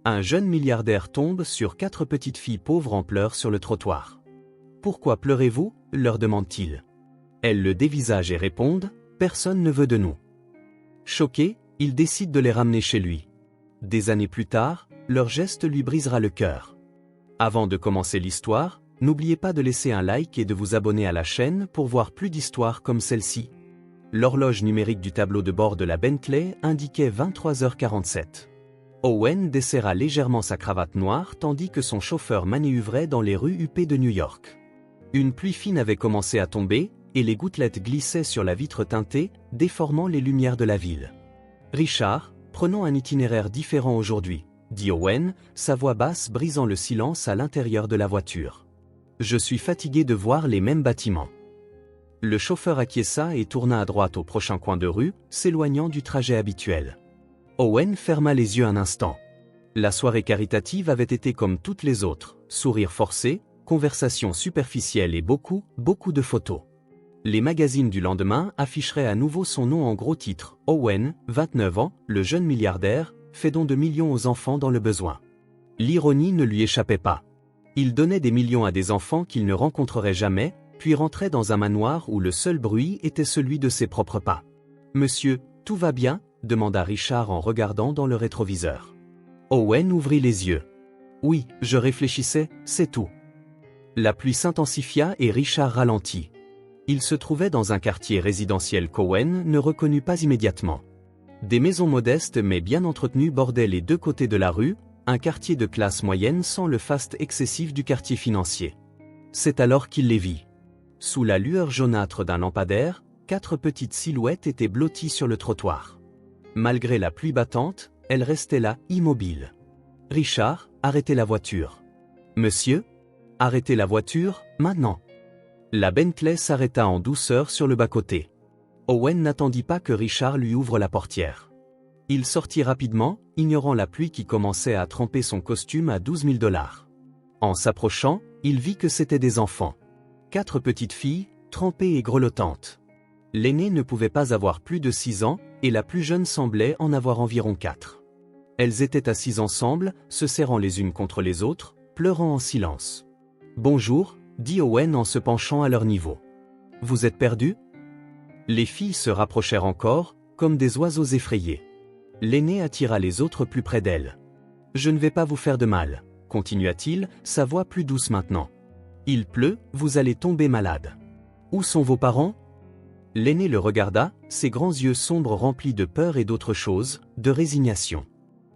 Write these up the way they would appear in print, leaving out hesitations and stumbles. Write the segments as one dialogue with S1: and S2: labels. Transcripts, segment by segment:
S1: Un jeune milliardaire tombe sur 4 petites filles pauvres en pleurs sur le trottoir. « Pourquoi pleurez-vous » leur demande-t-il. Elles le dévisagent et répondent « Personne ne veut de nous ». Choqué, il décide de les ramener chez lui. Des années plus tard, leur geste lui brisera le cœur. Avant de commencer l'histoire, n'oubliez pas de laisser un like et de vous abonner à la chaîne pour voir plus d'histoires comme celle-ci. L'horloge numérique du tableau de bord de la Bentley indiquait 23h47. Owen desserra légèrement sa cravate noire tandis que son chauffeur manœuvrait dans les rues huppées de New York. Une pluie fine avait commencé à tomber, et les gouttelettes glissaient sur la vitre teintée, déformant les lumières de la ville. « Richard, prenons un itinéraire différent aujourd'hui », dit Owen, sa voix basse brisant le silence à l'intérieur de la voiture. « Je suis fatigué de voir les mêmes bâtiments. » Le chauffeur acquiesça et tourna à droite au prochain coin de rue, s'éloignant du trajet habituel. Owen ferma les yeux un instant. La soirée caritative avait été comme toutes les autres, sourires forcés, conversations superficielles et beaucoup de photos. Les magazines du lendemain afficheraient à nouveau son nom en gros titres. Owen, 29 ans, le jeune milliardaire, fait don de millions aux enfants dans le besoin. L'ironie ne lui échappait pas. Il donnait des millions à des enfants qu'il ne rencontrerait jamais, puis rentrait dans un manoir où le seul bruit était celui de ses propres pas. « Monsieur, tout va bien ?» demanda Richard en regardant dans le rétroviseur. Owen ouvrit les yeux. « Oui, je réfléchissais, c'est tout. » La pluie s'intensifia et Richard ralentit. Il se trouvait dans un quartier résidentiel qu'Owen ne reconnut pas immédiatement. Des maisons modestes mais bien entretenues bordaient les deux côtés de la rue, un quartier de classe moyenne sans le faste excessif du quartier financier. C'est alors qu'il les vit. Sous la lueur jaunâtre d'un lampadaire, 4 petites silhouettes étaient blotties sur le trottoir. Malgré la pluie battante, elles restaient là, immobiles. « Richard, arrêtez la voiture. »« Monsieur ? Arrêtez la voiture, maintenant !» La Bentley s'arrêta en douceur sur le bas-côté. Owen n'attendit pas que Richard lui ouvre la portière. Il sortit rapidement, ignorant la pluie qui commençait à tremper son costume à $12 000. En s'approchant, il vit que c'étaient des enfants. 4 petites filles, trempées et grelottantes. L'aînée ne pouvait pas avoir plus de 6 ans, et la plus jeune semblait en avoir environ 4. Elles étaient assises ensemble, se serrant les unes contre les autres, pleurant en silence. « Bonjour », dit Owen en se penchant à leur niveau. « Vous êtes perdus ?» Les filles se rapprochèrent encore, comme des oiseaux effrayés. L'aînée attira les autres plus près d'elle. « Je ne vais pas vous faire de mal », continua-t-il, sa voix plus douce maintenant. « Il pleut, vous allez tomber malade. Où sont vos parents ?» L'aîné le regarda, ses grands yeux sombres remplis de peur et d'autre chose, de résignation.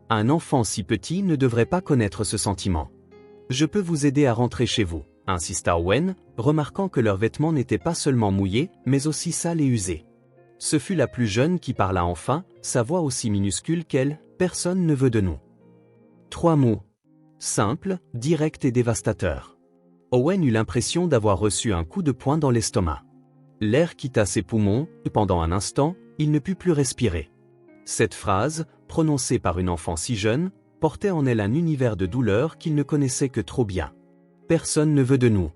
S1: Un enfant si petit ne devrait pas connaître ce sentiment. « Je peux vous aider à rentrer chez vous », insista Owen, remarquant que leurs vêtements n'étaient pas seulement mouillés, mais aussi sales et usés. Ce fut la plus jeune qui parla enfin, sa voix aussi minuscule qu'elle, « Personne ne veut de nous. » 3 mots. Simples, directs et dévastateurs. Owen eut l'impression d'avoir reçu un coup de poing dans l'estomac. L'air quitta ses poumons, et pendant un instant, il ne put plus respirer. Cette phrase, prononcée par une enfant si jeune, portait en elle un univers de douleur qu'il ne connaissait que trop bien. Personne ne veut de nous.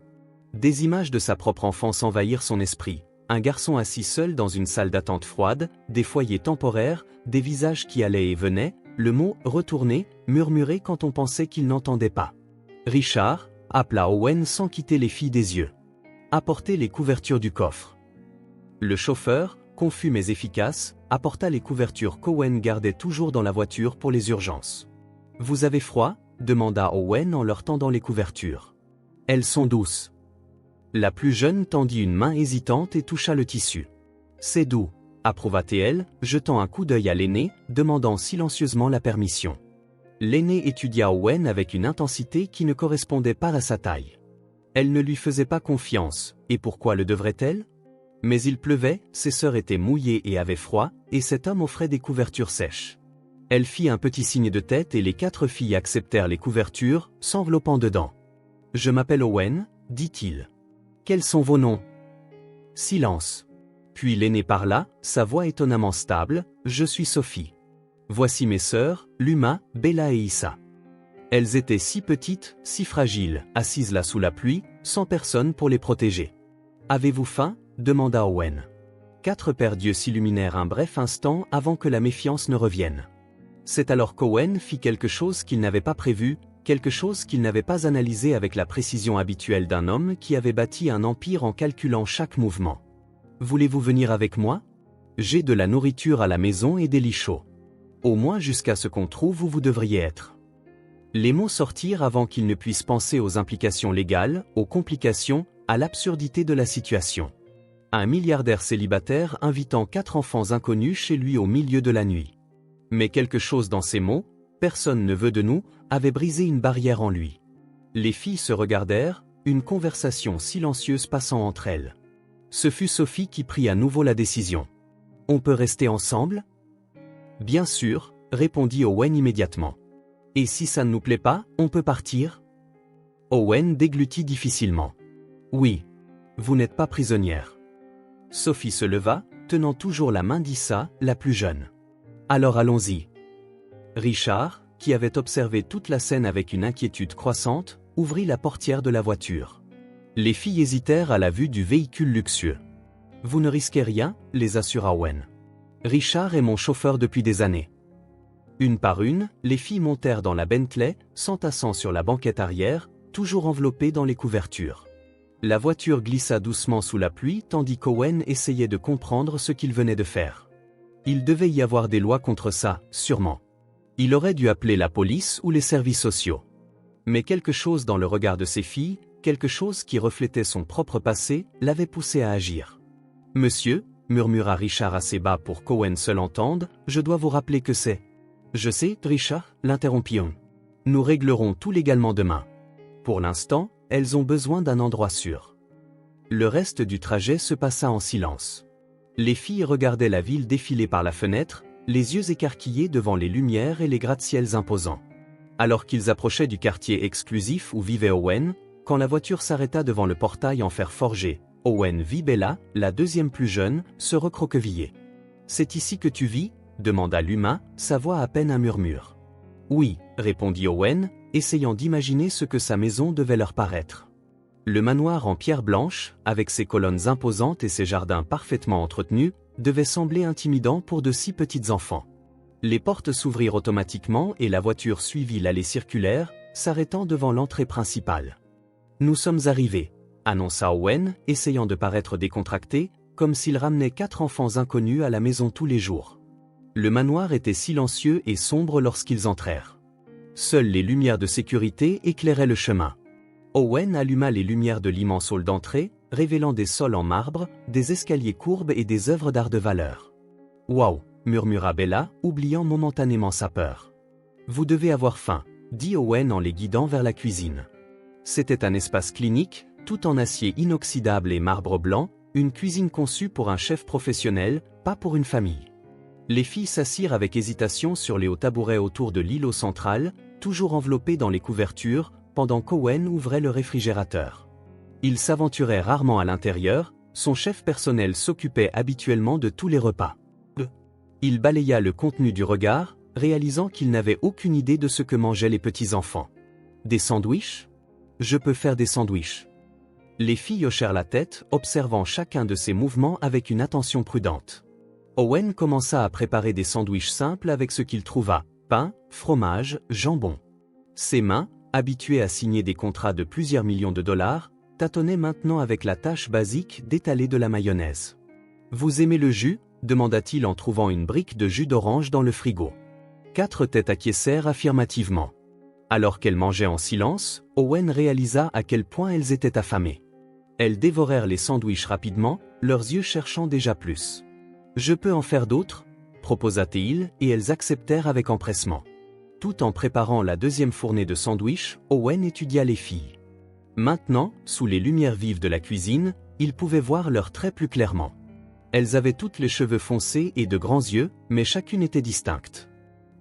S1: Des images de sa propre enfance envahirent son esprit. Un garçon assis seul dans une salle d'attente froide, des foyers temporaires, des visages qui allaient et venaient, le mot « retourner » murmuré quand on pensait qu'il n'entendait pas. « Richard » appela Owen sans quitter les filles des yeux. « Apportez les couvertures du coffre. » Le chauffeur, confus mais efficace, apporta les couvertures qu'Owen gardait toujours dans la voiture pour les urgences. « Vous avez froid » demanda Owen en leur tendant les couvertures. « Elles sont douces. » La plus jeune tendit une main hésitante et toucha le tissu. « C'est doux » approuva-t-elle, jetant un coup d'œil à l'aîné, demandant silencieusement la permission. L'aîné étudia Owen avec une intensité qui ne correspondait pas à sa taille. Elle ne lui faisait pas confiance, et pourquoi le devrait-elle ? Mais il pleuvait, ses sœurs étaient mouillées et avaient froid, et cet homme offrait des couvertures sèches. Elle fit un petit signe de tête et les 4 filles acceptèrent les couvertures, s'enveloppant dedans. « Je m'appelle Owen », dit-il. « Quels sont vos noms ?» Silence. Puis l'aîné parla, sa voix étonnamment stable, « Je suis Sophie. Voici mes sœurs, Luma, Bella et Issa. » Elles étaient si petites, si fragiles, assises là sous la pluie, sans personne pour les protéger. « Avez-vous faim ?» demanda Owen. 4 paires d'yeux s'illuminèrent un bref instant avant que la méfiance ne revienne. C'est alors qu'Owen fit quelque chose qu'il n'avait pas prévu, quelque chose qu'il n'avait pas analysé avec la précision habituelle d'un homme qui avait bâti un empire en calculant chaque mouvement. « Voulez-vous venir avec moi? J'ai de la nourriture à la maison et des lits chauds. Au moins jusqu'à ce qu'on trouve où vous devriez être. » Les mots sortirent avant qu'il ne puisse penser aux implications légales, aux complications, à l'absurdité de la situation. Un milliardaire célibataire invitant 4 enfants inconnus chez lui au milieu de la nuit. Mais quelque chose dans ces mots, « personne ne veut de nous », avait brisé une barrière en lui. Les filles se regardèrent, une conversation silencieuse passant entre elles. Ce fut Sophie qui prit à nouveau la décision. « On peut rester ensemble? » « Bien sûr, » répondit Owen immédiatement. « Et si ça ne nous plaît pas, on peut partir ?» Owen déglutit difficilement. « Oui. Vous n'êtes pas prisonnière. » Sophie se leva, tenant toujours la main d'Issa, la plus jeune. « Alors allons-y. » Richard, qui avait observé toute la scène avec une inquiétude croissante, ouvrit la portière de la voiture. Les filles hésitèrent à la vue du véhicule luxueux. « Vous ne risquez rien, » les assura Owen. « Richard est mon chauffeur depuis des années. » Une par une, les filles montèrent dans la Bentley, s'entassant sur la banquette arrière, toujours enveloppées dans les couvertures. La voiture glissa doucement sous la pluie tandis qu'Owen essayait de comprendre ce qu'il venait de faire. Il devait y avoir des lois contre ça, sûrement. Il aurait dû appeler la police ou les services sociaux. Mais quelque chose dans le regard de ses filles, quelque chose qui reflétait son propre passé, l'avait poussé à agir. « Monsieur, » murmura Richard assez bas pour qu'Owen seul entende, « je dois vous rappeler que c'est... » « Je sais, Richard, » l'interrompit on. « Nous réglerons tout légalement demain. Pour l'instant, elles ont besoin d'un endroit sûr. » Le reste du trajet se passa en silence. Les filles regardaient la ville défiler par la fenêtre, les yeux écarquillés devant les lumières et les gratte-ciels imposants. Alors qu'ils approchaient du quartier exclusif où vivait Owen, quand la voiture s'arrêta devant le portail en fer forgé, Owen vit Bella, la deuxième plus jeune, se recroqueviller. « C'est ici que tu vis ?» demanda l'humain, sa voix à peine un murmure. « Oui, » répondit Owen, essayant d'imaginer ce que sa maison devait leur paraître. Le manoir en pierre blanche, avec ses colonnes imposantes et ses jardins parfaitement entretenus, devait sembler intimidant pour de si petits enfants. Les portes s'ouvrirent automatiquement et la voiture suivit l'allée circulaire, s'arrêtant devant l'entrée principale. « Nous sommes arrivés », annonça Owen, essayant de paraître décontracté, comme s'il ramenait 4 enfants inconnus à la maison tous les jours. Le manoir était silencieux et sombre lorsqu'ils entrèrent. Seules les lumières de sécurité éclairaient le chemin. Owen alluma les lumières de l'immense hall d'entrée, révélant des sols en marbre, des escaliers courbes et des œuvres d'art de valeur. « Waouh !» murmura Bella, oubliant momentanément sa peur. « Vous devez avoir faim, » dit Owen en les guidant vers la cuisine. C'était un espace clinique, tout en acier inoxydable et marbre blanc, une cuisine conçue pour un chef professionnel, pas pour une famille. Les filles s'assirent avec hésitation sur les hauts tabourets autour de l'îlot central, toujours enveloppés dans les couvertures, pendant qu'Owen ouvrait le réfrigérateur. Il s'aventurait rarement à l'intérieur, son chef personnel s'occupait habituellement de tous les repas. Il balaya le contenu du regard, réalisant qu'il n'avait aucune idée de ce que mangeaient les petits-enfants. « Des sandwichs ? Je peux faire des sandwichs. » Les filles hochèrent la tête, observant chacun de ses mouvements avec une attention prudente. Owen commença à préparer des sandwichs simples avec ce qu'il trouva, pain, fromage, jambon. Ses mains, habituées à signer des contrats de plusieurs millions de dollars, tâtonnaient maintenant avec la tâche basique d'étaler de la mayonnaise. « Vous aimez le jus ?» demanda-t-il en trouvant une brique de jus d'orange dans le frigo. 4 têtes acquiescèrent affirmativement. Alors qu'elles mangeaient en silence, Owen réalisa à quel point elles étaient affamées. Elles dévorèrent les sandwichs rapidement, leurs yeux cherchant déjà plus. « Je peux en faire d'autres ?» proposa-t-il, et elles acceptèrent avec empressement. Tout en préparant la deuxième fournée de sandwichs, Owen étudia les filles. Maintenant, sous les lumières vives de la cuisine, il pouvait voir leurs traits plus clairement. Elles avaient toutes les cheveux foncés et de grands yeux, mais chacune était distincte.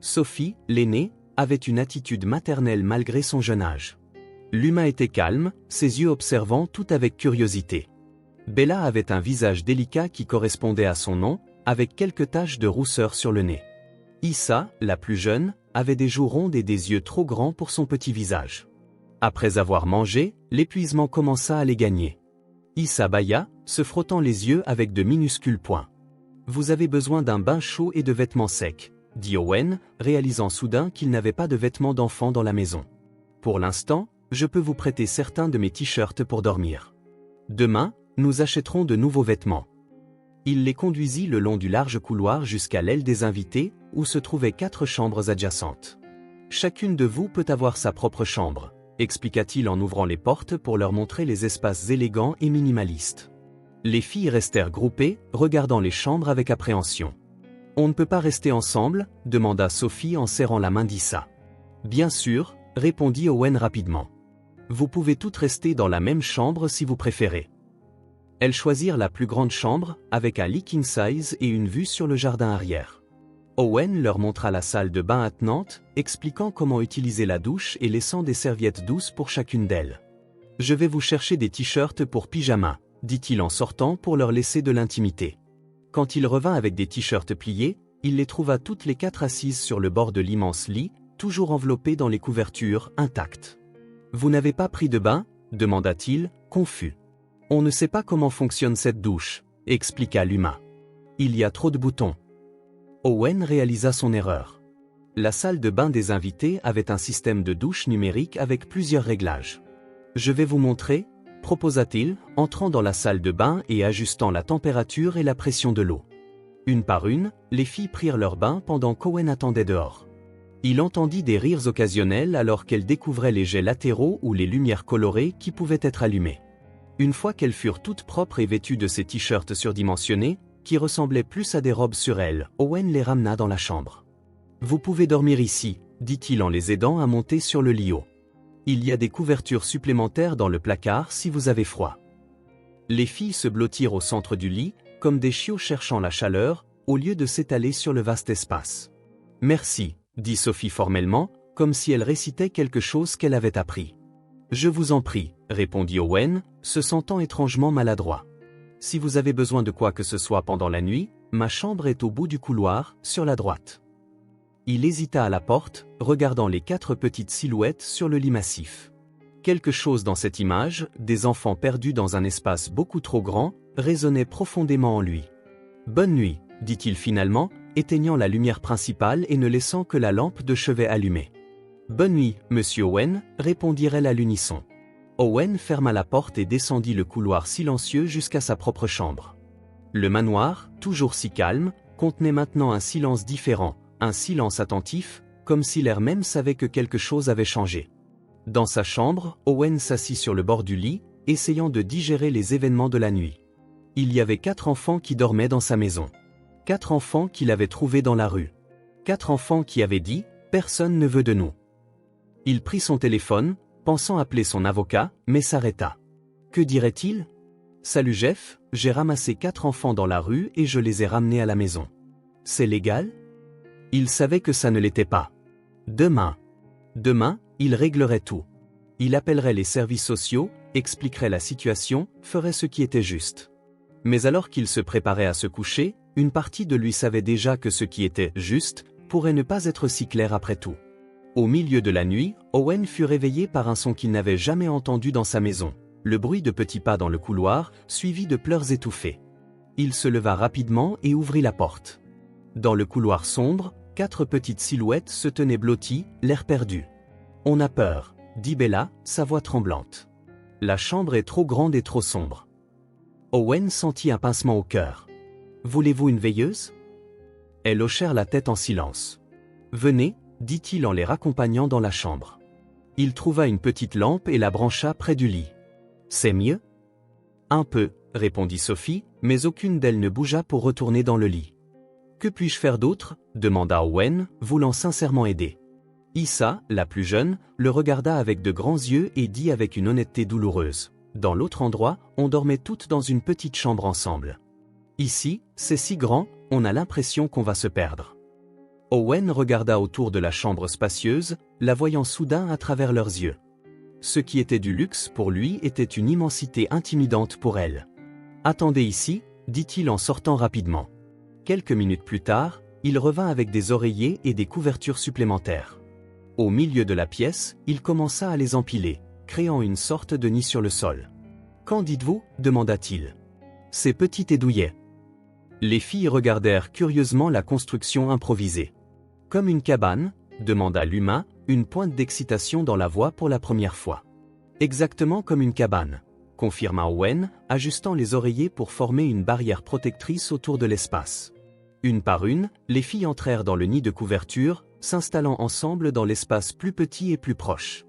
S1: Sophie, l'aînée, avait une attitude maternelle malgré son jeune âge. L'humain était calme, ses yeux observant tout avec curiosité. Bella avait un visage délicat qui correspondait à son nom, avec quelques taches de rousseur sur le nez. Issa, la plus jeune, avait des joues rondes et des yeux trop grands pour son petit visage. Après avoir mangé, l'épuisement commença à les gagner. Issa bâilla, se frottant les yeux avec de minuscules poings. « Vous avez besoin d'un bain chaud et de vêtements secs, » dit Owen, réalisant soudain qu'il n'avait pas de vêtements d'enfant dans la maison. Pour l'instant, je peux vous prêter certains de mes t-shirts pour dormir. Demain, nous achèterons de nouveaux vêtements. Il les conduisit le long du large couloir jusqu'à l'aile des invités, où se trouvaient 4 chambres adjacentes. Chacune de vous peut avoir sa propre chambre, expliqua-t-il en ouvrant les portes pour leur montrer les espaces élégants et minimalistes. Les filles restèrent groupées, regardant les chambres avec appréhension. « On ne peut pas rester ensemble ?» demanda Sophie en serrant la main d'Issa. « Bien sûr », répondit Owen rapidement. « Vous pouvez toutes rester dans la même chambre si vous préférez. » Elles choisirent la plus grande chambre, avec un lit king size et une vue sur le jardin arrière. Owen leur montra la salle de bain attenante, expliquant comment utiliser la douche et laissant des serviettes douces pour chacune d'elles. « Je vais vous chercher des t-shirts pour pyjama, » dit-il en sortant pour leur laisser de l'intimité. Quand il revint avec des t-shirts pliés, il les trouva toutes les 4 assises sur le bord de l'immense lit, toujours enveloppées dans les couvertures, intactes. « Vous n'avez pas pris de bain ?» demanda-t-il, confus. « On ne sait pas comment fonctionne cette douche, » expliqua Luma. « Il y a trop de boutons. » Owen réalisa son erreur. La salle de bain des invités avait un système de douche numérique avec plusieurs réglages. « Je vais vous montrer » proposa-t-il, entrant dans la salle de bain et ajustant la température et la pression de l'eau. Une par une, les filles prirent leur bain pendant qu'Owen attendait dehors. Il entendit des rires occasionnels alors qu'elles découvraient les jets latéraux ou les lumières colorées qui pouvaient être allumées. Une fois qu'elles furent toutes propres et vêtues de ces t-shirts surdimensionnés, qui ressemblaient plus à des robes sur elles, Owen les ramena dans la chambre. « Vous pouvez dormir ici » dit-il en les aidant à monter sur le lit haut. Il y a des couvertures supplémentaires dans le placard si vous avez froid. Les filles se blottirent au centre du lit, comme des chiots cherchant la chaleur, au lieu de s'étaler sur le vaste espace. « Merci » dit Sophie formellement, comme si elle récitait quelque chose qu'elle avait appris. « Je vous en prie » répondit Owen, se sentant étrangement maladroit. « Si vous avez besoin de quoi que ce soit pendant la nuit, ma chambre est au bout du couloir, sur la droite. » Il hésita à la porte, regardant les 4 petites silhouettes sur le lit massif. Quelque chose dans cette image, des enfants perdus dans un espace beaucoup trop grand, résonnait profondément en lui. « Bonne nuit » dit-il finalement, éteignant la lumière principale et ne laissant que la lampe de chevet allumée. « Bonne nuit, monsieur Owen » répondirent-elles à l'unisson. Owen ferma la porte et descendit le couloir silencieux jusqu'à sa propre chambre. Le manoir, toujours si calme, contenait maintenant un silence différent, un silence attentif, comme si l'air même savait que quelque chose avait changé. Dans sa chambre, Owen s'assit sur le bord du lit, essayant de digérer les événements de la nuit. Il y avait 4 enfants qui dormaient dans sa maison. 4 enfants qu'il avait trouvés dans la rue. 4 enfants qui avaient dit « Personne ne veut de nous ». Il prit son téléphone, pensant appeler son avocat, mais s'arrêta. Que dirait-il ? « Salut Jeff, j'ai ramassé 4 enfants dans la rue et je les ai ramenés à la maison. C'est légal ? » Il savait que ça ne l'était pas. Demain, il réglerait tout. Il appellerait les services sociaux, expliquerait la situation, ferait ce qui était juste. Mais alors qu'il se préparait à se coucher, une partie de lui savait déjà que ce qui était juste pourrait ne pas être si clair après tout. Au milieu de la nuit, Owen fut réveillé par un son qu'il n'avait jamais entendu dans sa maison, le bruit de petits pas dans le couloir, suivi de pleurs étouffés. Il se leva rapidement et ouvrit la porte. Dans le couloir sombre, 4 petites silhouettes se tenaient blotties, l'air perdu. « On a peur » dit Bella, sa voix tremblante. « La chambre est trop grande et trop sombre. » Owen sentit un pincement au cœur. « Voulez-vous une veilleuse ?» Elles hochèrent la tête en silence. « Venez » dit-il en les raccompagnant dans la chambre. Il trouva une petite lampe et la brancha près du lit. « C'est mieux ?» « Un peu » répondit Sophie, mais aucune d'elles ne bougea pour retourner dans le lit. « Que puis-je faire d'autre » demanda Owen, voulant sincèrement aider. Issa, la plus jeune, le regarda avec de grands yeux et dit avec une honnêteté douloureuse. Dans l'autre endroit, on dormait toutes dans une petite chambre ensemble. Ici, c'est si grand, on a l'impression qu'on va se perdre. Owen regarda autour de la chambre spacieuse, la voyant soudain à travers leurs yeux. Ce qui était du luxe pour lui était une immensité intimidante pour elle. « Attendez ici » dit-il en sortant rapidement. Quelques minutes plus tard, il revint avec des oreillers et des couvertures supplémentaires. Au milieu de la pièce, il commença à les empiler, créant une sorte de nid sur le sol. « Qu'en dites-vous » demanda-t-il. « C'est petit et douillet. » Les filles regardèrent curieusement la construction improvisée. Comme une cabane, demanda Luma, une pointe d'excitation dans la voix pour la première fois. Exactement comme une cabane, confirma Owen, ajustant les oreillers pour former une barrière protectrice autour de l'espace. Une par une, les filles entrèrent dans le nid de couverture, s'installant ensemble dans l'espace plus petit et plus proche.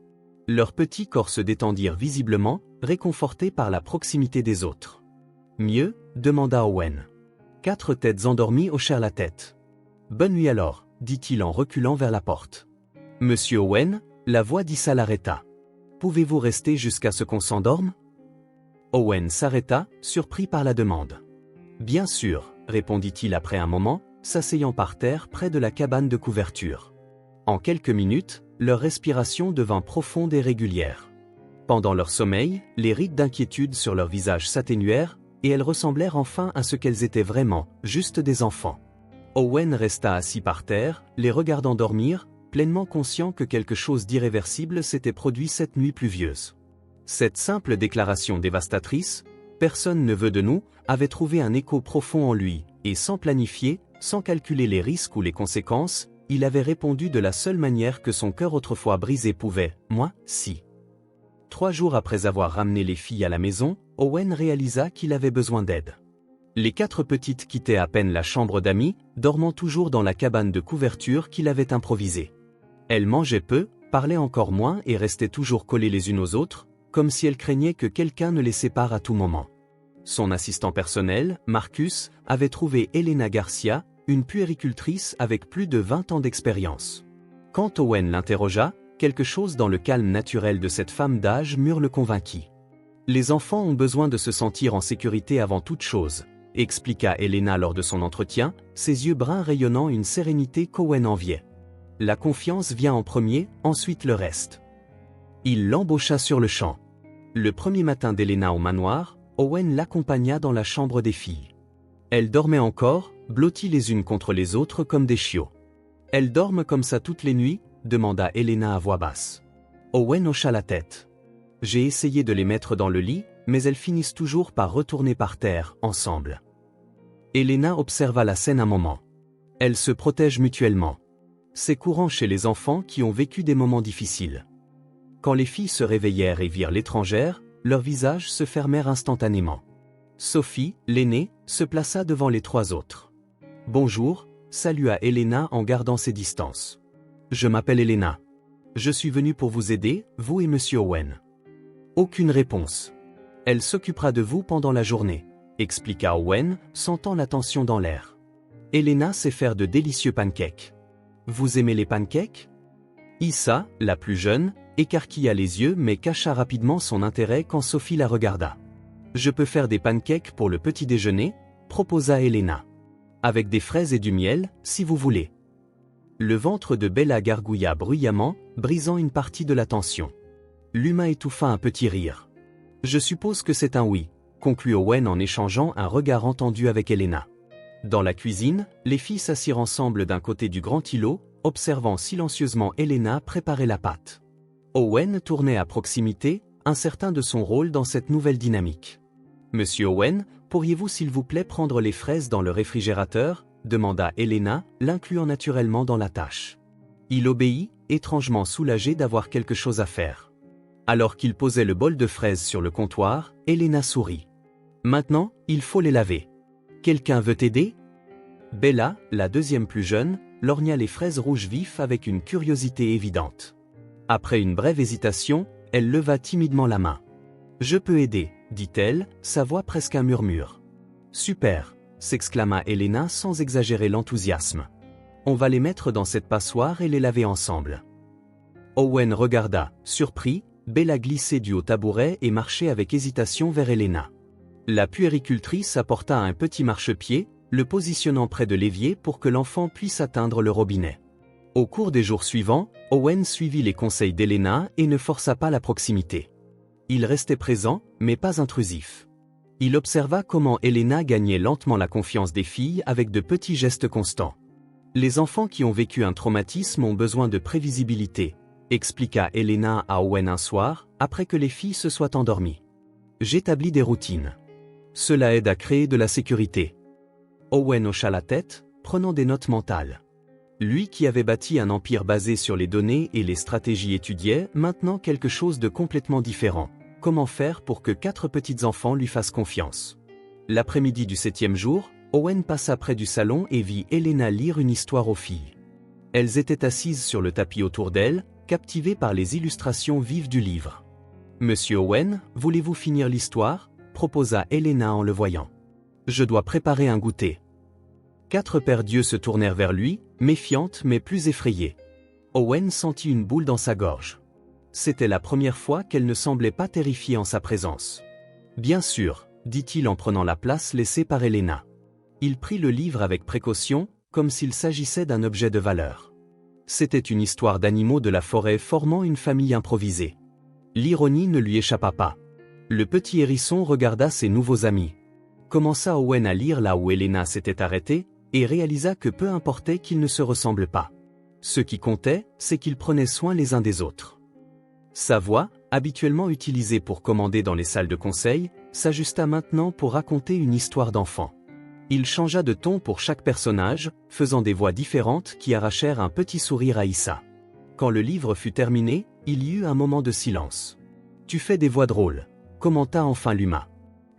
S1: Leurs petits corps se détendirent visiblement, réconfortés par la proximité des autres. Mieux, demanda Owen. 4 têtes endormies hochèrent la tête. Bonne nuit alors, dit-il en reculant vers la porte. Monsieur Owen, la voix d'Issa l'arrêta. Pouvez-vous rester jusqu'à ce qu'on s'endorme? Owen s'arrêta, surpris par la demande. Bien sûr, répondit-il après un moment, s'asseyant par terre près de la cabane de couverture. En quelques minutes, leur respiration devint profonde et régulière. Pendant leur sommeil, les rides d'inquiétude sur leurs visages s'atténuèrent, et elles ressemblèrent enfin à ce qu'elles étaient vraiment, juste des enfants. Owen resta assis par terre, les regardant dormir, pleinement conscient que quelque chose d'irréversible s'était produit cette nuit pluvieuse. Cette simple déclaration dévastatrice, « Personne ne veut de nous », avait trouvé un écho profond en lui, et sans planifier, sans calculer les risques ou les conséquences, il avait répondu de la seule manière que son cœur autrefois brisé pouvait, « Moi, si ». 3 jours après avoir ramené les filles à la maison, Owen réalisa qu'il avait besoin d'aide. Les 4 petites quittaient à peine la chambre d'amis, dormant toujours dans la cabane de couverture qu'il avait improvisée. Elles mangeaient peu, parlaient encore moins et restaient toujours collées les unes aux autres, comme si elles craignaient que quelqu'un ne les sépare à tout moment. Son assistant personnel, Marcus, avait trouvé Elena Garcia, une puéricultrice avec plus de 20 ans d'expérience. Quand Owen l'interrogea, quelque chose dans le calme naturel de cette femme d'âge mûr le convainquit. Les enfants ont besoin de se sentir en sécurité avant toute chose, expliqua Elena lors de son entretien, ses yeux bruns rayonnant une sérénité qu'Owen enviait. La confiance vient en premier, ensuite le reste. Il l'embaucha sur le champ. Le premier matin d'Elena au manoir, Owen l'accompagna dans la chambre des filles. Elles dormaient encore, blotties les unes contre les autres comme des chiots. Elles dorment comme ça toutes les nuits, demanda Elena à voix basse. Owen hocha la tête. J'ai essayé de les mettre dans le lit, mais elles finissent toujours par retourner par terre, ensemble. Elena observa la scène un moment. Elles se protègent mutuellement. C'est courant chez les enfants qui ont vécu des moments difficiles. Quand les filles se réveillèrent et virent l'étrangère, leurs visages se fermèrent instantanément. Sophie, l'aînée, se plaça devant les 3 autres. « Bonjour », salua Elena en gardant ses distances. « Je m'appelle Elena. Je suis venue pour vous aider, vous et Monsieur Owen. » Aucune réponse. « Elle s'occupera de vous pendant la journée », expliqua Owen, sentant la tension dans l'air. Elena sait faire de délicieux pancakes. Vous aimez les pancakes? Issa, la plus jeune, écarquilla les yeux mais cacha rapidement son intérêt quand Sophie la regarda. Je peux faire des pancakes pour le petit déjeuner, proposa Elena. Avec des fraises et du miel, si vous voulez. Le ventre de Bella gargouilla bruyamment, brisant une partie de la tension. Luma étouffa un petit rire. Je suppose que c'est un oui, conclut Owen en échangeant un regard entendu avec Elena. Dans la cuisine, les filles s'assirent ensemble d'un côté du grand îlot, observant silencieusement Elena préparer la pâte. Owen tournait à proximité, incertain de son rôle dans cette nouvelle dynamique. « Monsieur Owen, pourriez-vous s'il vous plaît prendre les fraises dans le réfrigérateur ?» demanda Elena, l'incluant naturellement dans la tâche. Il obéit, étrangement soulagé d'avoir quelque chose à faire. Alors qu'il posait le bol de fraises sur le comptoir, Elena sourit. « Maintenant, il faut les laver. Quelqu'un veut t'aider ?» Bella, la deuxième plus jeune, lorgna les fraises rouges vifs avec une curiosité évidente. Après une brève hésitation, elle leva timidement la main. « Je peux aider », dit-elle, sa voix presque un murmure. « Super », s'exclama Elena sans exagérer l'enthousiasme. « On va les mettre dans cette passoire et les laver ensemble. » Owen regarda, surpris, Bella glisser du haut tabouret et marcher avec hésitation vers Elena. La puéricultrice apporta un petit marchepied, le positionnant près de l'évier pour que l'enfant puisse atteindre le robinet. Au cours des jours suivants, Owen suivit les conseils d'Elena et ne força pas la proximité. Il restait présent, mais pas intrusif. Il observa comment Elena gagnait lentement la confiance des filles avec de petits gestes constants. Les enfants qui ont vécu un traumatisme ont besoin de prévisibilité, expliqua Elena à Owen un soir, après que les filles se soient endormies. J'établis des routines. Cela aide à créer de la sécurité. Owen hocha la tête, prenant des notes mentales. Lui qui avait bâti un empire basé sur les données et les stratégies étudiait maintenant quelque chose de complètement différent. Comment faire pour que 4 petits enfants lui fassent confiance? L'après-midi du 7e jour, Owen passa près du salon et vit Elena lire une histoire aux filles. Elles étaient assises sur le tapis autour d'elle, captivées par les illustrations vives du livre. « Monsieur Owen, voulez-vous finir l'histoire » proposa Elena en le voyant. « Je dois préparer un goûter. » 4 paires d'yeux se tournèrent vers lui, méfiantes mais plus effrayées. Owen sentit une boule dans sa gorge. C'était la première fois qu'elle ne semblait pas terrifiée en sa présence. « Bien sûr, » dit-il en prenant la place laissée par Elena. Il prit le livre avec précaution, comme s'il s'agissait d'un objet de valeur. C'était une histoire d'animaux de la forêt formant une famille improvisée. L'ironie ne lui échappa pas. Le petit hérisson regarda ses nouveaux amis. Commença Owen à lire là où Elena s'était arrêtée, et réalisa que peu importait qu'ils ne se ressemblent pas. Ce qui comptait, c'est qu'ils prenaient soin les uns des autres. Sa voix, habituellement utilisée pour commander dans les salles de conseil, s'ajusta maintenant pour raconter une histoire d'enfant. Il changea de ton pour chaque personnage, faisant des voix différentes qui arrachèrent un petit sourire à Issa. Quand le livre fut terminé, il y eut un moment de silence. « Tu fais des voix drôles », commenta enfin Luma.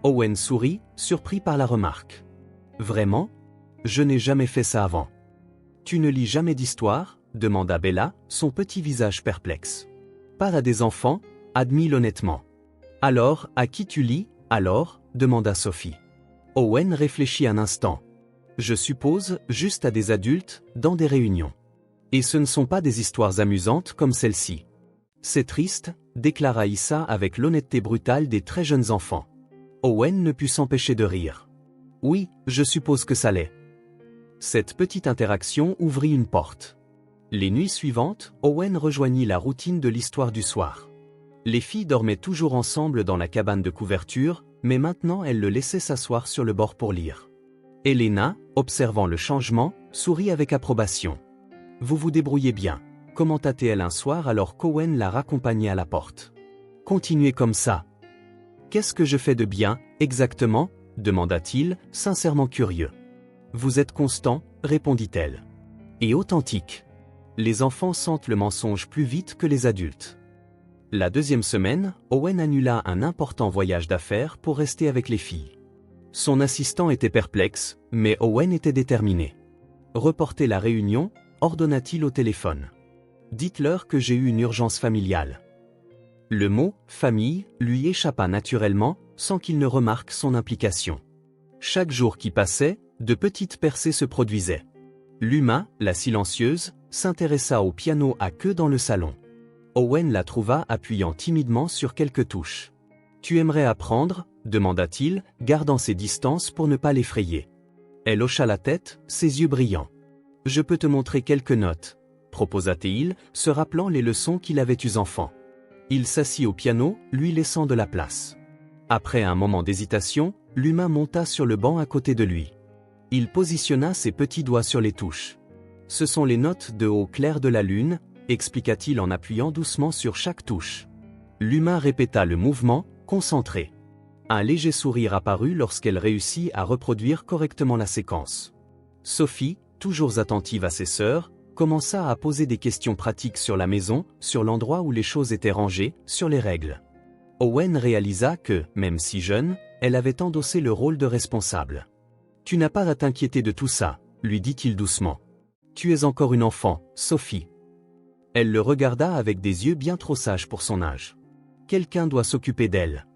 S1: Owen sourit, surpris par la remarque. « Vraiment ? Je n'ai jamais fait ça avant. »« Tu ne lis jamais d'histoire » demanda Bella, son petit visage perplexe. « Pas à des enfants » admit-il honnêtement. « Alors, à qui tu lis, alors » demanda Sophie. Owen réfléchit un instant. « Je suppose, juste à des adultes, dans des réunions. Et ce ne sont pas des histoires amusantes comme celle-ci. »« C'est triste » déclara Issa avec l'honnêteté brutale des très jeunes enfants. Owen ne put s'empêcher de rire. « Oui, je suppose que ça l'est. » Cette petite interaction ouvrit une porte. Les nuits suivantes, Owen rejoignit la routine de l'histoire du soir. Les filles dormaient toujours ensemble dans la cabane de couverture, mais maintenant elles le laissaient s'asseoir sur le bord pour lire. Elena, observant le changement, sourit avec approbation. « Vous vous débrouillez bien », commenta-t-elle un soir alors qu'Owen la raccompagnait à la porte. « Continuez comme ça. »« Qu'est-ce que je fais de bien, exactement » demanda-t-il, sincèrement curieux. « Vous êtes constant, répondit-elle. Et authentique. Les enfants sentent le mensonge plus vite que les adultes. » La 2e semaine, Owen annula un important voyage d'affaires pour rester avec les filles. Son assistant était perplexe, mais Owen était déterminé. « Reportez la réunion » ordonna-t-il au téléphone. « Dites-leur que j'ai eu une urgence familiale. » Le mot « famille » lui échappa naturellement, sans qu'il ne remarque son implication. Chaque jour qui passait, de petites percées se produisaient. Luma, la silencieuse, s'intéressa au piano à queue dans le salon. Owen la trouva appuyant timidement sur quelques touches. « Tu aimerais apprendre » demanda-t-il, gardant ses distances pour ne pas l'effrayer. Elle hocha la tête, ses yeux brillants. « Je peux te montrer quelques notes » proposa-t-il, se rappelant les leçons qu'il avait eues enfant. Il s'assit au piano, lui laissant de la place. Après un moment d'hésitation, Luma monta sur le banc à côté de lui. Il positionna ses petits doigts sur les touches. « Ce sont les notes de haut clair de la lune » expliqua-t-il en appuyant doucement sur chaque touche. Luma répéta le mouvement, concentré. Un léger sourire apparut lorsqu'elle réussit à reproduire correctement la séquence. Sophie, toujours attentive à ses sœurs, commença à poser des questions pratiques sur la maison, sur l'endroit où les choses étaient rangées, sur les règles. Owen réalisa que, même si jeune, elle avait endossé le rôle de responsable. « Tu n'as pas à t'inquiéter de tout ça » lui dit-il doucement. « Tu es encore une enfant, Sophie. » Elle le regarda avec des yeux bien trop sages pour son âge. « Quelqu'un doit s'occuper d'elle. »«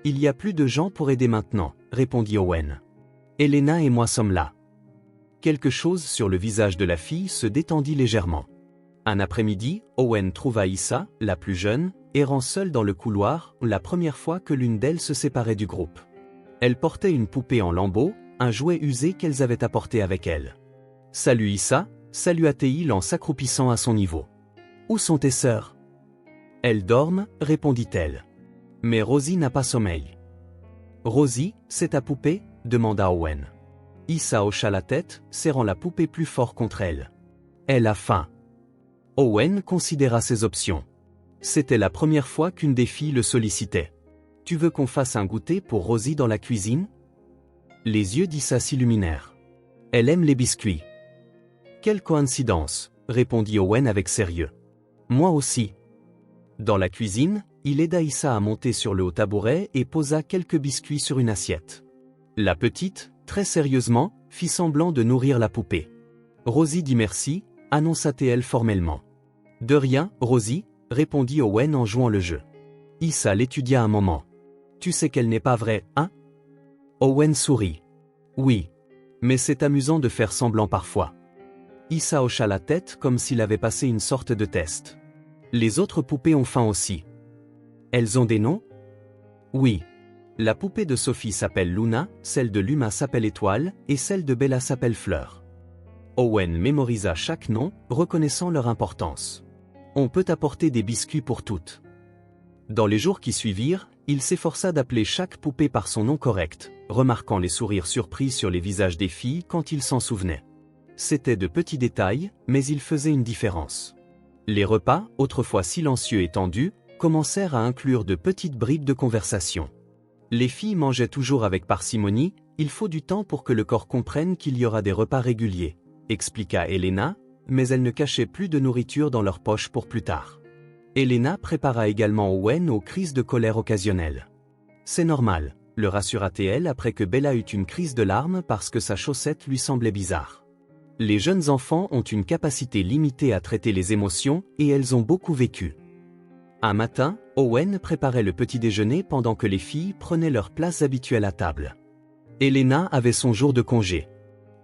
S1: Il y a plus de gens pour aider maintenant, » répondit Owen. « Elena et moi sommes là. » Quelque chose sur le visage de la fille se détendit légèrement. Un après-midi, Owen trouva Issa, la plus jeune, errant seule dans le couloir, la première fois que l'une d'elles se séparait du groupe. Elle portait une poupée en lambeaux, un jouet usé qu'elles avaient apporté avec elles. « Salut Issa » salua-t-il en s'accroupissant à son niveau. « Où sont tes sœurs ?»« Elles dorment » répondit-elle. « Mais Rosie n'a pas sommeil. »« Rosie, c'est ta poupée ?» demanda Owen. Issa hocha la tête, serrant la poupée plus fort contre elle. « Elle a faim. » Owen considéra ses options. C'était la première fois qu'une des filles le sollicitait. « Tu veux qu'on fasse un goûter pour Rosie dans la cuisine ?» Les yeux d'Issa s'illuminèrent. « Elle aime les biscuits. » Quelle coïncidence, répondit Owen avec sérieux. Moi aussi. Dans la cuisine, il aida Issa à monter sur le haut tabouret et posa quelques biscuits sur une assiette. La petite, très sérieusement, fit semblant de nourrir la poupée. Rosie dit merci, annonça-t-elle formellement. De rien, Rosie, répondit Owen en jouant le jeu. Issa l'étudia un moment. Tu sais qu'elle n'est pas vraie, hein? Owen sourit. Oui. Mais c'est amusant de faire semblant parfois. Issa hocha la tête comme s'il avait passé une sorte de test. Les autres poupées ont faim aussi. Elles ont des noms? Oui. La poupée de Sophie s'appelle Luna, celle de Luma s'appelle Étoile, et celle de Bella s'appelle Fleur. Owen mémorisa chaque nom, reconnaissant leur importance. On peut apporter des biscuits pour toutes. Dans les jours qui suivirent, il s'efforça d'appeler chaque poupée par son nom correct, remarquant les sourires surpris sur les visages des filles quand il s'en souvenait. C'étaient de petits détails, mais ils faisaient une différence. Les repas, autrefois silencieux et tendus, commencèrent à inclure de petites bribes de conversation. Les filles mangeaient toujours avec parcimonie, il faut du temps pour que le corps comprenne qu'il y aura des repas réguliers, expliqua Elena, mais elles ne cachaient plus de nourriture dans leur poche pour plus tard. Elena prépara également Owen aux crises de colère occasionnelles. C'est normal, le rassura-t-elle après que Bella eut une crise de larmes parce que sa chaussette lui semblait bizarre. Les jeunes enfants ont une capacité limitée à traiter les émotions et elles ont beaucoup vécu. Un matin, Owen préparait le petit déjeuner pendant que les filles prenaient leur place habituelle à table. Elena avait son jour de congé.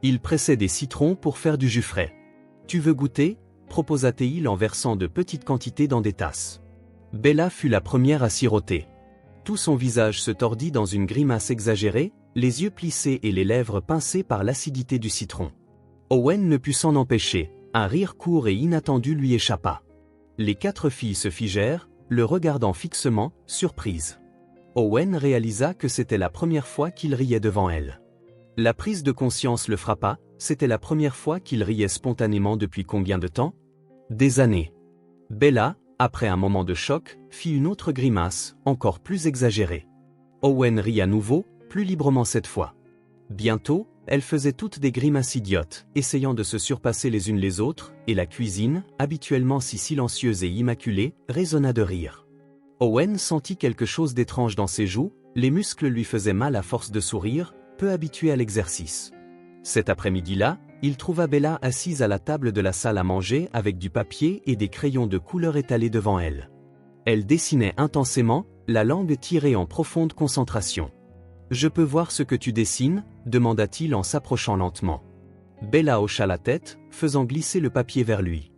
S1: Il pressait des citrons pour faire du jus frais. « Tu veux goûter ?» proposa-t-il en versant de petites quantités dans des tasses. Bella fut la première à siroter. Tout son visage se tordit dans une grimace exagérée, les yeux plissés et les lèvres pincées par l'acidité du citron. Owen ne put s'en empêcher, un rire court et inattendu lui échappa. Les 4 filles se figèrent, le regardant fixement, surprises. Owen réalisa que c'était la première fois qu'il riait devant elles. La prise de conscience le frappa, c'était la première fois qu'il riait spontanément depuis combien de temps? Des années. Bella, après un moment de choc, fit une autre grimace, encore plus exagérée. Owen rit à nouveau, plus librement cette fois. Bientôt, elles faisaient toutes des grimaces idiotes, essayant de se surpasser les unes les autres, et la cuisine, habituellement si silencieuse et immaculée, résonna de rire. Owen sentit quelque chose d'étrange dans ses joues, les muscles lui faisaient mal à force de sourire, peu habitué à l'exercice. Cet après-midi-là, il trouva Bella assise à la table de la salle à manger avec du papier et des crayons de couleur étalés devant elle. Elle dessinait intensément, la langue tirée en profonde concentration. « Je peux voir ce que tu dessines ?» demanda-t-il en s'approchant lentement. Bella hocha la tête, faisant glisser le papier vers lui.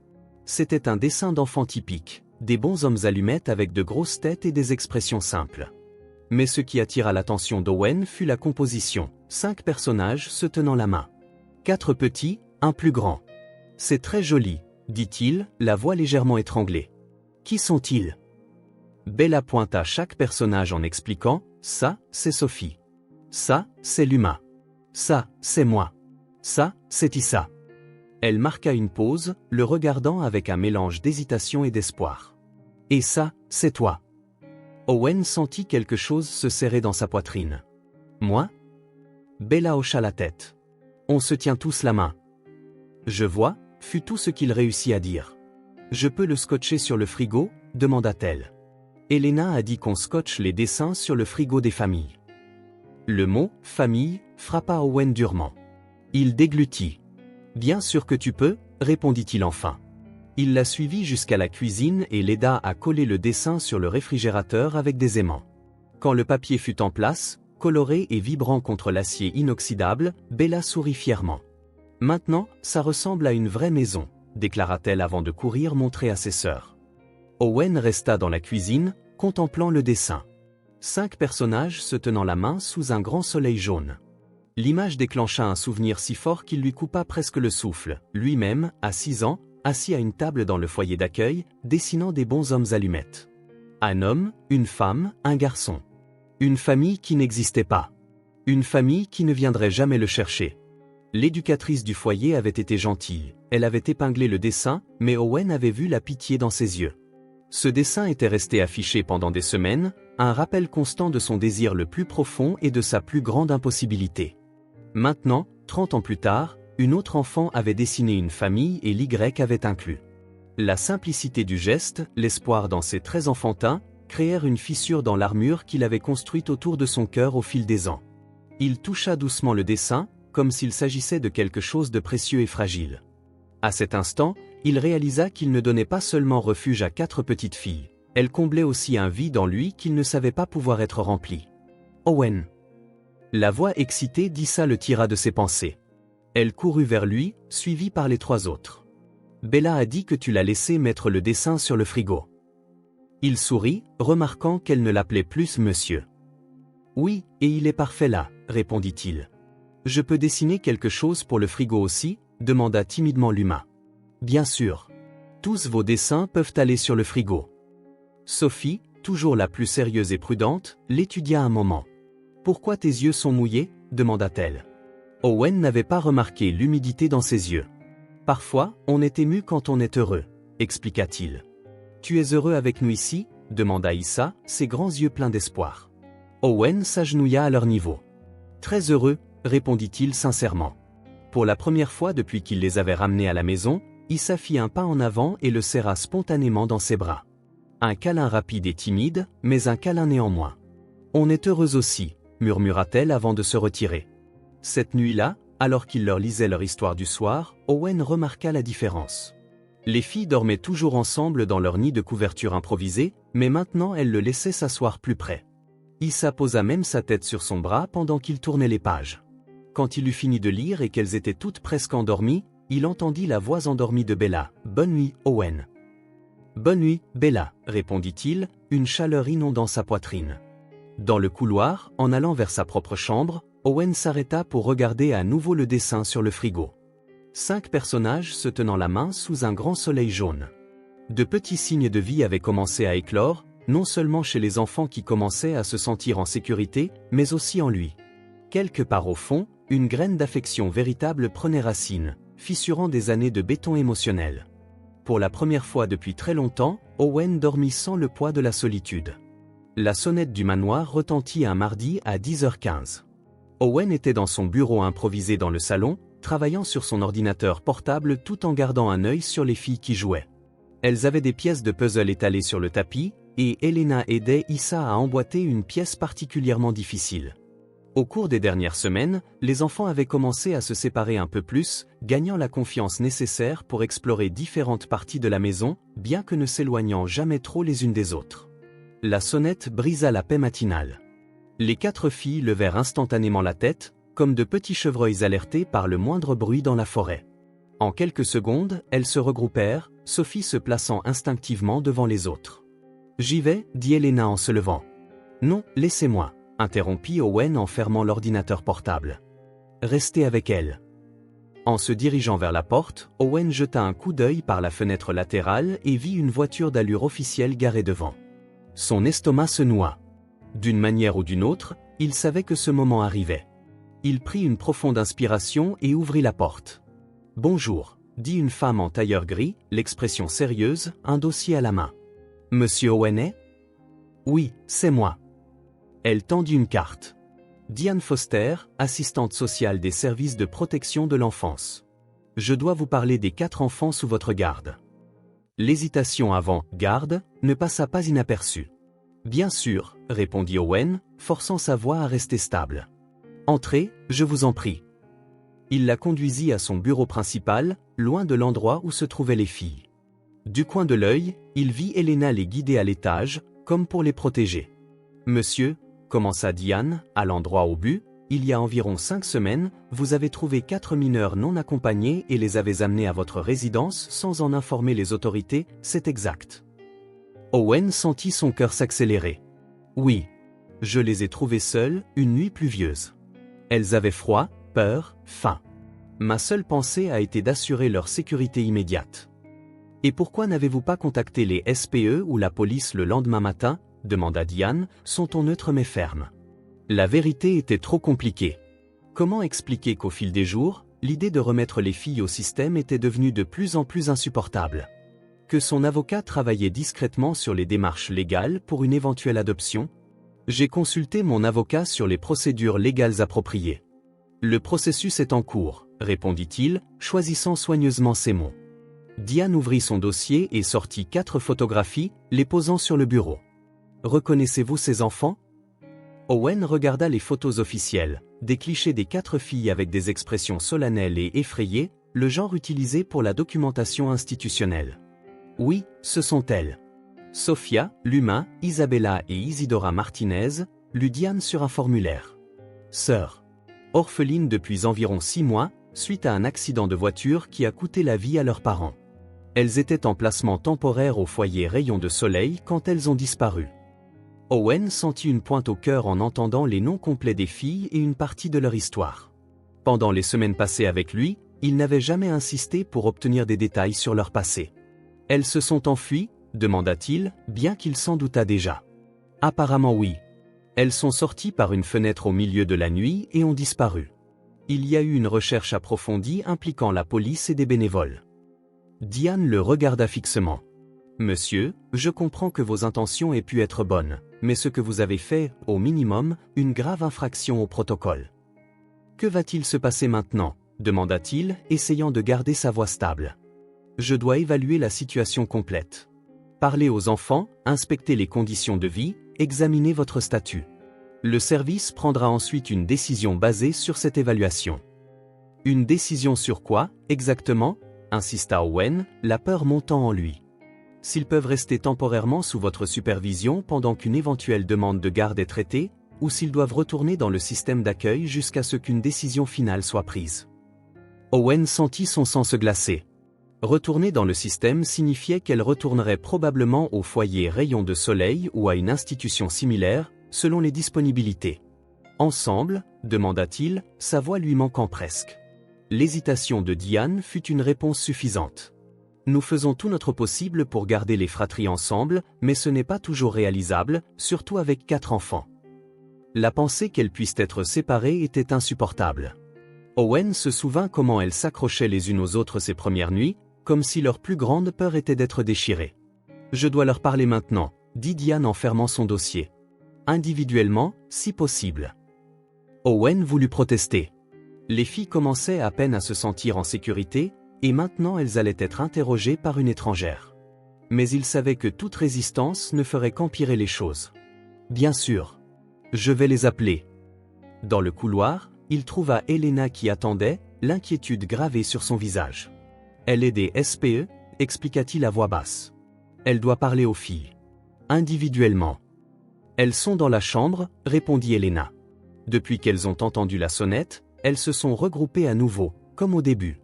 S1: C'était un dessin d'enfant typique, des bons hommes allumettes avec de grosses têtes et des expressions simples. Mais ce qui attira l'attention d'Owen fut la composition, 5 personnages se tenant la main. 4 petits, un plus grand. « C'est très joli, » dit-il, la voix légèrement étranglée. « Qui sont-ils » Bella pointa chaque personnage en expliquant « Ça, c'est Sophie. Ça, c'est Luma. Ça, c'est moi. Ça, c'est Issa. » Elle marqua une pause, le regardant avec un mélange d'hésitation et d'espoir. « Et ça, c'est toi. » Owen sentit quelque chose se serrer dans sa poitrine. « Moi ?» Bella hocha la tête. « On se tient tous la main. »« Je vois » fut tout ce qu'il réussit à dire. « Je peux le scotcher sur le frigo ?» demanda-t-elle. Elena a dit qu'on scotche les dessins sur le frigo des familles. Le mot « famille » frappa Owen durement. Il déglutit. « Bien sûr que tu peux » répondit-il enfin. Il la suivit jusqu'à la cuisine et l'aida à coller le dessin sur le réfrigérateur avec des aimants. Quand le papier fut en place, coloré et vibrant contre l'acier inoxydable, Bella sourit fièrement. « Maintenant, ça ressemble à une vraie maison », déclara-t-elle avant de courir montrer à ses sœurs. Owen resta dans la cuisine, contemplant le dessin. 5 personnages se tenant la main sous un grand soleil jaune. L'image déclencha un souvenir si fort qu'il lui coupa presque le souffle, lui-même, à 6 ans, assis à une table dans le foyer d'accueil, dessinant des bons hommes allumettes. Un homme, une femme, un garçon. Une famille qui n'existait pas. Une famille qui ne viendrait jamais le chercher. L'éducatrice du foyer avait été gentille, elle avait épinglé le dessin, mais Owen avait vu la pitié dans ses yeux. Ce dessin était resté affiché pendant des semaines, un rappel constant de son désir le plus profond et de sa plus grande impossibilité. Maintenant, 30 ans plus tard, une autre enfant avait dessiné une famille et l'Y avait inclus. La simplicité du geste, l'espoir dans ses traits enfantins, créèrent une fissure dans l'armure qu'il avait construite autour de son cœur au fil des ans. Il toucha doucement le dessin, comme s'il s'agissait de quelque chose de précieux et fragile. À cet instant, il réalisa qu'il ne donnait pas seulement refuge à 4 petites filles, elle comblait aussi un vide en lui qu'il ne savait pas pouvoir être rempli. Owen. La voix excitée d'Issa le tira de ses pensées. Elle courut vers lui, suivie par les 3 autres. Bella a dit que tu l'as laissé mettre le dessin sur le frigo. Il sourit, remarquant qu'elle ne l'appelait plus monsieur. Oui, et il est parfait là, répondit-il. Je peux dessiner quelque chose pour le frigo aussi, demanda timidement Luma. Bien sûr. Tous vos dessins peuvent aller sur le frigo. Sophie, toujours la plus sérieuse et prudente, l'étudia un moment. Pourquoi tes yeux sont mouillés, demanda-t-elle. Owen n'avait pas remarqué l'humidité dans ses yeux. Parfois, on est ému quand on est heureux, expliqua-t-il. Tu es heureux avec nous ici, demanda Issa, ses grands yeux pleins d'espoir. Owen s'agenouilla à leur niveau. Très heureux, répondit-il sincèrement. Pour la première fois depuis qu'il les avait ramenés à la maison, Issa fit un pas en avant et le serra spontanément dans ses bras. Un câlin rapide et timide, mais un câlin néanmoins. On est heureux aussi, murmura-t-elle avant de se retirer. Cette nuit-là, alors qu'il leur lisait leur histoire du soir, Owen remarqua la différence. Les filles dormaient toujours ensemble dans leur nid de couverture improvisé, mais maintenant elles le laissaient s'asseoir plus près. Issa posa même sa tête sur son bras pendant qu'il tournait les pages. Quand il eut fini de lire et qu'elles étaient toutes presque endormies, il entendit la voix endormie de Bella. « Bonne nuit, Owen. »« Bonne nuit, Bella, » répondit-il, une chaleur inondant sa poitrine. Dans le couloir, en allant vers sa propre chambre, Owen s'arrêta pour regarder à nouveau le dessin sur le frigo. 5 personnages se tenant la main sous un grand soleil jaune. De petits signes de vie avaient commencé à éclore, non seulement chez les enfants qui commençaient à se sentir en sécurité, mais aussi en lui. Quelque part au fond, une graine d'affection véritable prenait racine, fissurant des années de béton émotionnel. Pour la première fois depuis très longtemps, Owen dormit sans le poids de la solitude. La sonnette du manoir retentit un mardi à 10h15. Owen était dans son bureau improvisé dans le salon, travaillant sur son ordinateur portable tout en gardant un œil sur les filles qui jouaient. Elles avaient des pièces de puzzle étalées sur le tapis, et Elena aidait Issa à emboîter une pièce particulièrement difficile. Au cours des dernières semaines, les enfants avaient commencé à se séparer un peu plus, gagnant la confiance nécessaire pour explorer différentes parties de la maison, bien que ne s'éloignant jamais trop les unes des autres. La sonnette brisa la paix matinale. Les 4 filles levèrent instantanément la tête, comme de petits chevreuils alertés par le moindre bruit dans la forêt. En quelques secondes, elles se regroupèrent, Sophie se plaçant instinctivement devant les autres. « J'y vais, » dit Elena en se levant. « Non, laissez-moi, » interrompit Owen en fermant l'ordinateur portable. « Restez avec elle. » En se dirigeant vers la porte, Owen jeta un coup d'œil par la fenêtre latérale et vit une voiture d'allure officielle garée devant. Son estomac se noua. D'une manière ou d'une autre, il savait que ce moment arrivait. Il prit une profonde inspiration et ouvrit la porte. « Bonjour, » dit une femme en tailleur gris, l'expression sérieuse, un dossier à la main. « Monsieur Owen est ? » ?»« Oui, c'est moi. » Elle tendit une carte. « Diane Foster, assistante sociale des services de protection de l'enfance. Je dois vous parler des 4 enfants sous votre garde. » L'hésitation avant « garde » ne passa pas inaperçue. « Bien sûr, » répondit Owen, forçant sa voix à rester stable. « Entrez, je vous en prie. » Il la conduisit à son bureau principal, loin de l'endroit où se trouvaient les filles. Du coin de l'œil, il vit Elena les guider à l'étage, comme pour les protéger. « Monsieur, » commença Diane, allant droit au but, « il y a environ 5 semaines, vous avez trouvé 4 mineurs non accompagnés et les avez amenés à votre résidence sans en informer les autorités, c'est exact. » Owen sentit son cœur s'accélérer. « Oui. Je les ai trouvés seuls, une nuit pluvieuse. Elles avaient froid, peur, faim. Ma seule pensée a été d'assurer leur sécurité immédiate. »« Et pourquoi n'avez-vous pas contacté les SPE ou la police le lendemain matin ?» demanda Diane, son ton neutre mais ferme. La vérité était trop compliquée. Comment expliquer qu'au fil des jours, l'idée de remettre les filles au système était devenue de plus en plus insupportable? Que son avocat travaillait discrètement sur les démarches légales pour une éventuelle adoption? J'ai consulté mon avocat sur les procédures légales appropriées. Le processus est en cours, répondit-il, choisissant soigneusement ses mots. Diane ouvrit son dossier et sortit 4 photographies, les posant sur le bureau. Reconnaissez-vous ces enfants? Owen regarda les photos officielles, des clichés des 4 filles avec des expressions solennelles et effrayées, le genre utilisé pour la documentation institutionnelle. Oui, ce sont elles. Sophia, Luma, Isabella et Isidora Martinez, lut Diane sur un formulaire. Sœurs. Orphelines depuis environ 6 mois, suite à un accident de voiture qui a coûté la vie à leurs parents. Elles étaient en placement temporaire au foyer Rayon de Soleil quand elles ont disparu. Owen sentit une pointe au cœur en entendant les noms complets des filles et une partie de leur histoire. Pendant les semaines passées avec lui, il n'avait jamais insisté pour obtenir des détails sur leur passé. Elles se sont enfuies, demanda-t-il, bien qu'il s'en doutât déjà. Apparemment oui. Elles sont sorties par une fenêtre au milieu de la nuit et ont disparu. Il y a eu une recherche approfondie impliquant la police et des bénévoles. Diane le regarda fixement. Monsieur, je comprends que vos intentions aient pu être bonnes, mais ce que vous avez fait, au minimum, une grave infraction au protocole. Que va-t-il se passer maintenant? Demanda-t-il, essayant de garder sa voix stable. Je dois évaluer la situation complète. Parler aux enfants, inspecter les conditions de vie, examiner votre statut. Le service prendra ensuite une décision basée sur cette évaluation. Une décision sur quoi, exactement? Insista Owen, la peur montant en lui. S'ils peuvent rester temporairement sous votre supervision pendant qu'une éventuelle demande de garde est traitée, ou s'ils doivent retourner dans le système d'accueil jusqu'à ce qu'une décision finale soit prise. Owen sentit son sang se glacer. Retourner dans le système signifiait qu'elle retournerait probablement au foyer Rayon de Soleil ou à une institution similaire, selon les disponibilités. Ensemble, demanda-t-il, sa voix lui manquant presque. L'hésitation de Diane fut une réponse suffisante. Nous faisons tout notre possible pour garder les fratries ensemble, mais ce n'est pas toujours réalisable, surtout avec 4 enfants. La pensée qu'elles puissent être séparées était insupportable. Owen se souvint comment elles s'accrochaient les unes aux autres ces premières nuits, comme si leur plus grande peur était d'être déchirées. Je dois leur parler maintenant, dit Diane en fermant son dossier. Individuellement, si possible. Owen voulut protester. Les filles commençaient à peine à se sentir en sécurité, et maintenant elles allaient être interrogées par une étrangère. Mais il savait que toute résistance ne ferait qu'empirer les choses. Bien sûr. Je vais les appeler. Dans le couloir, il trouva Elena qui attendait, l'inquiétude gravée sur son visage. Elle est des SPE, expliqua-t-il à voix basse. Elle doit parler aux filles. Individuellement. Elles sont dans la chambre, répondit Elena. Depuis qu'elles ont entendu la sonnette, elles se sont regroupées à nouveau, comme au début.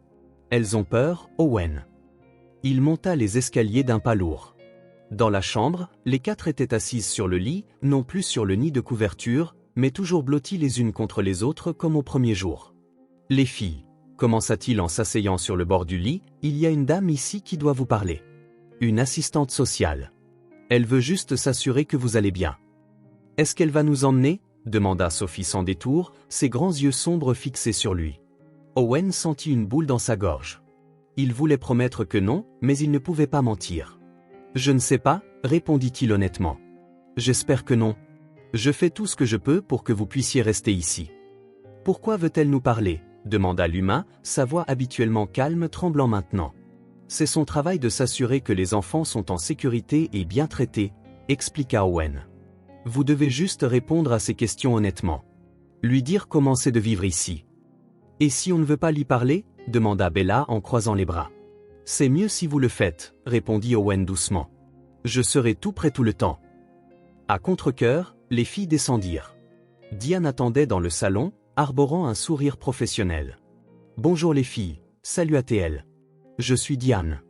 S1: Elles ont peur, Owen. Il monta les escaliers d'un pas lourd. Dans la chambre, les 4 étaient assises sur le lit, non plus sur le nid de couverture, mais toujours blotties les unes contre les autres comme au premier jour. Les filles, commença-t-il en s'asseyant sur le bord du lit, il y a une dame ici qui doit vous parler. Une assistante sociale. Elle veut juste s'assurer que vous allez bien. Est-ce qu'elle va nous emmener? Demanda Sophie sans détour, ses grands yeux sombres fixés sur lui. Owen sentit une boule dans sa gorge. Il voulait promettre que non, mais il ne pouvait pas mentir. Je ne sais pas, répondit-il honnêtement. J'espère que non. Je fais tout ce que je peux pour que vous puissiez rester ici. Pourquoi veut-elle nous parler? Demanda Luma, sa voix habituellement calme tremblant maintenant. C'est son travail de s'assurer que les enfants sont en sécurité et bien traités, expliqua Owen. Vous devez juste répondre à ces questions honnêtement. Lui dire comment c'est de vivre ici. Et si on ne veut pas lui parler? Demanda Bella en croisant les bras. C'est mieux si vous le faites, répondit Owen doucement. Je serai tout prêt tout le temps. À contre-cœur, les filles descendirent. Diane attendait dans le salon, arborant un sourire professionnel. Bonjour les filles, salut-a-t-elle. Je suis Diane.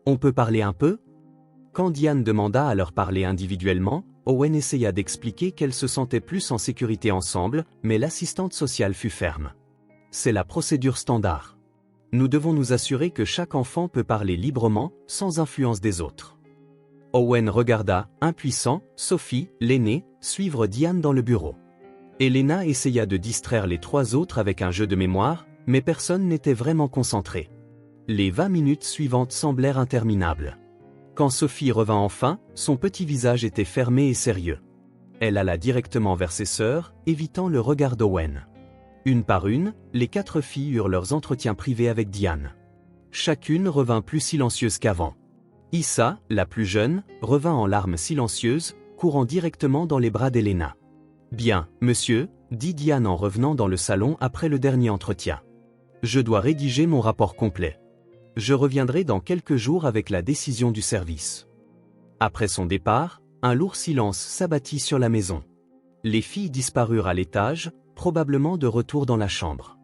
S1: On peut parler un peu? Quand Diane demanda à leur parler individuellement, Owen essaya d'expliquer qu'elles se sentaient plus en sécurité ensemble, mais l'assistante sociale fut ferme. C'est la procédure standard. Nous devons nous assurer que chaque enfant peut parler librement, sans influence des autres. Owen regarda, impuissant, Sophie, l'aînée, suivre Diane dans le bureau. Elena essaya de distraire les 3 autres avec un jeu de mémoire, mais personne n'était vraiment concentré. Les 20 minutes suivantes semblèrent interminables. Quand Sophie revint enfin, son petit visage était fermé et sérieux. Elle alla directement vers ses sœurs, évitant le regard d'Owen. Une par une, les 4 filles eurent leurs entretiens privés avec Diane. Chacune revint plus silencieuse qu'avant. Issa, la plus jeune, revint en larmes silencieuses, courant directement dans les bras d'Elena. « Bien, monsieur », dit Diane en revenant dans le salon après le dernier entretien. « Je dois rédiger mon rapport complet. Je reviendrai dans quelques jours avec la décision du service. » Après son départ, un lourd silence s'abattit sur la maison. Les filles disparurent à l'étage, probablement de retour dans la chambre.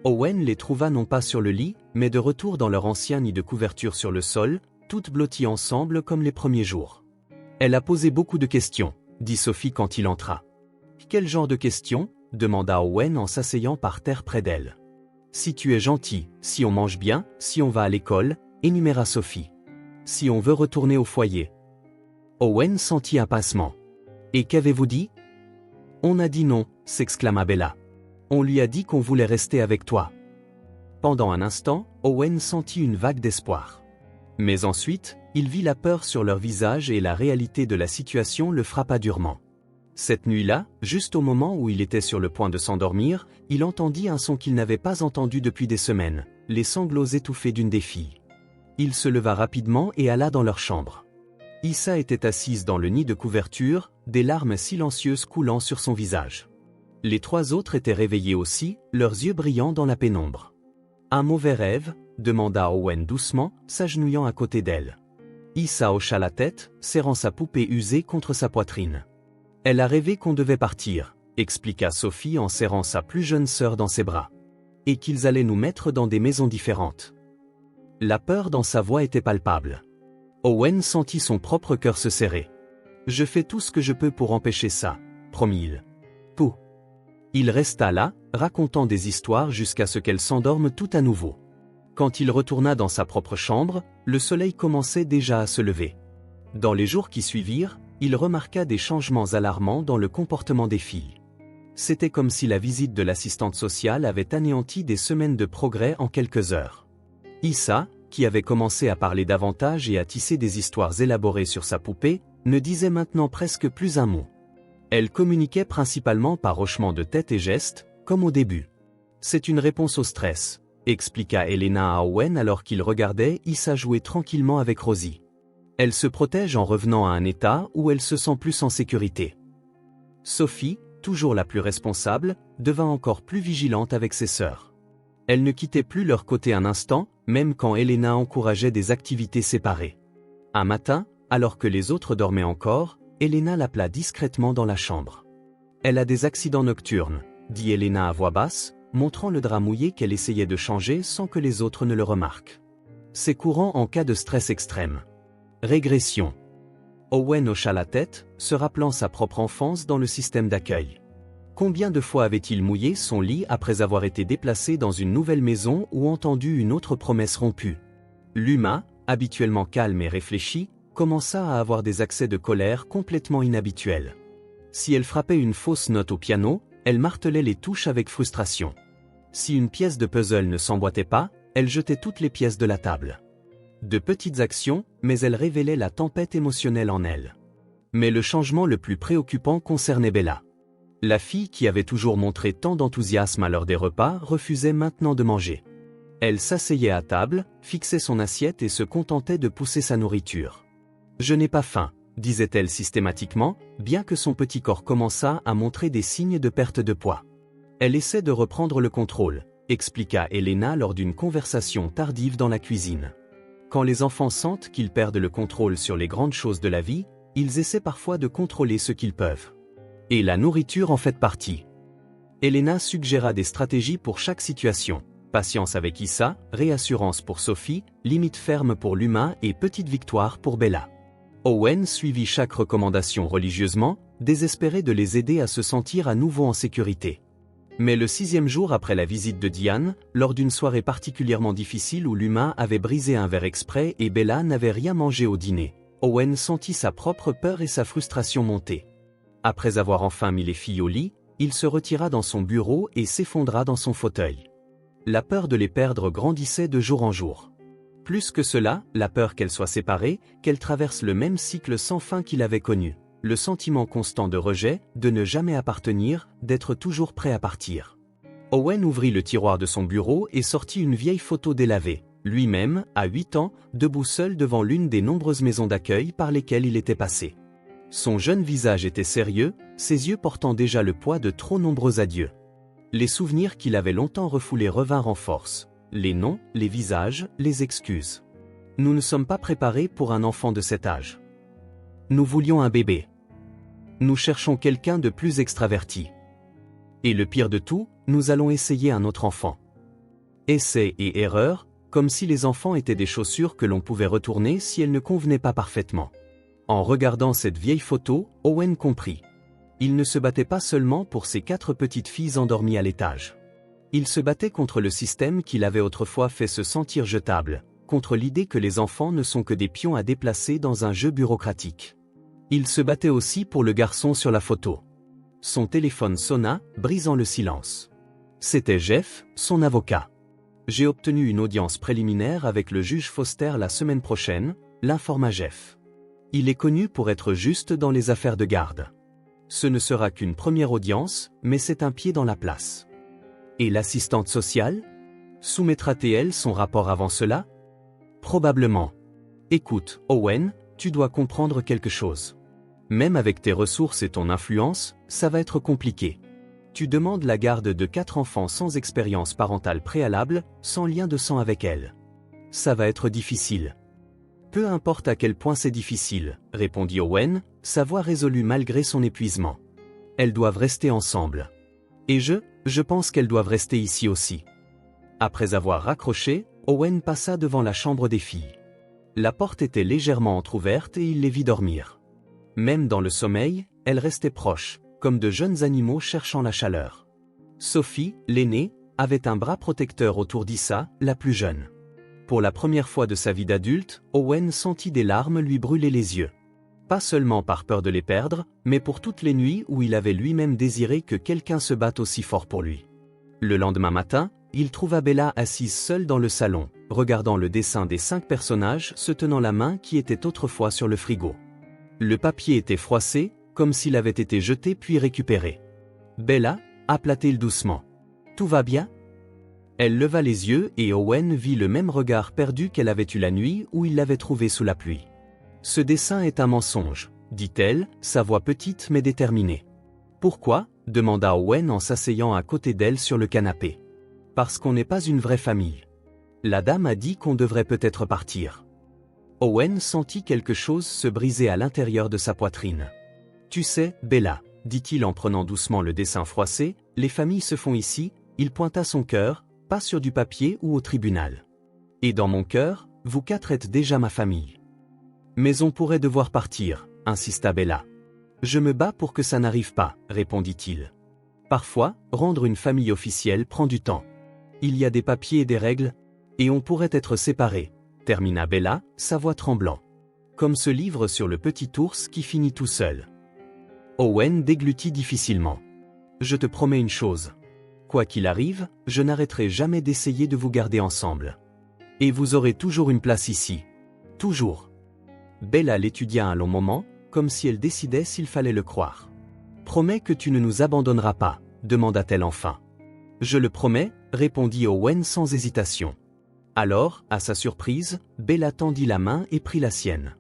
S1: Owen les trouva non pas sur le lit, mais de retour dans leur ancien nid de couverture sur le sol, toutes blotties ensemble comme les premiers jours. « Elle a posé beaucoup de questions, » dit Sophie quand il entra. « Quel genre de questions ?» demanda Owen en s'asseyant par terre près d'elle. « Si tu es gentil, si on mange bien, si on va à l'école, » énuméra Sophie. « Si on veut retourner au foyer. » Owen sentit un pincement. « Et qu'avez-vous dit ?»« On a dit non, » s'exclama Bella. « On lui a dit qu'on voulait rester avec toi. » Pendant un instant, Owen sentit une vague d'espoir. Mais ensuite, il vit la peur sur leur visage et la réalité de la situation le frappa durement. Cette nuit-là, juste au moment où il était sur le point de s'endormir, il entendit un son qu'il n'avait pas entendu depuis des semaines, les sanglots étouffés d'une des filles. Il se leva rapidement et alla dans leur chambre. Issa était assise dans le nid de couverture, des larmes silencieuses coulant sur son visage. Les 3 autres étaient réveillés aussi, leurs yeux brillants dans la pénombre. « Un mauvais rêve ?» demanda Owen doucement, s'agenouillant à côté d'elle. Issa hocha la tête, serrant sa poupée usée contre sa poitrine. « Elle a rêvé qu'on devait partir », expliqua Sophie en serrant sa plus jeune sœur dans ses bras. « Et qu'ils allaient nous mettre dans des maisons différentes. » La peur dans sa voix était palpable. Owen sentit son propre cœur se serrer. « Je fais tout ce que je peux pour empêcher ça, » promit-il. « Pouh !» Il resta là, racontant des histoires jusqu'à ce qu'elle s'endorme tout à nouveau. Quand il retourna dans sa propre chambre, le soleil commençait déjà à se lever. Dans les jours qui suivirent, il remarqua des changements alarmants dans le comportement des filles. C'était comme si la visite de l'assistante sociale avait anéanti des semaines de progrès en quelques heures. Issa, qui avait commencé à parler davantage et à tisser des histoires élaborées sur sa poupée, ne disait maintenant presque plus un mot. Elle communiquait principalement par hochements de tête et gestes, comme au début. « C'est une réponse au stress », expliqua Elena à Owen alors qu'il regardait Issa jouer tranquillement avec Rosie. « Elle se protège en revenant à un état où elle se sent plus en sécurité. » Sophie, toujours la plus responsable, devint encore plus vigilante avec ses sœurs. Elle ne quittait plus leur côté un instant, même quand Elena encourageait des activités séparées. Un matin, alors que les autres dormaient encore, Elena l'appela discrètement dans la chambre. « Elle a des accidents nocturnes », dit Elena à voix basse, montrant le drap mouillé qu'elle essayait de changer sans que les autres ne le remarquent. « C'est courant en cas de stress extrême. » Régression. Owen hocha la tête, se rappelant sa propre enfance dans le système d'accueil. Combien de fois avait-il mouillé son lit après avoir été déplacé dans une nouvelle maison ou entendu une autre promesse rompue? Luma, habituellement calme et réfléchie, commença à avoir des accès de colère complètement inhabituels. Si elle frappait une fausse note au piano, elle martelait les touches avec frustration. Si une pièce de puzzle ne s'emboîtait pas, elle jetait toutes les pièces de la table. De petites actions, mais elles révélaient la tempête émotionnelle en elle. Mais le changement le plus préoccupant concernait Bella. La fille qui avait toujours montré tant d'enthousiasme à l'heure des repas refusait maintenant de manger. Elle s'asseyait à table, fixait son assiette et se contentait de pousser sa nourriture. « Je n'ai pas faim », disait-elle systématiquement, bien que son petit corps commençât à montrer des signes de perte de poids. Elle essaie de reprendre le contrôle, expliqua Elena lors d'une conversation tardive dans la cuisine. Quand les enfants sentent qu'ils perdent le contrôle sur les grandes choses de la vie, ils essaient parfois de contrôler ce qu'ils peuvent. Et la nourriture en fait partie. Elena suggéra des stratégies pour chaque situation. Patience avec Issa, réassurance pour Sophie, limite ferme pour Luma et petite victoire pour Bella. Owen suivit chaque recommandation religieusement, désespéré de les aider à se sentir à nouveau en sécurité. Mais le 6e jour après la visite de Diane, lors d'une soirée particulièrement difficile où Luma avait brisé un verre exprès et Bella n'avait rien mangé au dîner, Owen sentit sa propre peur et sa frustration monter. Après avoir enfin mis les filles au lit, il se retira dans son bureau et s'effondra dans son fauteuil. La peur de les perdre grandissait de jour en jour. Plus que cela, la peur qu'elles soient séparées, qu'elles traversent le même cycle sans fin qu'il avait connu. Le sentiment constant de rejet, de ne jamais appartenir, d'être toujours prêt à partir. Owen ouvrit le tiroir de son bureau et sortit une vieille photo délavée, lui-même, à 8 ans, debout seul devant l'une des nombreuses maisons d'accueil par lesquelles il était passé. Son jeune visage était sérieux, ses yeux portant déjà le poids de trop nombreux adieux. Les souvenirs qu'il avait longtemps refoulés revinrent en force. Les noms, les visages, les excuses. Nous ne sommes pas préparés pour un enfant de cet âge. Nous voulions un bébé. Nous cherchons quelqu'un de plus extraverti. Et le pire de tout, nous allons essayer un autre enfant. Essai et erreur, comme si les enfants étaient des chaussures que l'on pouvait retourner si elles ne convenaient pas parfaitement. En regardant cette vieille photo, Owen comprit. Il ne se battait pas seulement pour ses 4 petites filles endormies à l'étage. Il se battait contre le système qui l'avait autrefois fait se sentir jetable, contre l'idée que les enfants ne sont que des pions à déplacer dans un jeu bureaucratique. Il se battait aussi pour le garçon sur la photo. Son téléphone sonna, brisant le silence. C'était Jeff, son avocat. J'ai obtenu une audience préliminaire avec le juge Foster la semaine prochaine, l'informa Jeff. Il est connu pour être juste dans les affaires de garde. Ce ne sera qu'une première audience, mais c'est un pied dans la place. Et l'assistante sociale? Soumettra-t-elle son rapport avant cela? Probablement. Écoute, Owen, tu dois comprendre quelque chose. Même avec tes ressources et ton influence, ça va être compliqué. Tu demandes la garde de 4 enfants sans expérience parentale préalable, sans lien de sang avec elles. Ça va être difficile. Peu importe à quel point c'est difficile, répondit Owen, sa voix résolue malgré son épuisement. Elles doivent rester ensemble. Et je pense qu'elles doivent rester ici aussi. Après avoir raccroché, Owen passa devant la chambre des filles. La porte était légèrement entr'ouverte et il les vit dormir. Même dans le sommeil, elles restaient proches, comme de jeunes animaux cherchant la chaleur. Sophie, l'aînée, avait un bras protecteur autour d'Issa, la plus jeune. Pour la première fois de sa vie d'adulte, Owen sentit des larmes lui brûler les yeux. Pas seulement par peur de les perdre, mais pour toutes les nuits où il avait lui-même désiré que quelqu'un se batte aussi fort pour lui. Le lendemain matin, il trouva Bella assise seule dans le salon, regardant le dessin des 5 personnages se tenant la main qui était autrefois sur le frigo. Le papier était froissé, comme s'il avait été jeté puis récupéré. Bella, appela-t-il doucement. Tout va bien? Elle leva les yeux et Owen vit le même regard perdu qu'elle avait eu la nuit où il l'avait trouvée sous la pluie. Ce dessin est un mensonge, dit-elle, sa voix petite mais déterminée. Pourquoi? Demanda Owen en s'asseyant à côté d'elle sur le canapé. Parce qu'on n'est pas une vraie famille. La dame a dit qu'on devrait peut-être partir. Owen sentit quelque chose se briser à l'intérieur de sa poitrine. Tu sais, Bella, dit-il en prenant doucement le dessin froissé, les familles se font ici, il pointa son cœur, pas sur du papier ou au tribunal. Et dans mon cœur, vous 4 êtes déjà ma famille. Mais on pourrait devoir partir, insista Bella. Je me bats pour que ça n'arrive pas, répondit-il. Parfois, rendre une famille officielle prend du temps. Il y a des papiers et des règles, et on pourrait être séparés, termina Bella, sa voix tremblant. Comme ce livre sur le petit ours qui finit tout seul. Owen déglutit difficilement. Je te promets une chose. Quoi qu'il arrive, je n'arrêterai jamais d'essayer de vous garder ensemble. Et vous aurez toujours une place ici. Toujours. Bella l'étudia un long moment, comme si elle décidait s'il fallait le croire. Promets que tu ne nous abandonneras pas, demanda-t-elle enfin. Je le promets, répondit Owen sans hésitation. Alors, à sa surprise, Bella tendit la main et prit la sienne.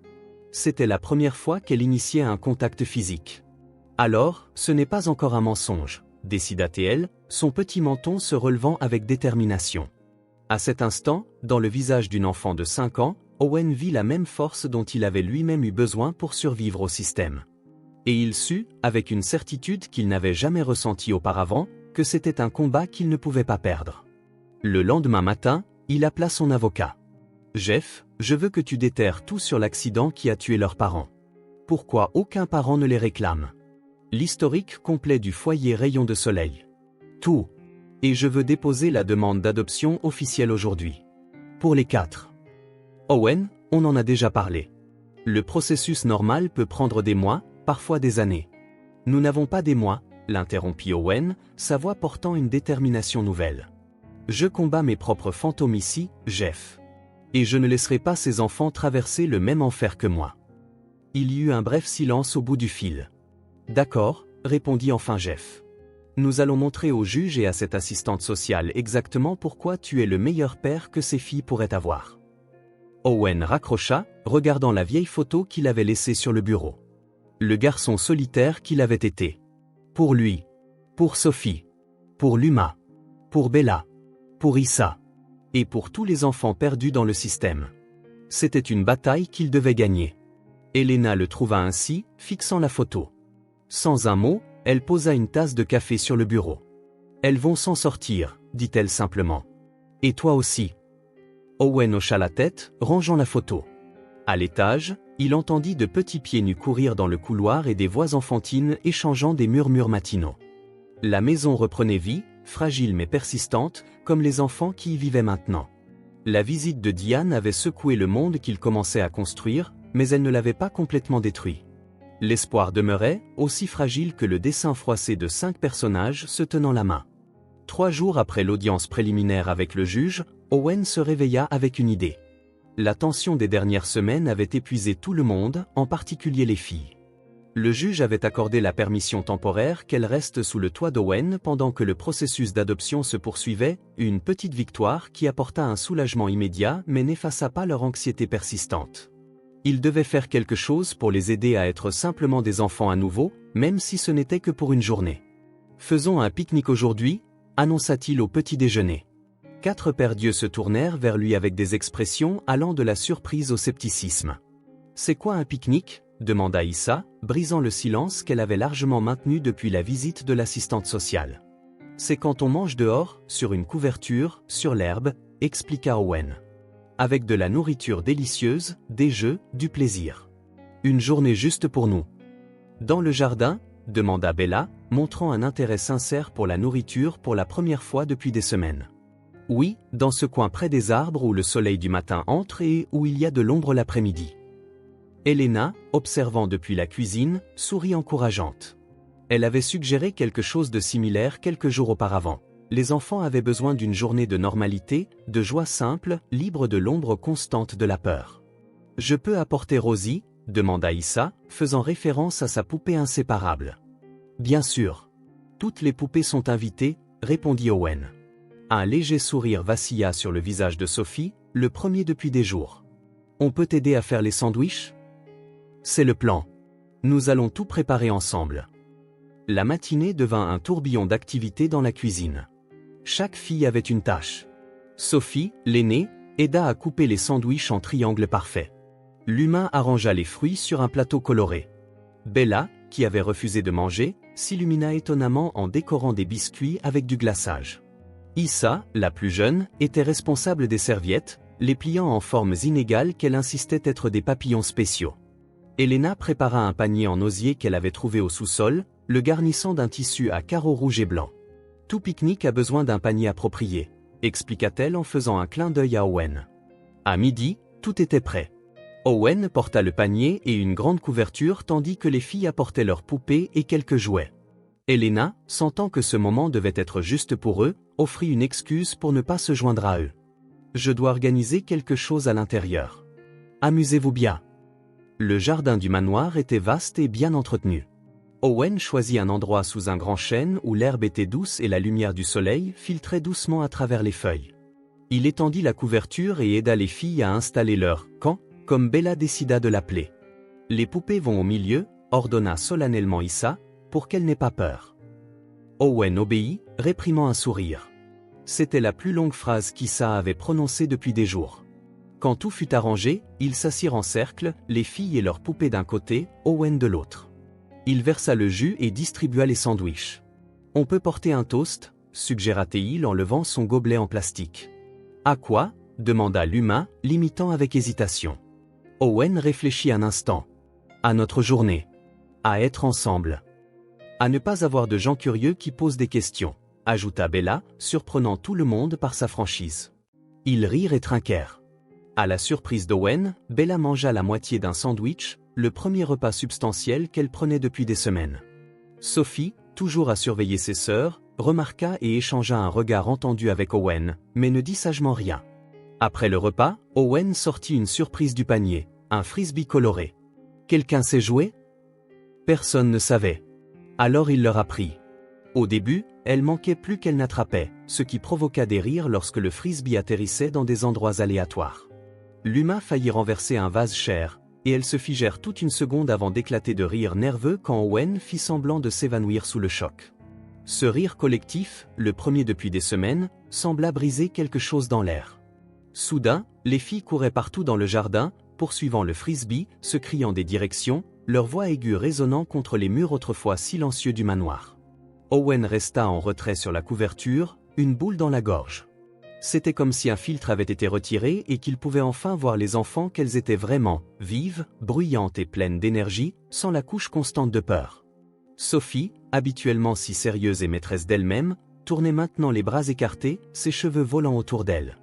S1: C'était la première fois qu'elle initiait un contact physique. Alors, ce n'est pas encore un mensonge, décida-t-elle, son petit menton se relevant avec détermination. À cet instant, dans le visage d'une enfant de 5 ans, Owen vit la même force dont il avait lui-même eu besoin pour survivre au système. Et il sut, avec une certitude qu'il n'avait jamais ressentie auparavant, que c'était un combat qu'il ne pouvait pas perdre. Le lendemain matin, il appela son avocat. « Jeff, je veux que tu déterres tout sur l'accident qui a tué leurs parents. Pourquoi aucun parent ne les réclame? L'historique complet du foyer Rayon de Soleil. Tout. Et je veux déposer la demande d'adoption officielle aujourd'hui. Pour les 4. Owen, on en a déjà parlé. Le processus normal peut prendre des mois, parfois des années. Nous n'avons pas des mois, l'interrompit Owen, sa voix portant une détermination nouvelle. Je combats mes propres fantômes ici, Jeff. Et je ne laisserai pas ces enfants traverser le même enfer que moi. Il y eut un bref silence au bout du fil. D'accord, répondit enfin Jeff. Nous allons montrer au juge et à cette assistante sociale exactement pourquoi tu es le meilleur père que ces filles pourraient avoir. Owen raccrocha, regardant la vieille photo qu'il avait laissée sur le bureau. Le garçon solitaire qu'il avait été. Pour lui. Pour Sophie. Pour Luma. Pour Bella. Pour Issa. Et pour tous les enfants perdus dans le système. C'était une bataille qu'il devait gagner. Elena le trouva ainsi, fixant la photo. Sans un mot, elle posa une tasse de café sur le bureau. « Elles vont s'en sortir, dit-elle simplement. Et toi aussi. » Owen hocha la tête, rangeant la photo. À l'étage, il entendit de petits pieds nus courir dans le couloir et des voix enfantines échangeant des murmures matinaux. La maison reprenait vie, fragile mais persistante, comme les enfants qui y vivaient maintenant. La visite de Diane avait secoué le monde qu'il commençait à construire, mais elle ne l'avait pas complètement détruit. L'espoir demeurait, aussi fragile que le dessin froissé de 5 personnages se tenant la main. 3 jours après l'audience préliminaire avec le juge, Owen se réveilla avec une idée. La tension des dernières semaines avait épuisé tout le monde, en particulier les filles. Le juge avait accordé la permission temporaire qu'elles restent sous le toit d'Owen pendant que le processus d'adoption se poursuivait, une petite victoire qui apporta un soulagement immédiat mais n'effaça pas leur anxiété persistante. Il devait faire quelque chose pour les aider à être simplement des enfants à nouveau, même si ce n'était que pour une journée. « Faisons un pique-nique aujourd'hui » annonça-t-il au petit déjeuner. 4 pères Dieu se tournèrent vers lui avec des expressions allant de la surprise au scepticisme. « C'est quoi un pique-nique » demanda Issa, brisant le silence qu'elle avait largement maintenu depuis la visite de l'assistante sociale. « C'est quand on mange dehors, sur une couverture, sur l'herbe, » expliqua Owen. Avec de la nourriture délicieuse, des jeux, du plaisir. Une journée juste pour nous. Dans le jardin ? Demanda Bella, montrant un intérêt sincère pour la nourriture pour la première fois depuis des semaines. Oui, dans ce coin près des arbres où le soleil du matin entre et où il y a de l'ombre l'après-midi. Elena, observant depuis la cuisine, sourit encourageante. Elle avait suggéré quelque chose de similaire quelques jours auparavant. Les enfants avaient besoin d'une journée de normalité, de joie simple, libre de l'ombre constante de la peur. « Je peux apporter Rosie ?» demanda Issa, faisant référence à sa poupée inséparable. « Bien sûr. Toutes les poupées sont invitées, » répondit Owen. Un léger sourire vacilla sur le visage de Sophie, le premier depuis des jours. « On peut t'aider à faire les sandwichs ? » C'est le plan. Nous allons tout préparer ensemble. La matinée devint un tourbillon d'activités dans la cuisine. Chaque fille avait une tâche. Sophie, l'aînée, aida à couper les sandwichs en triangles parfaits. Luma arrangea les fruits sur un plateau coloré. Bella, qui avait refusé de manger, s'illumina étonnamment en décorant des biscuits avec du glaçage. Issa, la plus jeune, était responsable des serviettes, les pliant en formes inégales qu'elle insistait être des papillons spéciaux. Elena prépara un panier en osier qu'elle avait trouvé au sous-sol, le garnissant d'un tissu à carreaux rouges et blancs. Tout pique-nique a besoin d'un panier approprié, expliqua-t-elle en faisant un clin d'œil à Owen. À midi, tout était prêt. Owen porta le panier et une grande couverture tandis que les filles apportaient leurs poupées et quelques jouets. Elena, sentant que ce moment devait être juste pour eux, offrit une excuse pour ne pas se joindre à eux. « Je dois organiser quelque chose à l'intérieur. Amusez-vous bien. » Le jardin du manoir était vaste et bien entretenu. Owen choisit un endroit sous un grand chêne où l'herbe était douce et la lumière du soleil filtrait doucement à travers les feuilles. Il étendit la couverture et aida les filles à installer leur « camp », comme Bella décida de l'appeler. « Les poupées vont au milieu », ordonna solennellement Issa, pour qu'elle n'ait pas peur. Owen obéit, réprimant un sourire. C'était la plus longue phrase qu'Issa avait prononcée depuis des jours. Quand tout fut arrangé, ils s'assirent en cercle, les filles et leurs poupées d'un côté, Owen de l'autre. Il versa le jus et distribua les sandwichs. « On peut porter un toast ?» suggéra-t-il en levant son gobelet en plastique. « À quoi ?» demanda Luma, l'imitant avec hésitation. Owen réfléchit un instant. « À notre journée. À être ensemble. À ne pas avoir de gens curieux qui posent des questions », ajouta Bella, surprenant tout le monde par sa franchise. Ils rirent et trinquèrent. À la surprise d'Owen, Bella mangea la moitié d'un sandwich, le premier repas substantiel qu'elle prenait depuis des semaines. Sophie, toujours à surveiller ses sœurs, remarqua et échangea un regard entendu avec Owen, mais ne dit sagement rien. Après le repas, Owen sortit une surprise du panier, un frisbee coloré. Quelqu'un sait jouer ? Personne ne savait. Alors il leur apprit. Au début, elle manquait plus qu'elle n'attrapait, ce qui provoqua des rires lorsque le frisbee atterrissait dans des endroits aléatoires. Luma faillit renverser un vase cher, et elles se figèrent toute une seconde avant d'éclater de rire nerveux quand Owen fit semblant de s'évanouir sous le choc. Ce rire collectif, le premier depuis des semaines, sembla briser quelque chose dans l'air. Soudain, les filles couraient partout dans le jardin, poursuivant le frisbee, se criant des directions, leur voix aiguë résonnant contre les murs autrefois silencieux du manoir. Owen resta en retrait sur la couverture, une boule dans la gorge. C'était comme si un filtre avait été retiré et qu'il pouvait enfin voir les enfants qu'elles étaient vraiment, vives, bruyantes et pleines d'énergie, sans la couche constante de peur. Sophie, habituellement si sérieuse et maîtresse d'elle-même, tournait maintenant les bras écartés, ses cheveux volant autour d'elle.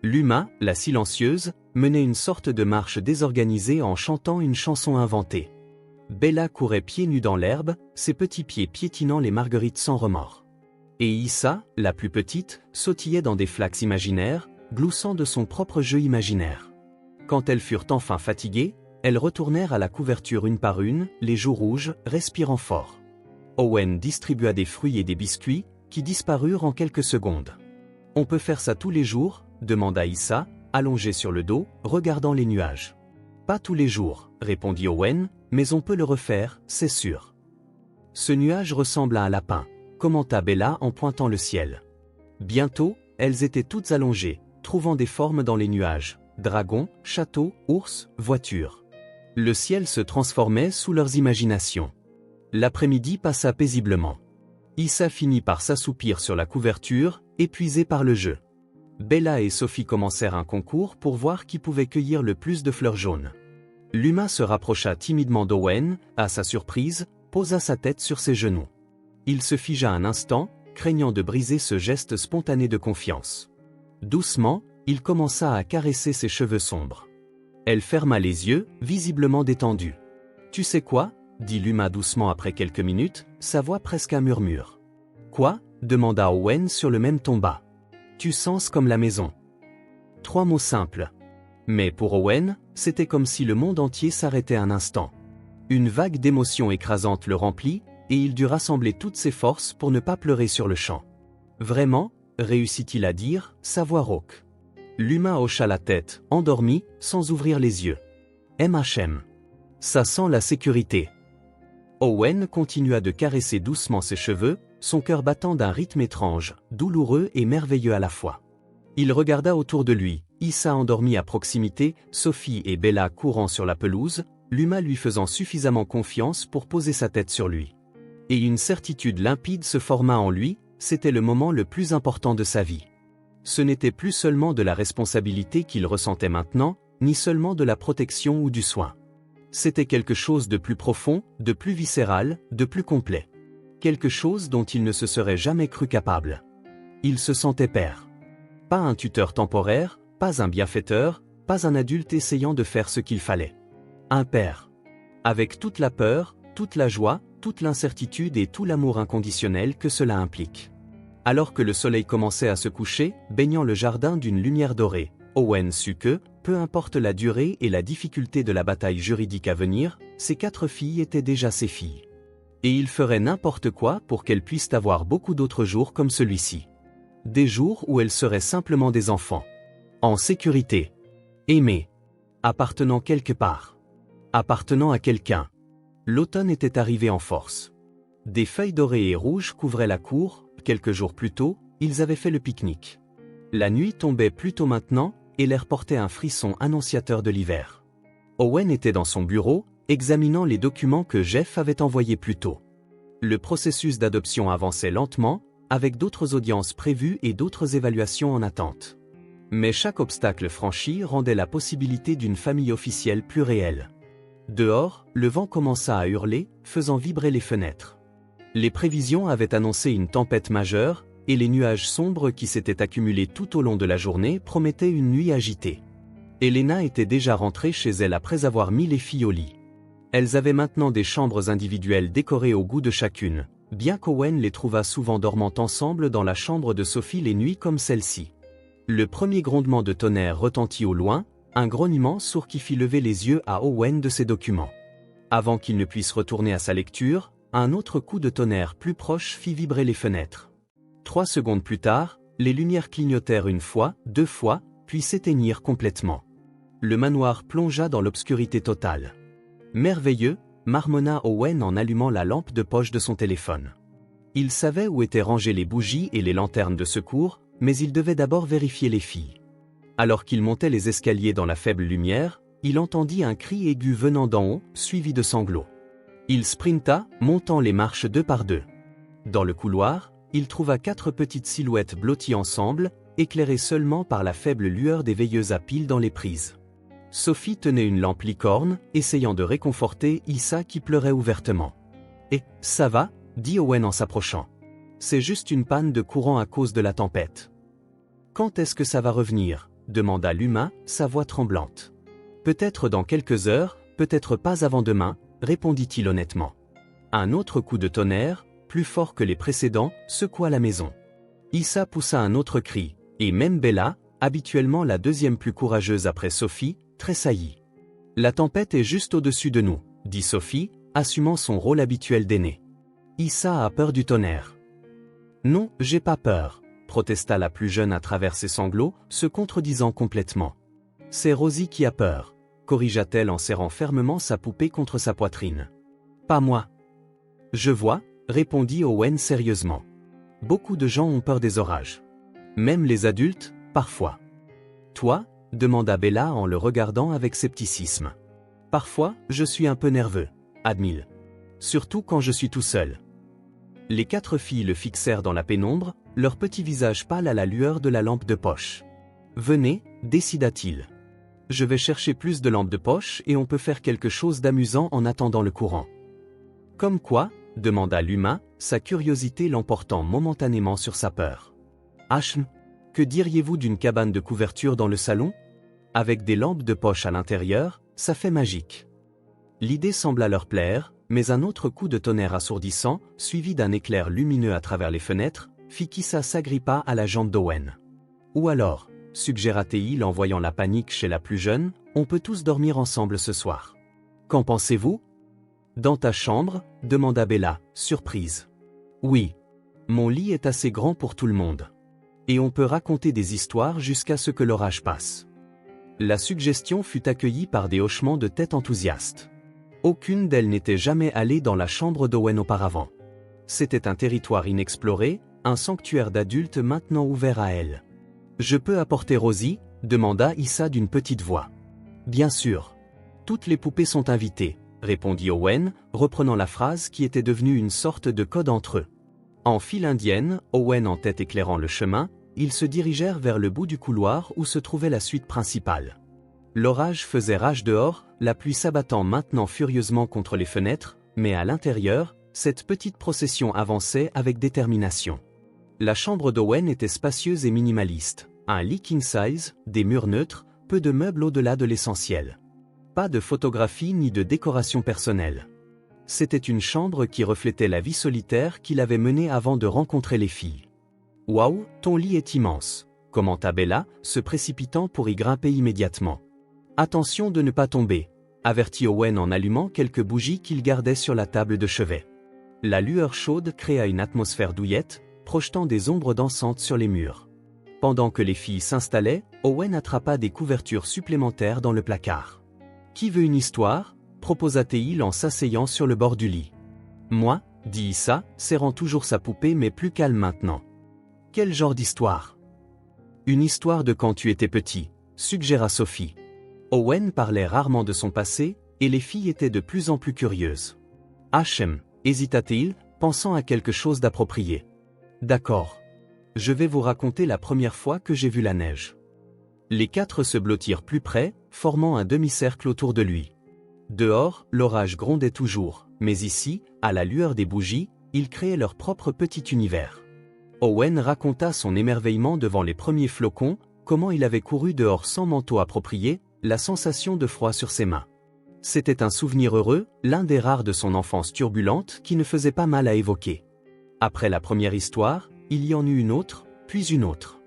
S1: Luma, la silencieuse, menait une sorte de marche désorganisée en chantant une chanson inventée. Bella courait pieds nus dans l'herbe, ses petits pieds piétinant les marguerites sans remords. Et Issa, la plus petite, sautillait dans des flaques imaginaires, gloussant de son propre jeu imaginaire. Quand elles furent enfin fatiguées, elles retournèrent à la couverture une par une, les joues rouges, respirant fort. Owen distribua des fruits et des biscuits, qui disparurent en quelques secondes. « On peut faire ça tous les jours ?» demanda Issa, allongée sur le dos, regardant les nuages. « Pas tous les jours, » répondit Owen, « mais on peut le refaire, c'est sûr. » « Ce nuage ressemble à un lapin, » commenta Bella en pointant le ciel. Bientôt, elles étaient toutes allongées, trouvant des formes dans les nuages, dragons, châteaux, ours, voitures. Le ciel se transformait sous leurs imaginations. L'après-midi passa paisiblement. Issa finit par s'assoupir sur la couverture, épuisée par le jeu. Bella et Sophie commencèrent un concours pour voir qui pouvait cueillir le plus de fleurs jaunes. Luma se rapprocha timidement d'Owen, à sa surprise, posa sa tête sur ses genoux. Il se figea un instant, craignant de briser ce geste spontané de confiance. Doucement, il commença à caresser ses cheveux sombres. Elle ferma les yeux, visiblement détendue. « Tu sais quoi ?» dit Luma doucement après quelques minutes, sa voix presque un murmure. « Quoi ?» demanda Owen sur le même ton bas. « Tu sens comme la maison. » 3 mots simples. Mais pour Owen, c'était comme si le monde entier s'arrêtait un instant. Une vague d'émotion écrasante le remplit, et il dut rassembler toutes ses forces pour ne pas pleurer sur le champ. « Vraiment ?» réussit-il à dire, sa voix rauque. Luma hocha la tête, endormi, sans ouvrir les yeux. « MHM. Ça sent la sécurité. » Owen continua de caresser doucement ses cheveux, son cœur battant d'un rythme étrange, douloureux et merveilleux à la fois. Il regarda autour de lui, Issa endormie à proximité, Sophie et Bella courant sur la pelouse, Luma lui faisant suffisamment confiance pour poser sa tête sur lui. Et une certitude limpide se forma en lui, c'était le moment le plus important de sa vie. Ce n'était plus seulement de la responsabilité qu'il ressentait maintenant, ni seulement de la protection ou du soin. C'était quelque chose de plus profond, de plus viscéral, de plus complet. Quelque chose dont il ne se serait jamais cru capable. Il se sentait père. Pas un tuteur temporaire, pas un bienfaiteur, pas un adulte essayant de faire ce qu'il fallait. Un père. Avec toute la peur, toute la joie, toute l'incertitude et tout l'amour inconditionnel que cela implique. Alors que le soleil commençait à se coucher, baignant le jardin d'une lumière dorée, Owen sut que, peu importe la durée et la difficulté de la bataille juridique à venir, ses 4 filles étaient déjà ses filles. Et il ferait n'importe quoi pour qu'elles puissent avoir beaucoup d'autres jours comme celui-ci. Des jours où elles seraient simplement des enfants. En sécurité. Aimées. Appartenant quelque part. Appartenant à quelqu'un. L'automne était arrivé en force. Des feuilles dorées et rouges couvraient la cour, quelques jours plus tôt, ils avaient fait le pique-nique. La nuit tombait plus tôt maintenant, et l'air portait un frisson annonciateur de l'hiver. Owen était dans son bureau, examinant les documents que Jeff avait envoyés plus tôt. Le processus d'adoption avançait lentement, avec d'autres audiences prévues et d'autres évaluations en attente. Mais chaque obstacle franchi rendait la possibilité d'une famille officielle plus réelle. Dehors, le vent commença à hurler, faisant vibrer les fenêtres. Les prévisions avaient annoncé une tempête majeure, et les nuages sombres qui s'étaient accumulés tout au long de la journée promettaient une nuit agitée. Elena était déjà rentrée chez elle après avoir mis les filles au lit. Elles avaient maintenant des chambres individuelles décorées au goût de chacune, bien qu'Owen les trouvât souvent dormant ensemble dans la chambre de Sophie les nuits comme celle-ci. Le premier grondement de tonnerre retentit au loin, un grognement sourd qui fit lever les yeux à Owen de ses documents. Avant qu'il ne puisse retourner à sa lecture, Un autre coup de tonnerre plus proche fit vibrer les fenêtres. 3 secondes plus tard, les lumières clignotèrent une fois, 2 fois, puis s'éteignirent complètement. Le manoir plongea dans l'obscurité totale. Merveilleux, marmonna Owen en allumant la lampe de poche de son téléphone. Il savait où étaient rangées les bougies et les lanternes de secours, mais il devait d'abord vérifier les filles. Alors qu'il montait les escaliers dans la faible lumière, il entendit un cri aigu venant d'en haut, suivi de sanglots. Il sprinta, montant les marches 2 par 2. Dans le couloir, il trouva 4 petites silhouettes blotties ensemble, éclairées seulement par la faible lueur des veilleuses à piles dans les prises. Sophie tenait une lampe licorne, essayant de réconforter Issa qui pleurait ouvertement. « Eh, ça va ?» dit Owen en s'approchant. « C'est juste une panne de courant à cause de la tempête. »« Quand est-ce que ça va revenir ?» demanda l'humain, sa voix tremblante. « Peut-être dans quelques heures, peut-être pas avant demain, » répondit-il honnêtement. Un autre coup de tonnerre, plus fort que les précédents, secoua la maison. Issa poussa un autre cri, et même Bella, habituellement la deuxième plus courageuse après Sophie, tressaillit. « La tempête est juste au-dessus de nous, » dit Sophie, assumant son rôle habituel d'aînée. Issa a peur du tonnerre. « Non, j'ai pas peur, » protesta la plus jeune à travers ses sanglots, se contredisant complètement. « C'est Rosie qui a peur, » corrigea-t-elle en serrant fermement sa poupée contre sa poitrine. « Pas moi. »« Je vois, » répondit Owen sérieusement. « Beaucoup de gens ont peur des orages. Même les adultes, parfois. »« Toi ?» demanda Bella en le regardant avec scepticisme. « Parfois, je suis un peu nerveux, » admit-il. « Surtout quand je suis tout seul. » Les 4 filles le fixèrent dans la pénombre, leur petit visage pâle à la lueur de la lampe de poche. « Venez, » décida-t-il. « Je vais chercher plus de lampes de poche et on peut faire quelque chose d'amusant en attendant le courant. »« Comme quoi ?» demanda l'humain, sa curiosité l'emportant momentanément sur sa peur. « Ashm, que diriez-vous d'une cabane de couverture dans le salon? Avec des lampes de poche à l'intérieur, ça fait magique. » L'idée sembla leur plaire, mais un autre coup de tonnerre assourdissant, suivi d'un éclair lumineux à travers les fenêtres, fit qu'Issa s'agrippa à la jambe d'Owen. « Ou alors, » suggéra-t-il en voyant la panique chez la plus jeune, « on peut tous dormir ensemble ce soir. »« Qu'en pensez-vous ?»« Dans ta chambre ?» demanda Bella, surprise. « Oui. Mon lit est assez grand pour tout le monde. Et on peut raconter des histoires jusqu'à ce que l'orage passe. » La suggestion fut accueillie par des hochements de tête enthousiastes. Aucune d'elles n'était jamais allée dans la chambre d'Owen auparavant. C'était un territoire inexploré, un sanctuaire d'adultes maintenant ouvert à elle. « Je peux apporter Rosie ?» demanda Issa d'une petite voix. « Bien sûr. Toutes les poupées sont invitées, » répondit Owen, reprenant la phrase qui était devenue une sorte de code entre eux. En file indienne, Owen en tête éclairant le chemin, ils se dirigèrent vers le bout du couloir où se trouvait la suite principale. L'orage faisait rage dehors, la pluie s'abattant maintenant furieusement contre les fenêtres, mais à l'intérieur, cette petite procession avançait avec détermination. La chambre d'Owen était spacieuse et minimaliste, un lit king size, des murs neutres, peu de meubles au-delà de l'essentiel. Pas de photographie ni de décoration personnelle. C'était une chambre qui reflétait la vie solitaire qu'il avait menée avant de rencontrer les filles. « Waouh, ton lit est immense », commenta Bella, se précipitant pour y grimper immédiatement. « Attention de ne pas tomber », avertit Owen en allumant quelques bougies qu'il gardait sur la table de chevet. La lueur chaude créa une atmosphère douillette, projetant des ombres dansantes sur les murs. Pendant que les filles s'installaient, Owen attrapa des couvertures supplémentaires dans le placard. « Qui veut une histoire ?» proposa-t-il en s'asseyant sur le bord du lit. « Moi » dit Issa, serrant toujours sa poupée mais plus calme maintenant. « Quel genre d'histoire ?»« Une histoire de quand tu étais petit » suggéra Sophie. Owen parlait rarement de son passé, et les filles étaient de plus en plus curieuses. « Hachem » hésita-t-il, pensant à quelque chose d'approprié. « D'accord. Je vais vous raconter la première fois que j'ai vu la neige. » Les 4 se blottirent plus près, formant un demi-cercle autour de lui. Dehors, l'orage grondait toujours, mais ici, à la lueur des bougies, ils créaient leur propre petit univers. Owen raconta son émerveillement devant les premiers flocons, comment il avait couru dehors sans manteau approprié, la sensation de froid sur ses mains. C'était un souvenir heureux, l'un des rares de son enfance turbulente qui ne faisait pas mal à évoquer. Après la première histoire, il y en eut une autre, puis une autre.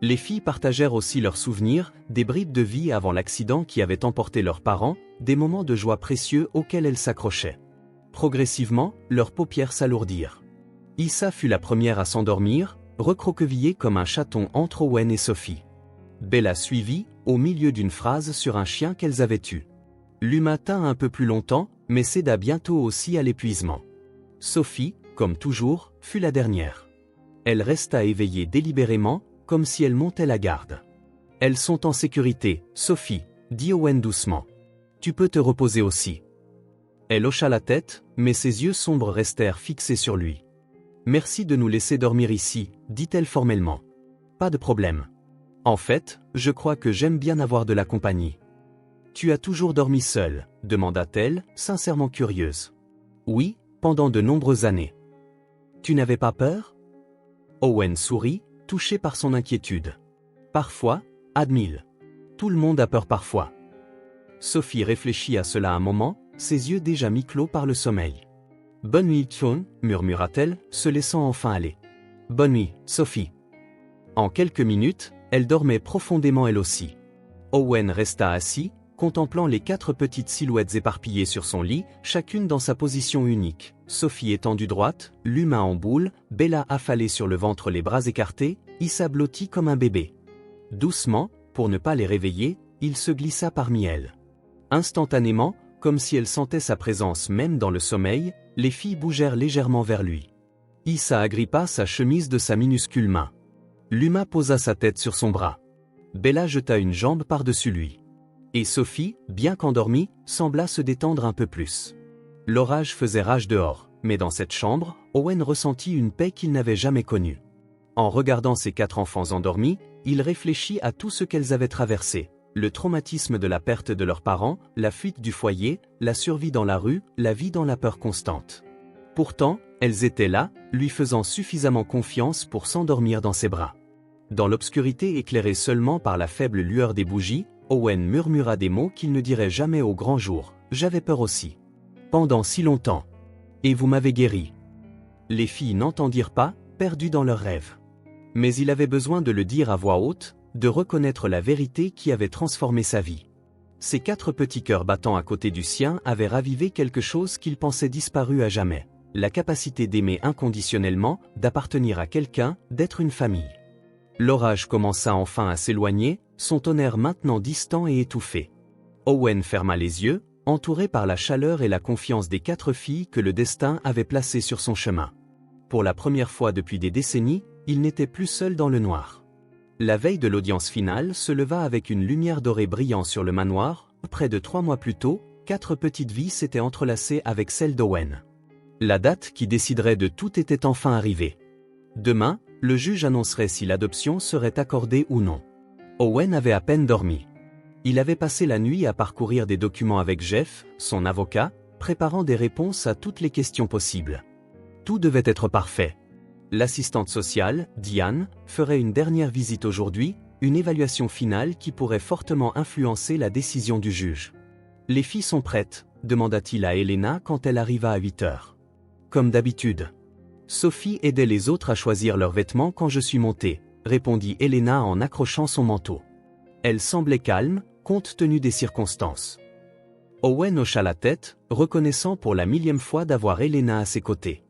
S1: Les filles partagèrent aussi leurs souvenirs, des bribes de vie avant l'accident qui avait emporté leurs parents, des moments de joie précieux auxquels elles s'accrochaient. Progressivement, leurs paupières s'alourdirent. Issa fut la première à s'endormir, recroquevillée comme un chaton entre Owen et Sophie. Bella suivit, au milieu d'une phrase sur un chien qu'elles avaient eu. Luma tint un peu plus longtemps, mais céda bientôt aussi à l'épuisement. Sophie, comme toujours, fut la dernière. Elle resta éveillée délibérément, comme si elle montait la garde. « Elles sont en sécurité, Sophie, » dit Owen doucement. « Tu peux te reposer aussi. » Elle hocha la tête, mais ses yeux sombres restèrent fixés sur lui. « Merci de nous laisser dormir ici, » dit-elle formellement. « Pas de problème. En fait, je crois que j'aime bien avoir de la compagnie. »« Tu as toujours dormi seule ?» demanda-t-elle, sincèrement curieuse. « Oui, pendant de nombreuses années. »« Tu n'avais pas peur ?» Owen sourit, touché par son inquiétude. « Parfois, admile. Tout le monde a peur parfois. » Sophie réfléchit à cela un moment, ses yeux déjà mi-clos par le sommeil. « Bonne nuit, John, » murmura-t-elle, se laissant enfin aller. « Bonne nuit, Sophie. » En quelques minutes, elle dormait profondément elle aussi. Owen resta assis, contemplant les 4 petites silhouettes éparpillées sur son lit, chacune dans sa position unique. Sophie étendue droite, Luma en boule, Bella affalée sur le ventre les bras écartés, Issa blottie comme un bébé. Doucement, pour ne pas les réveiller, il se glissa parmi elles. Instantanément, comme si elle sentait sa présence même dans le sommeil, les filles bougèrent légèrement vers lui. Issa agrippa sa chemise de sa minuscule main. Luma posa sa tête sur son bras. Bella jeta une jambe par-dessus lui. Et Sophie, bien qu'endormie, sembla se détendre un peu plus. L'orage faisait rage dehors, mais dans cette chambre, Owen ressentit une paix qu'il n'avait jamais connue. En regardant ses 4 enfants endormis, il réfléchit à tout ce qu'elles avaient traversé. Le traumatisme de la perte de leurs parents, la fuite du foyer, la survie dans la rue, la vie dans la peur constante. Pourtant, elles étaient là, lui faisant suffisamment confiance pour s'endormir dans ses bras. Dans l'obscurité éclairée seulement par la faible lueur des bougies, Owen murmura des mots qu'il ne dirait jamais au grand jour. « J'avais peur aussi. Pendant si longtemps. Et vous m'avez guéri. » Les filles n'entendirent pas, perdues dans leurs rêves. Mais il avait besoin de le dire à voix haute, de reconnaître la vérité qui avait transformé sa vie. Ses 4 petits cœurs battant à côté du sien avaient ravivé quelque chose qu'il pensait disparu à jamais. La capacité d'aimer inconditionnellement, d'appartenir à quelqu'un, d'être une famille. L'orage commença enfin à s'éloigner, son tonnerre maintenant distant et étouffé. Owen ferma les yeux, entouré par la chaleur et la confiance des 4 filles que le destin avait placées sur son chemin. Pour la première fois depuis des décennies, il n'était plus seul dans le noir. La veille de l'audience finale se leva avec une lumière dorée brillant sur le manoir. Près de 3 mois plus tôt, 4 petites vies s'étaient entrelacées avec celle d'Owen. La date qui déciderait de tout était enfin arrivée. Demain, le juge annoncerait si l'adoption serait accordée ou non. Owen avait à peine dormi. Il avait passé la nuit à parcourir des documents avec Jeff, son avocat, préparant des réponses à toutes les questions possibles. Tout devait être parfait. L'assistante sociale, Diane, ferait une dernière visite aujourd'hui, une évaluation finale qui pourrait fortement influencer la décision du juge. « Les filles sont prêtes ?» demanda-t-il à Elena quand elle arriva à 8 heures. « Comme d'habitude. Sophie aidait les autres à choisir leurs vêtements quand je suis montée, » répondit Elena en accrochant son manteau. Elle semblait calme, compte tenu des circonstances. Owen hocha la tête, reconnaissant pour la 1000e fois d'avoir Elena à ses côtés.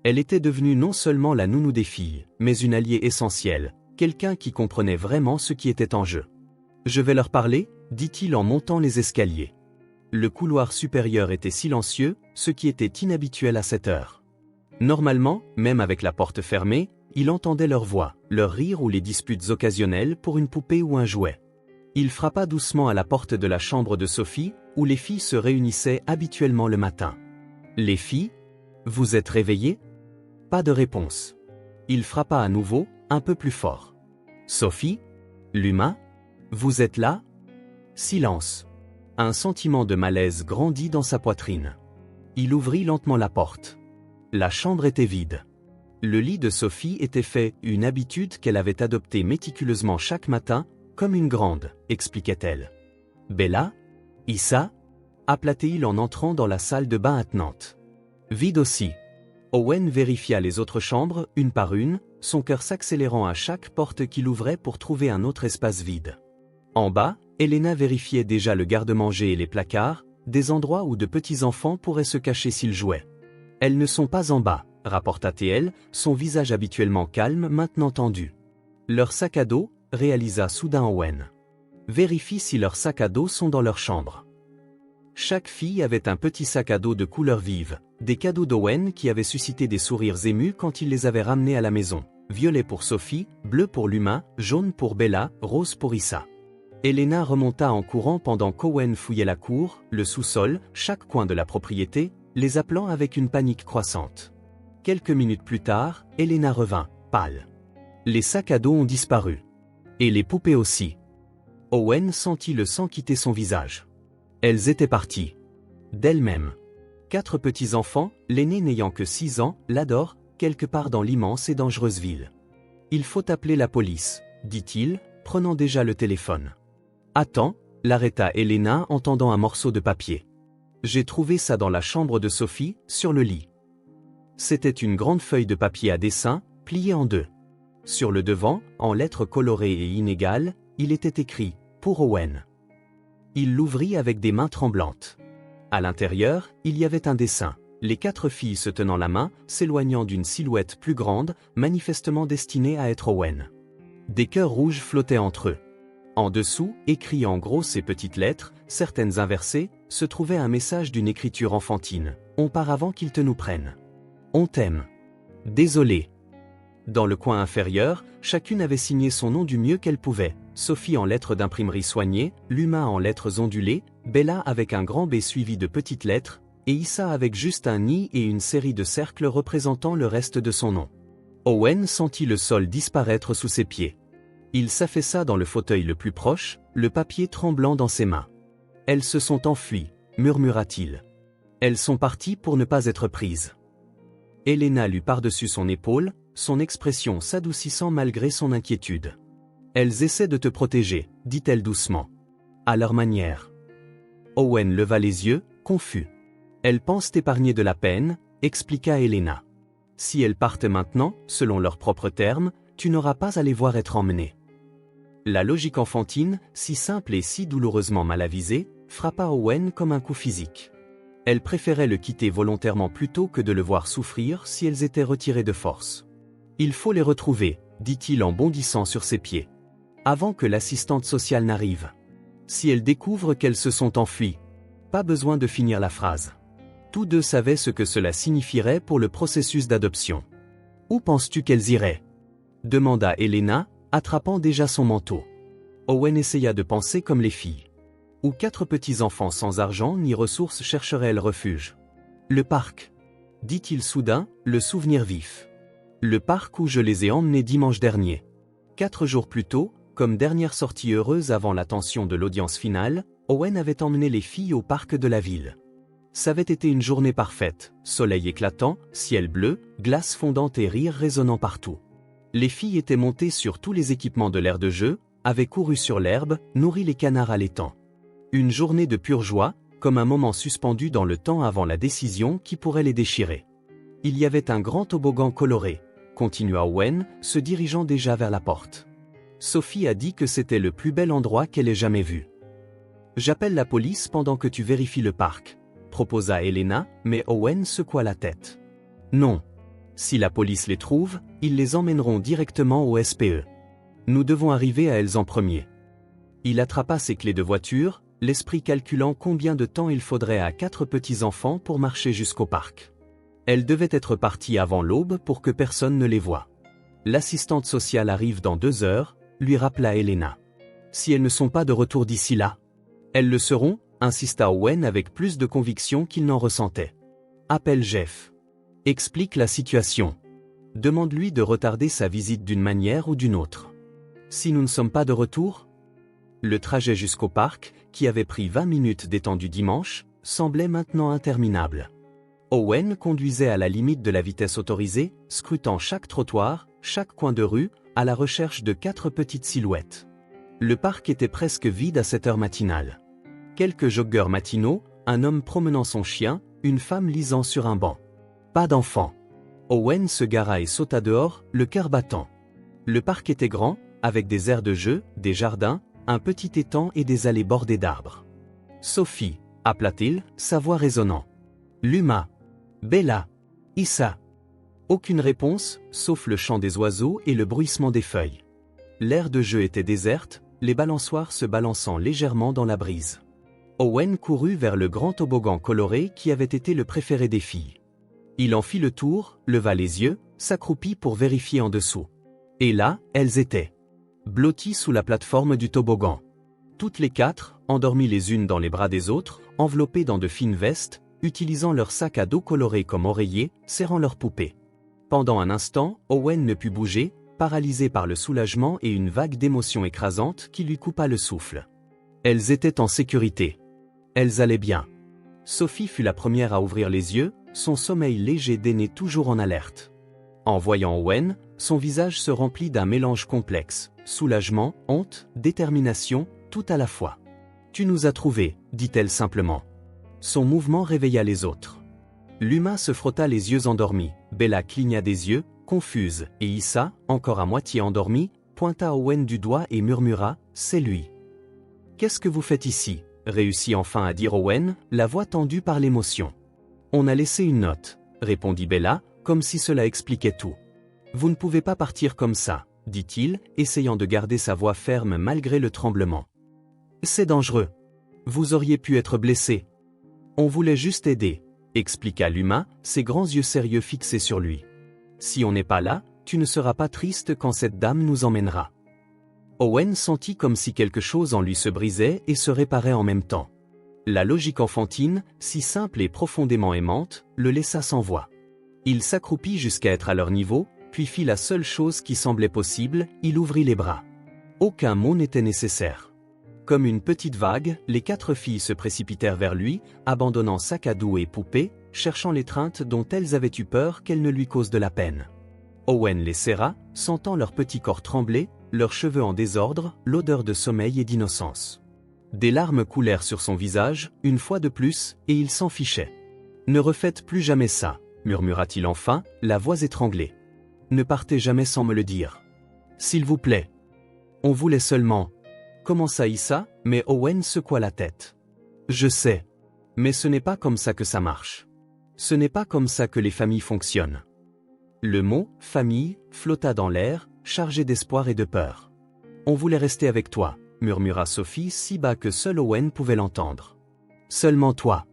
S1: Elle était devenue non seulement la nounou des filles, mais une alliée essentielle, quelqu'un qui comprenait vraiment ce qui était en jeu. « Je vais leur parler » dit-il en montant les escaliers. Le couloir supérieur était silencieux, ce qui était inhabituel à cette heure. Normalement, même avec la porte fermée, il entendait leur voix, leur rire ou les disputes occasionnelles pour une poupée ou un jouet. Il frappa doucement à la porte de la chambre de Sophie, où les filles se réunissaient habituellement le matin. « Les filles ? Vous êtes réveillées ? » Pas de réponse. Il frappa à nouveau, un peu plus fort. « Sophie ? Luma ? Vous êtes là ? » Silence. Un sentiment de malaise grandit dans sa poitrine. Il ouvrit lentement la porte. La chambre était vide. Le lit de Sophie était fait, une habitude qu'elle avait adoptée méticuleusement chaque matin, comme une grande, expliquait-elle. « Bella ? Issa ?» appela-t-il en entrant dans la salle de bain attenante. Vide aussi. Owen vérifia les autres chambres, une par une, son cœur s'accélérant à chaque porte qu'il ouvrait pour trouver un autre espace vide. En bas, Elena vérifiait déjà le garde-manger et les placards, des endroits où de petits enfants pourraient se cacher s'ils jouaient. Elles ne sont pas en bas, rapporta TL, son visage habituellement calme maintenant tendu. Leur sac à dos, réalisa soudain Owen. Vérifie si leurs sacs à dos sont dans leur chambre. Chaque fille avait un petit sac à dos de couleur vive, des cadeaux d'Owen qui avaient suscité des sourires émus quand il les avait ramenés à la maison. Violet pour Sophie, bleu pour Luma, jaune pour Bella, rose pour Issa. Elena remonta en courant pendant qu'Owen fouillait la cour, le sous-sol, chaque coin de la propriété, les appelant avec une panique croissante. Quelques minutes plus tard, Elena revint, pâle. Les sacs à dos ont disparu. Et les poupées aussi. Owen sentit le sang quitter son visage. Elles étaient parties. D'elles-mêmes. 4 petits-enfants, l'aîné n'ayant que 6 ans, l'adorent, quelque part dans l'immense et dangereuse ville. Il faut appeler la police, dit-il, prenant déjà le téléphone. Attends, l'arrêta Elena en tendant un morceau de papier. J'ai trouvé ça dans la chambre de Sophie, sur le lit. C'était une grande feuille de papier à dessin, pliée en 2. Sur le devant, en lettres colorées et inégales, il était écrit « Pour Owen ». Il l'ouvrit avec des mains tremblantes. À l'intérieur, il y avait un dessin. Les 4 filles se tenant la main, s'éloignant d'une silhouette plus grande, manifestement destinée à être Owen. Des cœurs rouges flottaient entre eux. En dessous, écrit en grosses et petites lettres, certaines inversées, se trouvait un message d'une écriture enfantine. « On part avant qu'ils te nous prennent. On t'aime. Désolé. » Dans le coin inférieur, chacune avait signé son nom du mieux qu'elle pouvait. Sophie en lettres d'imprimerie soignées, Luma en lettres ondulées, Bella avec un grand B suivi de petites lettres, et Issa avec juste un i et une série de cercles représentant le reste de son nom. Owen sentit le sol disparaître sous ses pieds. Il s'affaissa dans le fauteuil le plus proche, le papier tremblant dans ses mains. « Elles se sont enfuies, murmura-t-il. Elles sont parties pour ne pas être prises. » Elena lut par-dessus son épaule, son expression s'adoucissant malgré son inquiétude. « Elles essaient de te protéger, dit-elle doucement. À leur manière. » Owen leva les yeux, confus. « Elles pensent t'épargner de la peine, expliqua Elena. Si elles partent maintenant, selon leurs propres termes, tu n'auras pas à les voir être emmenées. » La logique enfantine, si simple et si douloureusement mal avisée, frappa Owen comme un coup physique. Elle préférait le quitter volontairement plutôt que de le voir souffrir si elles étaient retirées de force. « Il faut les retrouver, dit-il en bondissant sur ses pieds. Avant que l'assistante sociale n'arrive. Si elles découvrent qu'elles se sont enfuies. » Pas besoin de finir la phrase. Tous deux savaient ce que cela signifierait pour le processus d'adoption. « Où penses-tu qu'elles iraient ?» demanda Elena, attrapant déjà son manteau. Owen essaya de penser comme les filles. Où 4 petits-enfants sans argent ni ressources chercheraient-elles refuge? Le parc, dit-il soudain, le souvenir vif. Le parc où je les ai emmenés dimanche dernier. 4 jours plus tôt, comme dernière sortie heureuse avant l'attention de l'audience finale, Owen avait emmené les filles au parc de la ville. Ça avait été une journée parfaite, soleil éclatant, ciel bleu, glace fondante et rire résonnant partout. Les filles étaient montées sur tous les équipements de l'aire de jeu, avaient couru sur l'herbe, nourri les canards à l'étang. Une journée de pure joie, comme un moment suspendu dans le temps avant la décision qui pourrait les déchirer. Il y avait un grand toboggan coloré, continua Owen, se dirigeant déjà vers la porte. Sophie a dit que c'était le plus bel endroit qu'elle ait jamais vu. J'appelle la police pendant que tu vérifies le parc, proposa Elena, mais Owen secoua la tête. Non. Si la police les trouve, ils les emmèneront directement au SPE. Nous devons arriver à elles en premier. Il attrapa ses clés de voiture, l'esprit calculant combien de temps il faudrait à 4 petits-enfants pour marcher jusqu'au parc. Elles devaient être parties avant l'aube pour que personne ne les voie. L'assistante sociale arrive dans 2 heures, lui rappela Elena. Si elles ne sont pas de retour d'ici là. Elles le seront, insista Owen avec plus de conviction qu'il n'en ressentait. Appelle Jeff. Explique la situation. Demande-lui de retarder sa visite d'une manière ou d'une autre. Si nous ne sommes pas de retour? Le trajet jusqu'au parc, qui avait pris 20 minutes d'étendue dimanche, semblait maintenant interminable. Owen conduisait à la limite de la vitesse autorisée, scrutant chaque trottoir, chaque coin de rue, à la recherche de 4 petites silhouettes. Le parc était presque vide à cette heure matinale. Quelques joggeurs matinaux, un homme promenant son chien, une femme lisant sur un banc. Pas d'enfants. Owen se gara et sauta dehors, le cœur battant. Le parc était grand, avec des aires de jeu, des jardins, un petit étang et des allées bordées d'arbres. Sophie, appela-t-il, sa voix résonnant. Luma. Bella. Issa. Aucune réponse, sauf le chant des oiseaux et le bruissement des feuilles. L'aire de jeu était déserte, les balançoires se balançant légèrement dans la brise. Owen courut vers le grand toboggan coloré qui avait été le préféré des filles. Il en fit le tour, leva les yeux, s'accroupit pour vérifier en dessous. Et là, elles étaient blotties sous la plateforme du toboggan. Toutes les quatre, endormies les unes dans les bras des autres, enveloppées dans de fines vestes, utilisant leurs sacs à dos colorés comme oreillers, serrant leurs poupées. Pendant un instant, Owen ne put bouger, paralysé par le soulagement et une vague d'émotion écrasante qui lui coupa le souffle. Elles étaient en sécurité. Elles allaient bien. Sophie fut la première à ouvrir les yeux, son sommeil léger d'aînée toujours en alerte. En voyant Owen, son visage se remplit d'un mélange complexe, soulagement, honte, détermination, tout à la fois. « Tu nous as trouvés », dit-elle simplement. Son mouvement réveilla les autres. Luma se frotta les yeux endormis, Bella cligna des yeux, confuse, et Issa, encore à moitié endormie, pointa Owen du doigt et murmura « C'est lui ». « Qu'est-ce que vous faites ici ?» réussit enfin à dire Owen, la voix tendue par l'émotion. « On a laissé une note », répondit Bella, comme si cela expliquait tout. « Vous ne pouvez pas partir comme ça », dit-il, essayant de garder sa voix ferme malgré le tremblement. « C'est dangereux. Vous auriez pu être blessé. On voulait juste aider, » expliqua Luma, ses grands yeux sérieux fixés sur lui. « Si on n'est pas là, tu ne seras pas triste quand cette dame nous emmènera. » Owen sentit comme si quelque chose en lui se brisait et se réparait en même temps. La logique enfantine, si simple et profondément aimante, le laissa sans voix. Il s'accroupit jusqu'à être à leur niveau, puis fit la seule chose qui semblait possible, il ouvrit les bras. Aucun mot n'était nécessaire. Comme une petite vague, les quatre filles se précipitèrent vers lui, abandonnant sac à dos et poupées, cherchant l'étreinte dont elles avaient eu peur qu'elle ne lui cause de la peine. Owen les serra, sentant leur petit corps trembler, leurs cheveux en désordre, l'odeur de sommeil et d'innocence. Des larmes coulèrent sur son visage, une fois de plus, et il s'en fichait. « Ne refaites plus jamais ça », murmura-t-il enfin, la voix étranglée. « Ne partez jamais sans me le dire. S'il vous plaît. On voulait seulement... » commença Issa, mais Owen secoua la tête. « Je sais. Mais ce n'est pas comme ça que ça marche. Ce n'est pas comme ça que les familles fonctionnent. » Le mot « famille » flotta dans l'air, chargé d'espoir et de peur. « On voulait rester avec toi », murmura Sophie si bas que seul Owen pouvait l'entendre. « Seulement toi. »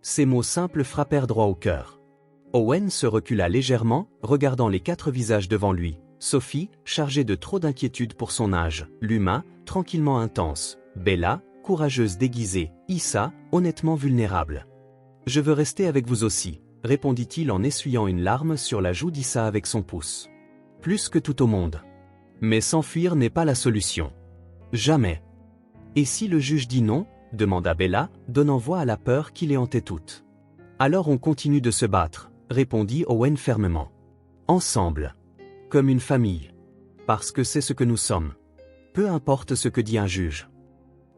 S1: Ces mots simples frappèrent droit au cœur. Owen se recula légèrement, regardant les quatre visages devant lui. Sophie, chargée de trop d'inquiétude pour son âge, Luma, tranquillement intense, Bella, courageuse déguisée, Issa, honnêtement vulnérable. « Je veux rester avec vous aussi, » répondit-il en essuyant une larme sur la joue d'Issa avec son pouce. « Plus que tout au monde. Mais s'enfuir n'est pas la solution. Jamais. »« Et si le juge dit non ?» demanda Bella, donnant voix à la peur qui les hantait toutes. « Alors on continue de se battre, » répondit Owen fermement. « Ensemble. Comme une famille. Parce que c'est ce que nous sommes. Peu importe ce que dit un juge. »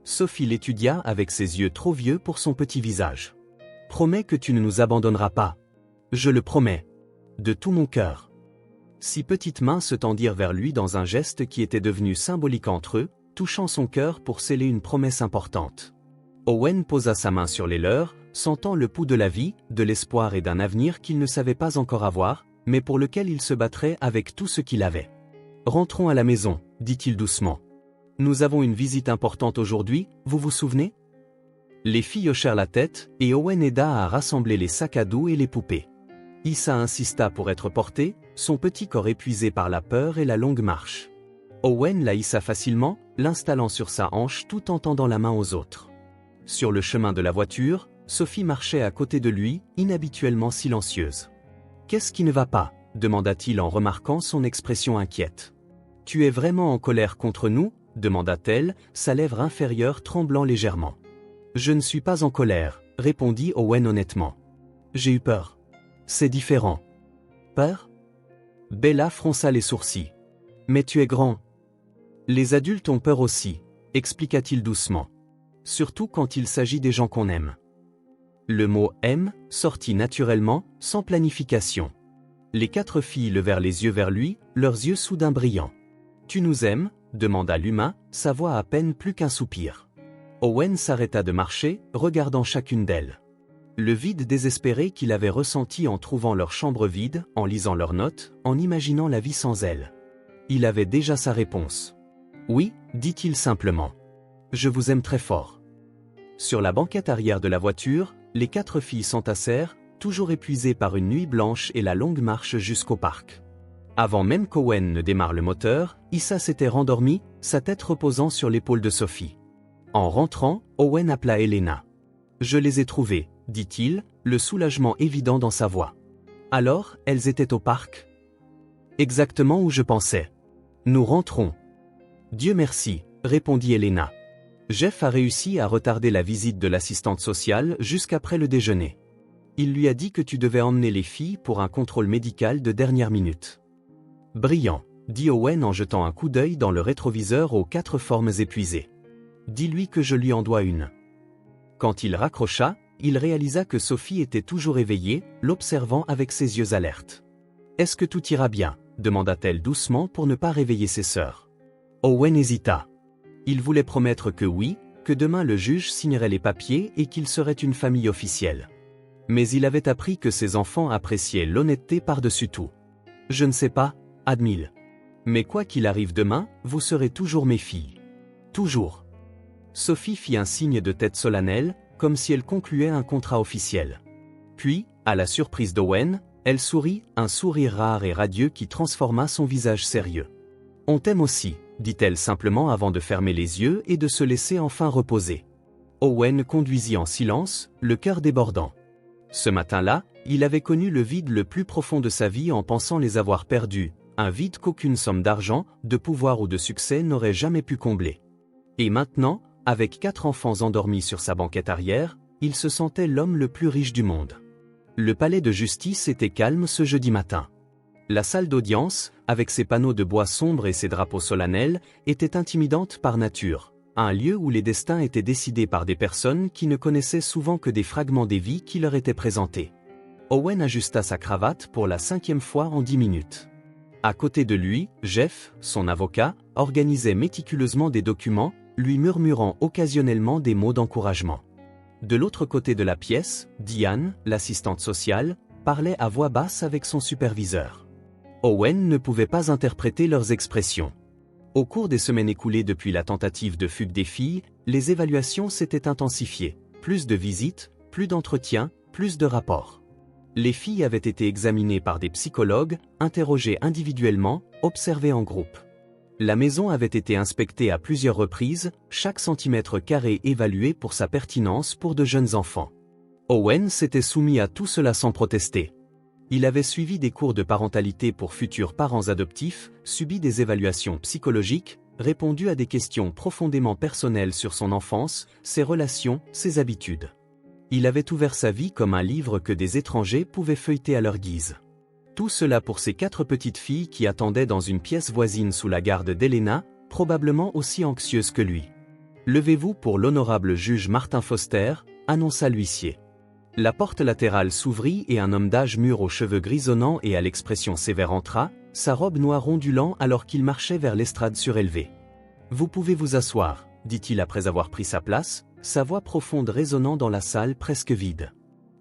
S1: Sophie l'étudia avec ses yeux trop vieux pour son petit visage. « Promets que tu ne nous abandonneras pas. Je le promets. De tout mon cœur. » Six petites mains se tendirent vers lui dans un geste qui était devenu symbolique entre eux, touchant son cœur pour sceller une promesse importante. Owen posa sa main sur les leurs, sentant le pouls de la vie, de l'espoir et d'un avenir qu'il ne savait pas encore avoir, mais pour lequel il se battrait avec tout ce qu'il avait. « Rentrons à la maison, » dit-il doucement. « Nous avons une visite importante aujourd'hui, vous vous souvenez ?» Les filles hochèrent la tête, et Owen aida à rassembler les sacs à dos et les poupées. Issa insista pour être portée, son petit corps épuisé par la peur et la longue marche. Owen la hissa facilement, l'installant sur sa hanche tout en tendant la main aux autres. Sur le chemin de la voiture, Sophie marchait à côté de lui, inhabituellement silencieuse. « Qu'est-ce qui ne va pas ?» demanda-t-il en remarquant son expression inquiète. « Tu es vraiment en colère contre nous ?» demanda-t-elle, sa lèvre inférieure tremblant légèrement. « Je ne suis pas en colère, » répondit Owen honnêtement. « J'ai eu peur. C'est différent. »« Peur ?» Bella fronça les sourcils. « Mais tu es grand. »« Les adultes ont peur aussi, » expliqua-t-il doucement. « Surtout quand il s'agit des gens qu'on aime. » Le mot « aime » sortit naturellement, sans planification. Les quatre filles levèrent les yeux vers lui, leurs yeux soudain brillants. « Tu nous aimes ?» demanda Luma, sa voix à peine plus qu'un soupir. Owen s'arrêta de marcher, regardant chacune d'elles. Le vide désespéré qu'il avait ressenti en trouvant leur chambre vide, en lisant leurs notes, en imaginant la vie sans elles. Il avait déjà sa réponse. « Oui », dit-il simplement. « Je vous aime très fort. » Sur la banquette arrière de la voiture, les 4 filles s'entassèrent, toujours épuisées par une nuit blanche et la longue marche jusqu'au parc. Avant même qu'Owen ne démarre le moteur, Issa s'était rendormie, sa tête reposant sur l'épaule de Sophie. En rentrant, Owen appela Elena. « Je les ai trouvées », dit-il, le soulagement évident dans sa voix. « Alors, elles étaient au parc ?»« Exactement où je pensais. Nous rentrons. »« Dieu merci », répondit Elena. Jeff a réussi à retarder la visite de l'assistante sociale jusqu'après le déjeuner. Il lui a dit que tu devais emmener les filles pour un contrôle médical de dernière minute. Brillant, dit Owen en jetant un coup d'œil dans le rétroviseur aux 4 formes épuisées. Dis-lui que je lui en dois une. Quand il raccrocha, il réalisa que Sophie était toujours éveillée, l'observant avec ses yeux alertes. Est-ce que tout ira bien ? Demanda-t-elle doucement pour ne pas réveiller ses sœurs. Owen hésita. Il voulait promettre que oui, que demain le juge signerait les papiers et qu'il serait une famille officielle. Mais il avait appris que ses enfants appréciaient l'honnêteté par-dessus tout. Je ne sais pas, admit-il. Mais quoi qu'il arrive demain, vous serez toujours mes filles. Toujours. Sophie fit un signe de tête solennel, comme si elle concluait un contrat officiel. Puis, à la surprise d'Owen, elle sourit, un sourire rare et radieux qui transforma son visage sérieux. On t'aime aussi, dit-elle simplement avant de fermer les yeux et de se laisser enfin reposer. Owen conduisit en silence, le cœur débordant. Ce matin-là, il avait connu le vide le plus profond de sa vie en pensant les avoir perdus, un vide qu'aucune somme d'argent, de pouvoir ou de succès n'aurait jamais pu combler. Et maintenant, avec 4 enfants endormis sur sa banquette arrière, il se sentait l'homme le plus riche du monde. Le palais de justice était calme ce jeudi matin. La salle d'audience, avec ses panneaux de bois sombre et ses drapeaux solennels, était intimidante par nature, un lieu où les destins étaient décidés par des personnes qui ne connaissaient souvent que des fragments des vies qui leur étaient présentés. Owen ajusta sa cravate pour la 5e fois en 10 minutes. À côté de lui, Jeff, son avocat, organisait méticuleusement des documents, lui murmurant occasionnellement des mots d'encouragement. De l'autre côté de la pièce, Diane, l'assistante sociale, parlait à voix basse avec son superviseur. Owen ne pouvait pas interpréter leurs expressions. Au cours des semaines écoulées depuis la tentative de fugue des filles, les évaluations s'étaient intensifiées. Plus de visites, plus d'entretiens, plus de rapports. Les filles avaient été examinées par des psychologues, interrogées individuellement, observées en groupe. La maison avait été inspectée à plusieurs reprises, chaque centimètre carré évalué pour sa pertinence pour de jeunes enfants. Owen s'était soumis à tout cela sans protester. Il avait suivi des cours de parentalité pour futurs parents adoptifs, subi des évaluations psychologiques, répondu à des questions profondément personnelles sur son enfance, ses relations, ses habitudes. Il avait ouvert sa vie comme un livre que des étrangers pouvaient feuilleter à leur guise. Tout cela pour ces 4 petites filles qui attendaient dans une pièce voisine sous la garde d'Elena, probablement aussi anxieuses que lui. « Levez-vous pour l'honorable juge Martin Foster », annonça l'huissier. La porte latérale s'ouvrit et un homme d'âge mûr aux cheveux grisonnants et à l'expression sévère entra, sa robe noire ondulant alors qu'il marchait vers l'estrade surélevée. « Vous pouvez vous asseoir », dit-il après avoir pris sa place, sa voix profonde résonnant dans la salle presque vide.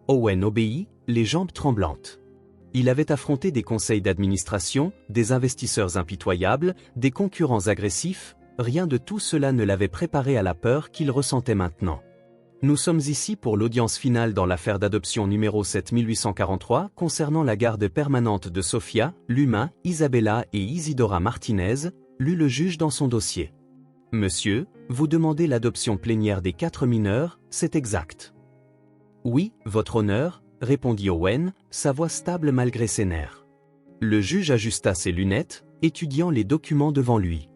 S1: Owen obéit, les jambes tremblantes. Il avait affronté des conseils d'administration, des investisseurs impitoyables, des concurrents agressifs, rien de tout cela ne l'avait préparé à la peur qu'il ressentait maintenant. Nous sommes ici pour l'audience finale dans l'affaire d'adoption numéro 7843 concernant la garde permanente de Sofia, Luma, Isabella et Isidora Martinez, lut le juge dans son dossier. Monsieur, vous demandez l'adoption plénière des 4 mineurs, c'est exact. Oui, votre honneur, répondit Owen, sa voix stable malgré ses nerfs. Le juge ajusta ses lunettes, étudiant les documents devant lui.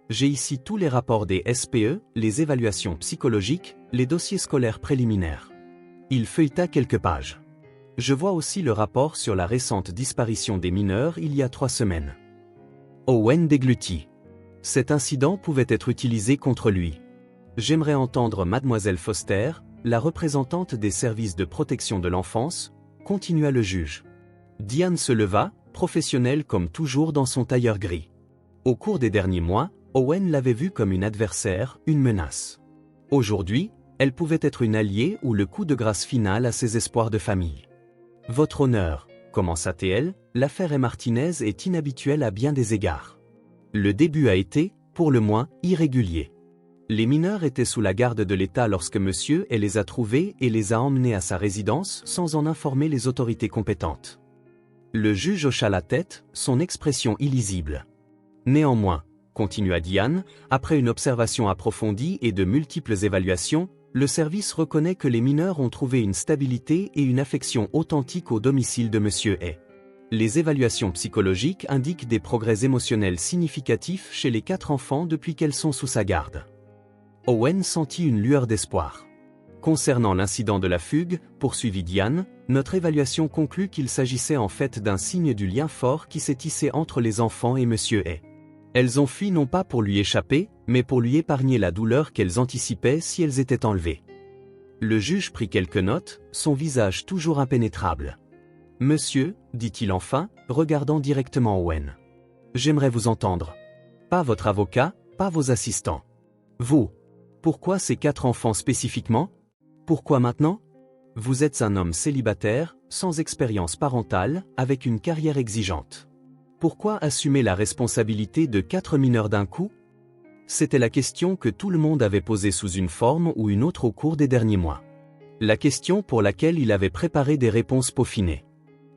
S1: J'ai ici tous les rapports des SPE, les évaluations psychologiques, les dossiers scolaires préliminaires. Il feuilleta quelques pages. Je vois aussi le rapport sur la récente disparition des mineurs il y a 3 semaines. Owen déglutit. Cet incident pouvait être utilisé contre lui. J'aimerais entendre Mademoiselle Foster, la représentante des services de protection de l'enfance, continua le juge. Diane se leva, professionnelle comme toujours dans son tailleur gris. Au cours des derniers mois, Owen l'avait vue comme une adversaire, une menace. Aujourd'hui, elle pouvait être une alliée ou le coup de grâce final à ses espoirs de famille. Votre honneur, commença-t-elle, l'affaire Martinez est inhabituelle à bien des égards. Le début a été, pour le moins, irrégulier. Les mineurs étaient sous la garde de l'État lorsque monsieur les a trouvés et les a emmenés à sa résidence sans en informer les autorités compétentes. Le juge hocha la tête, son expression illisible. Néanmoins, continua Diane, après une observation approfondie et de multiples évaluations, le service reconnaît que les mineurs ont trouvé une stabilité et une affection authentique au domicile de monsieur A. Les évaluations psychologiques indiquent des progrès émotionnels significatifs chez les 4 enfants depuis qu'elles sont sous sa garde. Owen sentit une lueur d'espoir. Concernant l'incident de la fugue, poursuivit Diane, notre évaluation conclut qu'il s'agissait en fait d'un signe du lien fort qui s'est tissé entre les enfants et monsieur A. Elles ont fui non pas pour lui échapper, mais pour lui épargner la douleur qu'elles anticipaient si elles étaient enlevées. Le juge prit quelques notes, son visage toujours impénétrable. « Monsieur, dit-il enfin, regardant directement Owen. J'aimerais vous entendre. Pas votre avocat, pas vos assistants. Vous. Pourquoi ces 4 enfants spécifiquement? Pourquoi maintenant? Vous êtes un homme célibataire, sans expérience parentale, avec une carrière exigeante. Pourquoi assumer la responsabilité de 4 mineurs d'un coup? C'était la question que tout le monde avait posée sous une forme ou une autre au cours des derniers mois. La question pour laquelle il avait préparé des réponses peaufinées.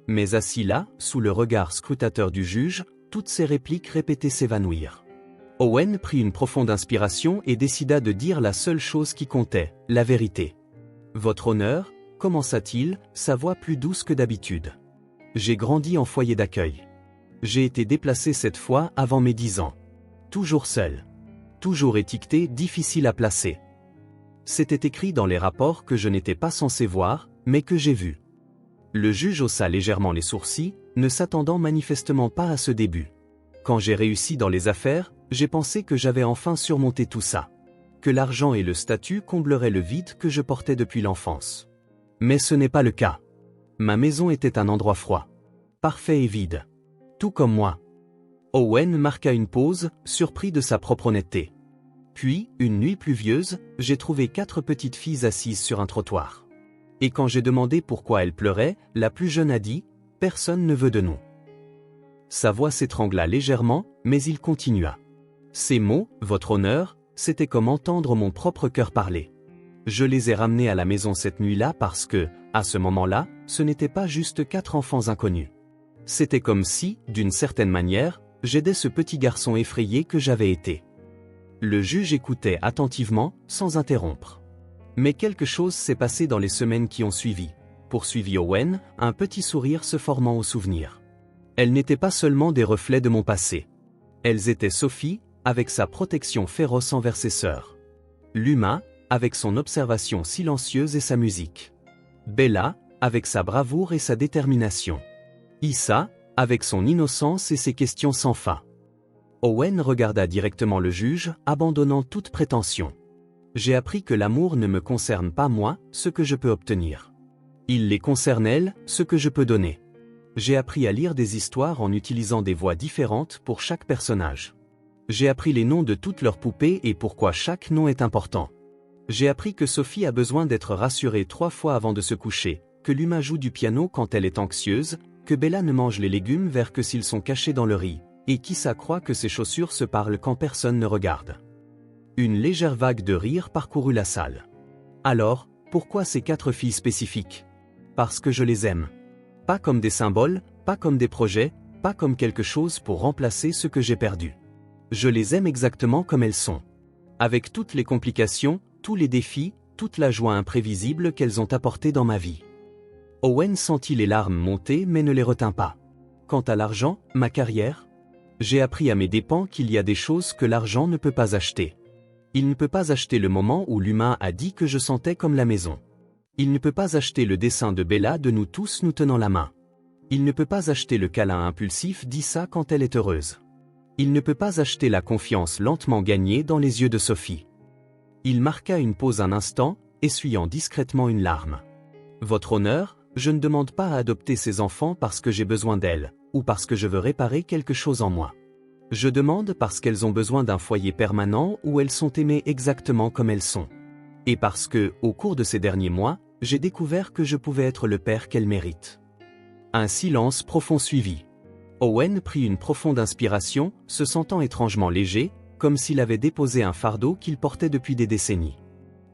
S1: Mais assis là, sous le regard scrutateur du juge, toutes ces répliques répétées s'évanouirent. Owen prit une profonde inspiration et décida de dire la seule chose qui comptait, la vérité. « Votre honneur » commença-t-il, sa voix plus douce que d'habitude. « J'ai grandi en foyer d'accueil. J'ai été déplacé cette fois avant mes 10 ans. Toujours seul. Toujours étiqueté difficile à placer. C'était écrit dans les rapports que je n'étais pas censé voir, mais que j'ai vu. » Le juge haussa légèrement les sourcils, ne s'attendant manifestement pas à ce début. Quand j'ai réussi dans les affaires, j'ai pensé que j'avais enfin surmonté tout ça. Que l'argent et le statut combleraient le vide que je portais depuis l'enfance. Mais ce n'est pas le cas. Ma maison était un endroit froid. Parfait et vide. Tout comme moi. Owen marqua une pause, surpris de sa propre honnêteté. Puis, une nuit pluvieuse, j'ai trouvé 4 petites filles assises sur un trottoir. Et quand j'ai demandé pourquoi elles pleuraient, la plus jeune a dit « Personne ne veut de nous ». Sa voix s'étrangla légèrement, mais il continua. Ces mots, votre honneur, c'était comme entendre mon propre cœur parler. Je les ai ramenés à la maison cette nuit-là parce que, à ce moment-là, ce n'étaient pas juste 4 enfants inconnus. C'était comme si, d'une certaine manière, j'aidais ce petit garçon effrayé que j'avais été. Le juge écoutait attentivement, sans interrompre. Mais quelque chose s'est passé dans les semaines qui ont suivi, poursuivit Owen, un petit sourire se formant au souvenir. Elles n'étaient pas seulement des reflets de mon passé. Elles étaient Sophie, avec sa protection féroce envers ses sœurs. Luma, avec son observation silencieuse et sa musique. Bella, avec sa bravoure et sa détermination. Issa, avec son innocence et ses questions sans fin. Owen regarda directement le juge, abandonnant toute prétention. J'ai appris que l'amour ne me concerne pas moi, ce que je peux obtenir. Il les concerne elles, ce que je peux donner. J'ai appris à lire des histoires en utilisant des voix différentes pour chaque personnage. J'ai appris les noms de toutes leurs poupées et pourquoi chaque nom est important. J'ai appris que Sophie a besoin d'être rassurée 3 fois avant de se coucher, que Luma joue du piano quand elle est anxieuse, que Bella ne mange les légumes verts que s'ils sont cachés dans le riz, et qu'Issa croit que ses chaussures se parlent quand personne ne regarde. Une légère vague de rire parcourut la salle. Alors, pourquoi ces 4 filles spécifiques? Parce que je les aime. Pas comme des symboles, pas comme des projets, pas comme quelque chose pour remplacer ce que j'ai perdu. Je les aime exactement comme elles sont. Avec toutes les complications, tous les défis, toute la joie imprévisible qu'elles ont apportée dans ma vie. Owen sentit les larmes monter mais ne les retint pas. Quant à l'argent, ma carrière, j'ai appris à mes dépens qu'il y a des choses que l'argent ne peut pas acheter. Il ne peut pas acheter le moment où l'humain a dit que je sentais comme la maison. Il ne peut pas acheter le dessin de Bella de nous tous nous tenant la main. Il ne peut pas acheter le câlin impulsif d'Issa quand elle est heureuse. Il ne peut pas acheter la confiance lentement gagnée dans les yeux de Sophie. Il marqua une pause un instant, essuyant discrètement une larme. Votre honneur, je ne demande pas à adopter ces enfants parce que j'ai besoin d'elles, ou parce que je veux réparer quelque chose en moi. Je demande parce qu'elles ont besoin d'un foyer permanent où elles sont aimées exactement comme elles sont. Et parce que, au cours de ces derniers mois, j'ai découvert que je pouvais être le père qu'elle mérite. Un silence profond suivit. Owen prit une profonde inspiration, se sentant étrangement léger, comme s'il avait déposé un fardeau qu'il portait depuis des décennies.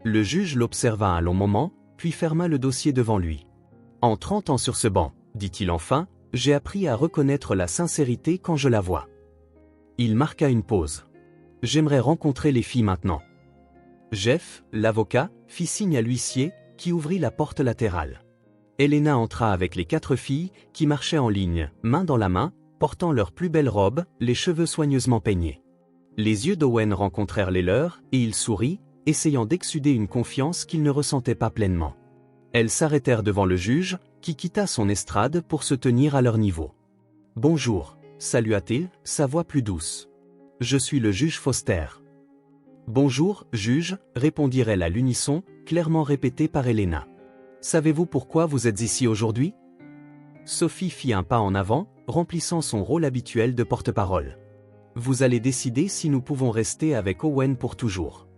S1: Le juge l'observa un long moment, puis ferma le dossier devant lui. En 30 ans sur ce banc, dit-il enfin, j'ai appris à reconnaître la sincérité quand je la vois. Il marqua une pause. J'aimerais rencontrer les filles maintenant. Jeff, l'avocat, fit signe à l'huissier, qui ouvrit la porte latérale. Helena entra avec les 4 filles, qui marchaient en ligne, main dans la main, portant leurs plus belles robes, les cheveux soigneusement peignés. Les yeux d'Owen rencontrèrent les leurs, et il sourit, essayant d'exsuder une confiance qu'il ne ressentait pas pleinement. Elles s'arrêtèrent devant le juge, qui quitta son estrade pour se tenir à leur niveau. « Bonjour », salua-t-il, sa voix plus douce. « Je suis le juge Foster. »« Bonjour, juge », répondirent-elles à l'unisson, clairement répété par Helena. « Savez-vous pourquoi vous êtes ici aujourd'hui ?» Sophie fit un pas en avant, remplissant son rôle habituel de porte-parole. « Vous allez décider si nous pouvons rester avec Owen pour toujours. »«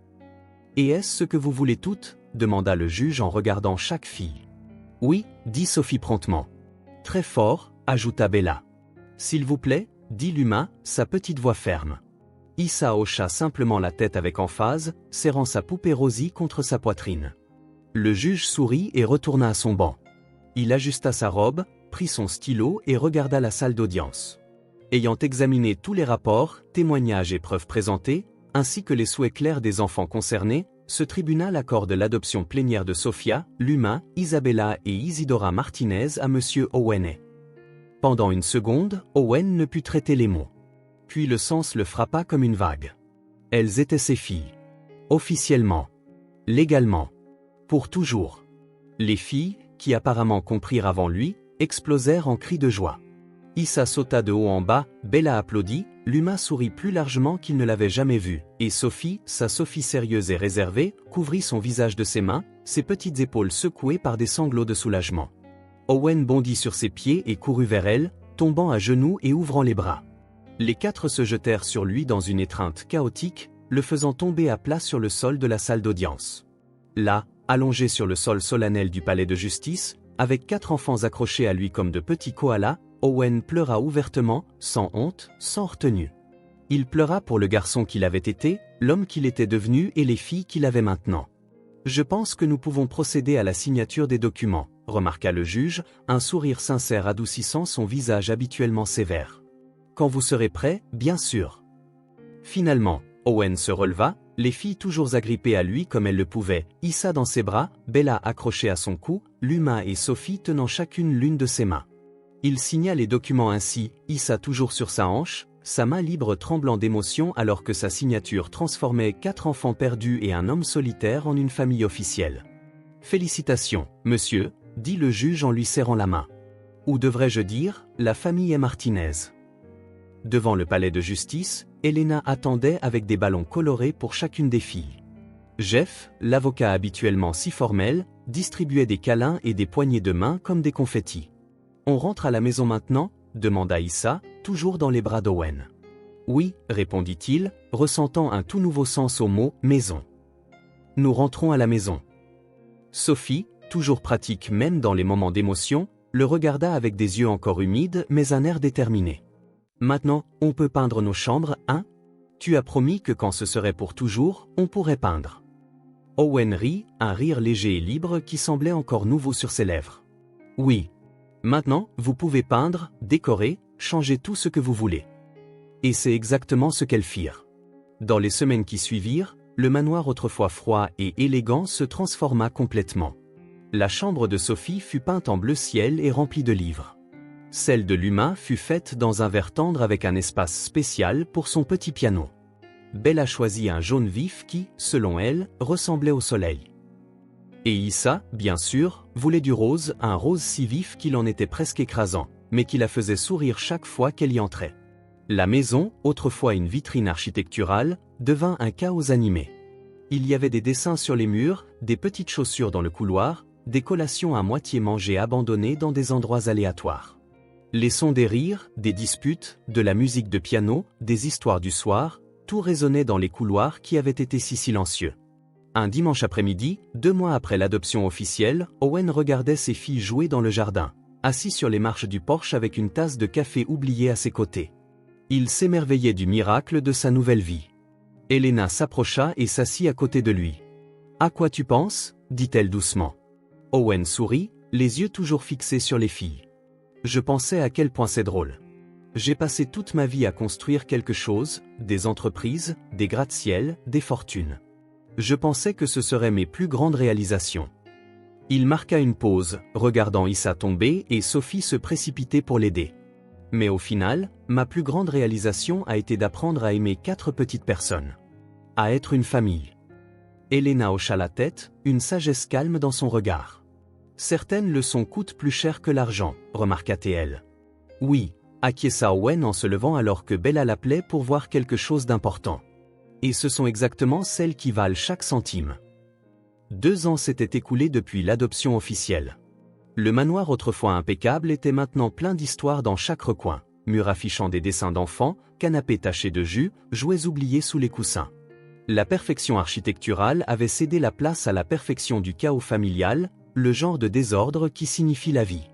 S1: Et est-ce ce que vous voulez toutes ?» demanda le juge en regardant chaque fille. « Oui, » dit Sophie promptement. « Très fort, » ajouta Bella. « S'il vous plaît, » dit l'humain, sa petite voix ferme. Issa hocha simplement la tête avec emphase, serrant sa poupée Rosie contre sa poitrine. Le juge sourit et retourna à son banc. Il ajusta sa robe, prit son stylo et regarda la salle d'audience. Ayant examiné tous les rapports, témoignages et preuves présentées, ainsi que les souhaits clairs des enfants concernés, ce tribunal accorde l'adoption plénière de Sophia, l'humain, Isabella et Isidora Martinez à Monsieur Owen. Pendant une seconde, Owen ne put traiter les mots. Puis le sens le frappa comme une vague. Elles étaient ses filles. Officiellement. Légalement. Pour toujours. Les filles, qui apparemment comprirent avant lui, explosèrent en cris de joie. Issa sauta de haut en bas, Bella applaudit, l'humain sourit plus largement qu'il ne l'avait jamais vu, et Sophie, sa Sophie sérieuse et réservée, couvrit son visage de ses mains, ses petites épaules secouées par des sanglots de soulagement. Owen bondit sur ses pieds et courut vers elle, tombant à genoux et ouvrant les bras. Les 4 se jetèrent sur lui dans une étreinte chaotique, le faisant tomber à plat sur le sol de la salle d'audience. Là, allongé sur le sol solennel du palais de justice, avec 4 enfants accrochés à lui comme de petits koalas, Owen pleura ouvertement, sans honte, sans retenue. Il pleura pour le garçon qu'il avait été, l'homme qu'il était devenu et les filles qu'il avait maintenant. « Je pense que nous pouvons procéder à la signature des documents », remarqua le juge, un sourire sincère adoucissant son visage habituellement sévère. « Quand vous serez prêt, bien sûr. » Finalement, Owen se releva, les filles toujours agrippées à lui comme elles le pouvaient, Issa dans ses bras, Bella accrochée à son cou, l'humain et Sophie tenant chacune l'une de ses mains. Il signa les documents ainsi, Issa toujours sur sa hanche, sa main libre tremblant d'émotion alors que sa signature transformait 4 enfants perdus et un homme solitaire en une famille officielle. « Félicitations, monsieur », dit le juge en lui serrant la main. « Ou devrais-je dire, la famille est Martinez. » Devant le palais de justice, Helena attendait avec des ballons colorés pour chacune des filles. Jeff, l'avocat habituellement si formel, distribuait des câlins et des poignées de main comme des confettis. « On rentre à la maison maintenant ?» demanda Issa, toujours dans les bras d'Owen. « Oui » répondit-il, ressentant un tout nouveau sens au mot « maison ». « Nous rentrons à la maison. » Sophie, toujours pratique même dans les moments d'émotion, le regarda avec des yeux encore humides mais un air déterminé. « Maintenant, on peut peindre nos chambres, hein ? Tu as promis que quand ce serait pour toujours, on pourrait peindre. » Owen rit, un rire léger et libre qui semblait encore nouveau sur ses lèvres. « Oui. Maintenant, vous pouvez peindre, décorer, changer tout ce que vous voulez. » Et c'est exactement ce qu'elles firent. Dans les semaines qui suivirent, le manoir autrefois froid et élégant se transforma complètement. La chambre de Sophie fut peinte en bleu ciel et remplie de livres. Celle de l'humain fut faite dans un vert tendre avec un espace spécial pour son petit piano. Bella choisit un jaune vif qui, selon elle, ressemblait au soleil. Et Issa, bien sûr, voulait du rose, un rose si vif qu'il en était presque écrasant, mais qui la faisait sourire chaque fois qu'elle y entrait. La maison, autrefois une vitrine architecturale, devint un chaos animé. Il y avait des dessins sur les murs, des petites chaussures dans le couloir, des collations à moitié mangées abandonnées dans des endroits aléatoires. Les sons des rires, des disputes, de la musique de piano, des histoires du soir, tout résonnait dans les couloirs qui avaient été si silencieux. Un dimanche après-midi, 2 mois après l'adoption officielle, Owen regardait ses filles jouer dans le jardin, assis sur les marches du porche avec une tasse de café oubliée à ses côtés. Il s'émerveillait du miracle de sa nouvelle vie. Elena s'approcha et s'assit à côté de lui. « À quoi tu penses » dit-elle doucement. Owen sourit, les yeux toujours fixés sur les filles. « Je pensais à quel point c'est drôle. J'ai passé toute ma vie à construire quelque chose, des entreprises, des gratte-ciel, des fortunes. Je pensais que ce seraient mes plus grandes réalisations. » Il marqua une pause, regardant Issa tomber et Sophie se précipiter pour l'aider. « Mais au final, ma plus grande réalisation a été d'apprendre à aimer 4 petites personnes. À être une famille. » Elena hocha la tête, une sagesse calme dans son regard. « Certaines leçons coûtent plus cher que l'argent, remarqua-t-elle. »« Oui, » acquiesça Owen en se levant alors que Bella l'appelait pour voir quelque chose d'important. « Et ce sont exactement celles qui valent chaque centime. » 2 ans s'étaient écoulés depuis l'adoption officielle. Le manoir autrefois impeccable était maintenant plein d'histoires dans chaque recoin, murs affichant des dessins d'enfants, canapés tachés de jus, jouets oubliés sous les coussins. La perfection architecturale avait cédé la place à la perfection du chaos familial, le genre de désordre qui signifie la vie.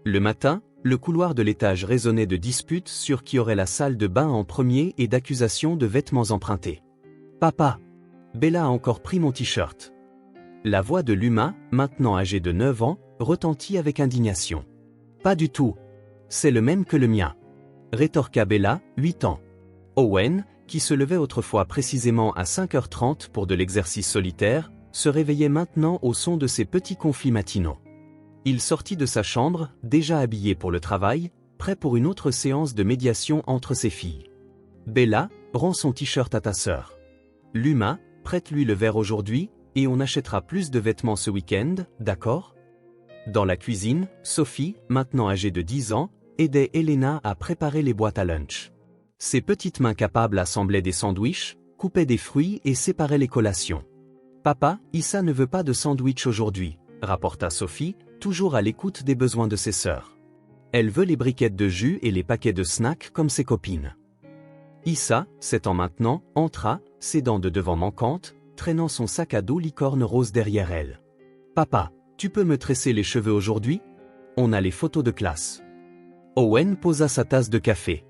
S1: Le matin, le couloir de l'étage résonnait de disputes sur qui aurait la salle de bain en premier et d'accusations de vêtements empruntés. « Papa ! Bella a encore pris mon t-shirt. » La voix de Luma, maintenant âgée de 9 ans, retentit avec indignation. « Pas du tout. C'est le même que le mien. » rétorqua Bella, 8 ans. Owen, qui se levait autrefois précisément à 5h30 pour de l'exercice solitaire, se réveillait maintenant au son de ces petits conflits matinaux. Il sortit de sa chambre, déjà habillé pour le travail, prêt pour une autre séance de médiation entre ses filles. « Bella, rends son t-shirt à ta sœur. Luma, prête-lui le verre aujourd'hui, et on achètera plus de vêtements ce week-end, d'accord ?» Dans la cuisine, Sophie, maintenant âgée de 10 ans, aidait Elena à préparer les boîtes à lunch. Ses petites mains capables assemblaient des sandwichs, coupaient des fruits et séparaient les collations. « Papa, Issa ne veut pas de sandwich aujourd'hui, » rapporta Sophie, toujours à l'écoute des besoins de ses sœurs. Elle veut les briquettes de jus et les paquets de snacks comme ses copines. Issa, 7 ans maintenant, entra, ses dents de devant manquantes, traînant son sac à dos licorne rose derrière elle. « Papa, tu peux me tresser les cheveux aujourd'hui ? On a les photos de classe. » Owen posa sa tasse de café.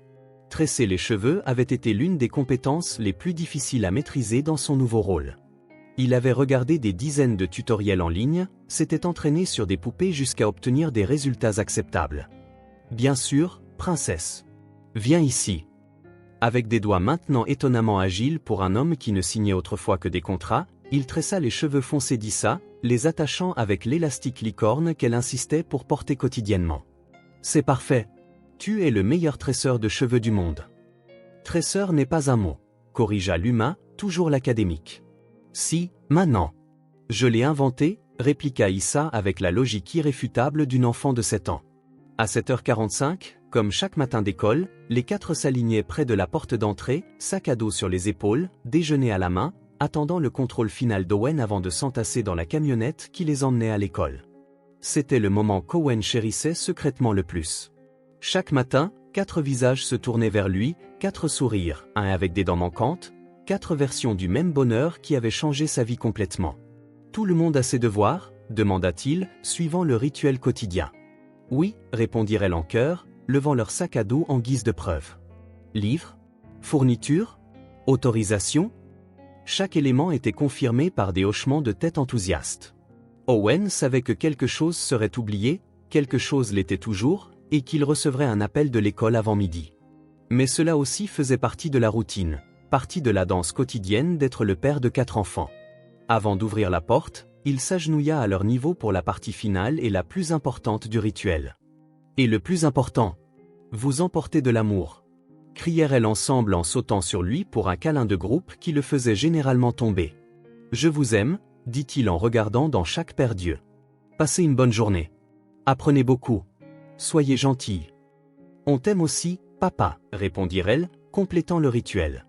S1: Tresser les cheveux avait été l'une des compétences les plus difficiles à maîtriser dans son nouveau rôle. Il avait regardé des dizaines de tutoriels en ligne, s'était entraîné sur des poupées jusqu'à obtenir des résultats acceptables. Bien sûr, princesse. Viens ici. Avec des doigts maintenant étonnamment agiles pour un homme qui ne signait autrefois que des contrats, il tressa les cheveux foncés d'Issa, les attachant avec l'élastique licorne qu'elle insistait pour porter quotidiennement. C'est parfait. Tu es le meilleur tresseur de cheveux du monde. Tresseur n'est pas un mot, corrigea Luma, toujours l'académique. Si, maintenant. Je l'ai inventé, répliqua Issa avec la logique irréfutable d'une enfant de 7 ans. À 7h45, comme chaque matin d'école, les 4 s'alignaient près de la porte d'entrée, sac à dos sur les épaules, déjeuner à la main, attendant le contrôle final d'Owen avant de s'entasser dans la camionnette qui les emmenait à l'école. C'était le moment qu'Owen chérissait secrètement le plus. Chaque matin, 4 visages se tournaient vers lui, 4 sourires, un avec des dents manquantes, 4 versions du même bonheur qui avait changé sa vie complètement. « Tout le monde a ses devoirs ?» demanda-t-il, suivant le rituel quotidien. « Oui » répondirent-elles en chœur, levant leur sac à dos en guise de preuve. « Livres ? Fournitures ? Autorisation ?» Chaque élément était confirmé par des hochements de tête enthousiastes. Owen savait que quelque chose serait oublié, quelque chose l'était toujours, et qu'il recevrait un appel de l'école avant midi. Mais cela aussi faisait partie de la routine, partie de la danse quotidienne d'être le père de 4 enfants. Avant d'ouvrir la porte, il s'agenouilla à leur niveau pour la partie finale et la plus importante du rituel. « Et le plus important, vous emportez de l'amour !» crièrent-elles ensemble en sautant sur lui pour un câlin de groupe qui le faisait généralement tomber. « Je vous aime », dit-il en regardant dans chaque paire d'yeux. « Passez une bonne journée. Apprenez beaucoup. Soyez gentils. »« On t'aime aussi, papa », répondirent-elles, complétant le rituel.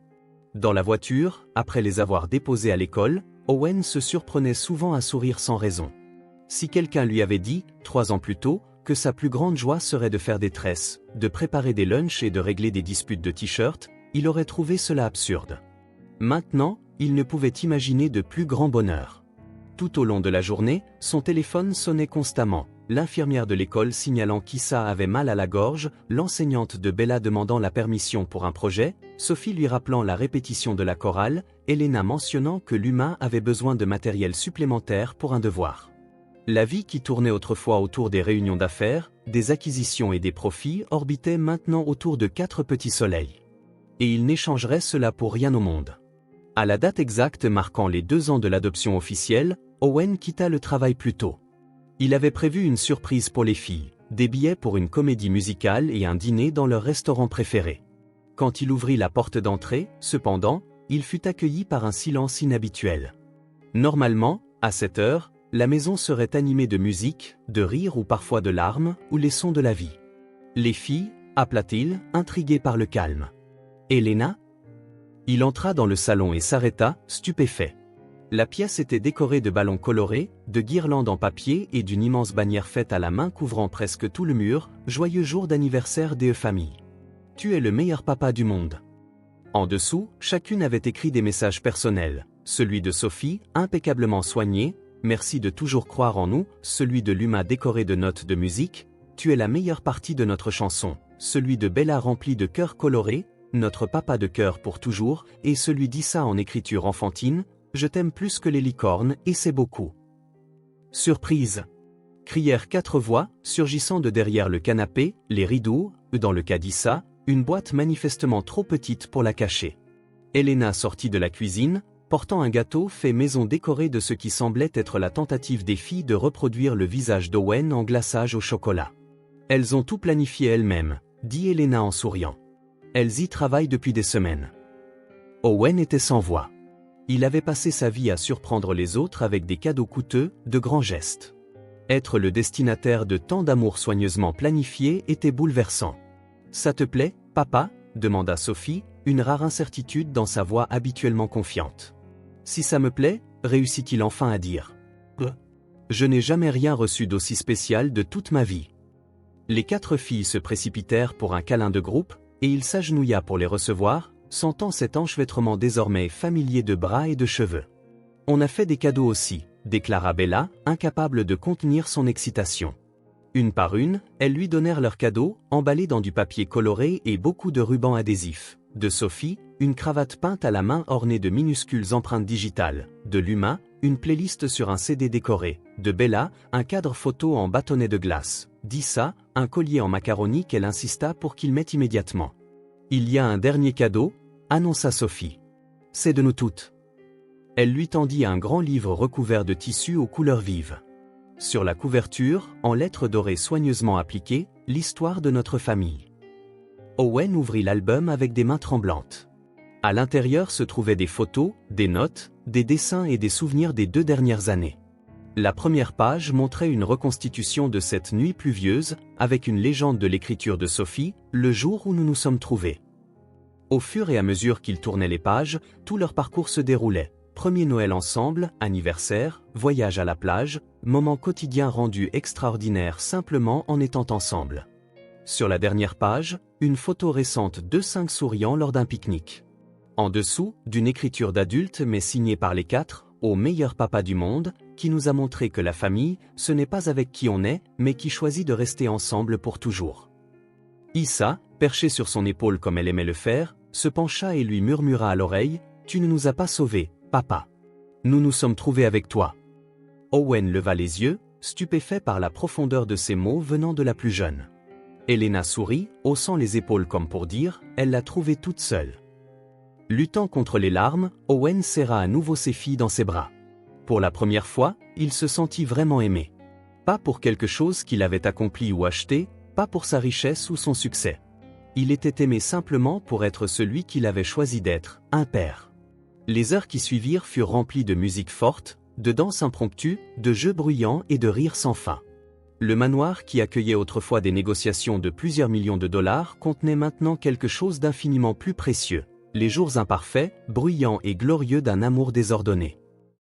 S1: Dans la voiture, après les avoir déposés à l'école, Owen se surprenait souvent à sourire sans raison. Si quelqu'un lui avait dit, 3 ans plus tôt, que sa plus grande joie serait de faire des tresses, de préparer des lunchs et de régler des disputes de t-shirts, il aurait trouvé cela absurde. Maintenant, il ne pouvait imaginer de plus grand bonheur. Tout au long de la journée, son téléphone sonnait constamment, l'infirmière de l'école signalant qu'Issa avait mal à la gorge, l'enseignante de Bella demandant la permission pour un projet, Sophie lui rappelant la répétition de la chorale, Elena mentionnant que l'humain avait besoin de matériel supplémentaire pour un devoir. La vie qui tournait autrefois autour des réunions d'affaires, des acquisitions et des profits orbitait maintenant autour de 4 petits soleils. Et il n'échangerait cela pour rien au monde. À la date exacte marquant les 2 ans de l'adoption officielle, Owen quitta le travail plus tôt. Il avait prévu une surprise pour les filles, des billets pour une comédie musicale et un dîner dans leur restaurant préféré. Quand il ouvrit la porte d'entrée, cependant, il fut accueilli par un silence inhabituel. Normalement, à cette heure, la maison serait animée de musique, de rires ou parfois de larmes, ou les sons de la vie. Les filles, appela-t-il, intriguées par le calme. Elena ? Il entra dans le salon et s'arrêta, stupéfait. La pièce était décorée de ballons colorés, de guirlandes en papier et d'une immense bannière faite à la main couvrant presque tout le mur, joyeux jour d'anniversaire des familles. Tu es le meilleur papa du monde. En dessous, chacune avait écrit des messages personnels, celui de Sophie, impeccablement soigné, merci de toujours croire en nous, celui de Luma décoré de notes de musique, tu es la meilleure partie de notre chanson, celui de Bella rempli de cœurs colorés, notre papa de cœur pour toujours, et celui d'Issa en écriture enfantine, je t'aime plus que les licornes et c'est beaucoup. Surprise! Crièrent 4 voix, surgissant de derrière le canapé, les rideaux, dans le cas d'Issa, une boîte manifestement trop petite pour la cacher. Elena sortit de la cuisine, portant un gâteau fait maison décoré de ce qui semblait être la tentative des filles de reproduire le visage d'Owen en glaçage au chocolat. Elles ont tout planifié elles-mêmes, dit Elena en souriant. Elles y travaillent depuis des semaines. Owen était sans voix. Il avait passé sa vie à surprendre les autres avec des cadeaux coûteux, de grands gestes. Être le destinataire de tant d'amour soigneusement planifié était bouleversant. « Ça te plaît, papa ?» demanda Sophie, une rare incertitude dans sa voix habituellement confiante. « Si ça me plaît » réussit-il enfin à dire. « Je n'ai jamais rien reçu d'aussi spécial de toute ma vie. » Les 4 filles se précipitèrent pour un câlin de groupe, et il s'agenouilla pour les recevoir, sentant cet enchevêtrement désormais familier de bras et de cheveux. « On a fait des cadeaux aussi » déclara Bella, incapable de contenir son excitation. Une par une, elles lui donnèrent leurs cadeaux, emballés dans du papier coloré et beaucoup de rubans adhésifs. De Sophie, une cravate peinte à la main ornée de minuscules empreintes digitales. De Luma, une playlist sur un CD décoré. De Bella, un cadre photo en bâtonnet de glace. D'Issa, un collier en macaroni qu'elle insista pour qu'il mette immédiatement. « Il y a un dernier cadeau » annonça Sophie. « C'est de nous toutes. » Elle lui tendit un grand livre recouvert de tissus aux couleurs vives. Sur la couverture, en lettres dorées soigneusement appliquées, l'histoire de notre famille. Owen ouvrit l'album avec des mains tremblantes. À l'intérieur se trouvaient des photos, des notes, des dessins et des souvenirs des 2 dernières années. La première page montrait une reconstitution de cette nuit pluvieuse, avec une légende de l'écriture de Sophie, le jour où nous nous sommes trouvés. Au fur et à mesure qu'ils tournaient les pages, tout leur parcours se déroulait. Premier Noël ensemble, anniversaire, voyage à la plage, moment quotidien rendu extraordinaire simplement en étant ensemble. Sur la dernière page, une photo récente d'eux 5 souriant lors d'un pique-nique. En dessous, d'une écriture d'adulte mais signée par les 4, au meilleur papa du monde, qui nous a montré que la famille, ce n'est pas avec qui on est, mais qui choisit de rester ensemble pour toujours. Issa, perché sur son épaule comme elle aimait le faire, se pencha et lui murmura à l'oreille, « Tu ne nous as pas sauvés, papa. Nous nous sommes trouvés avec toi. » Owen leva les yeux, stupéfait par la profondeur de ces mots venant de la plus jeune. Elena sourit, haussant les épaules comme pour dire, elle l'a trouvée toute seule. Luttant contre les larmes, Owen serra à nouveau ses filles dans ses bras. Pour la première fois, il se sentit vraiment aimé. Pas pour quelque chose qu'il avait accompli ou acheté, pas pour sa richesse ou son succès. Il était aimé simplement pour être celui qu'il avait choisi d'être, un père. Les heures qui suivirent furent remplies de musique forte, de danses impromptues, de jeux bruyants et de rires sans fin. Le manoir qui accueillait autrefois des négociations de plusieurs millions de dollars contenait maintenant quelque chose d'infiniment plus précieux, les jours imparfaits, bruyants et glorieux d'un amour désordonné.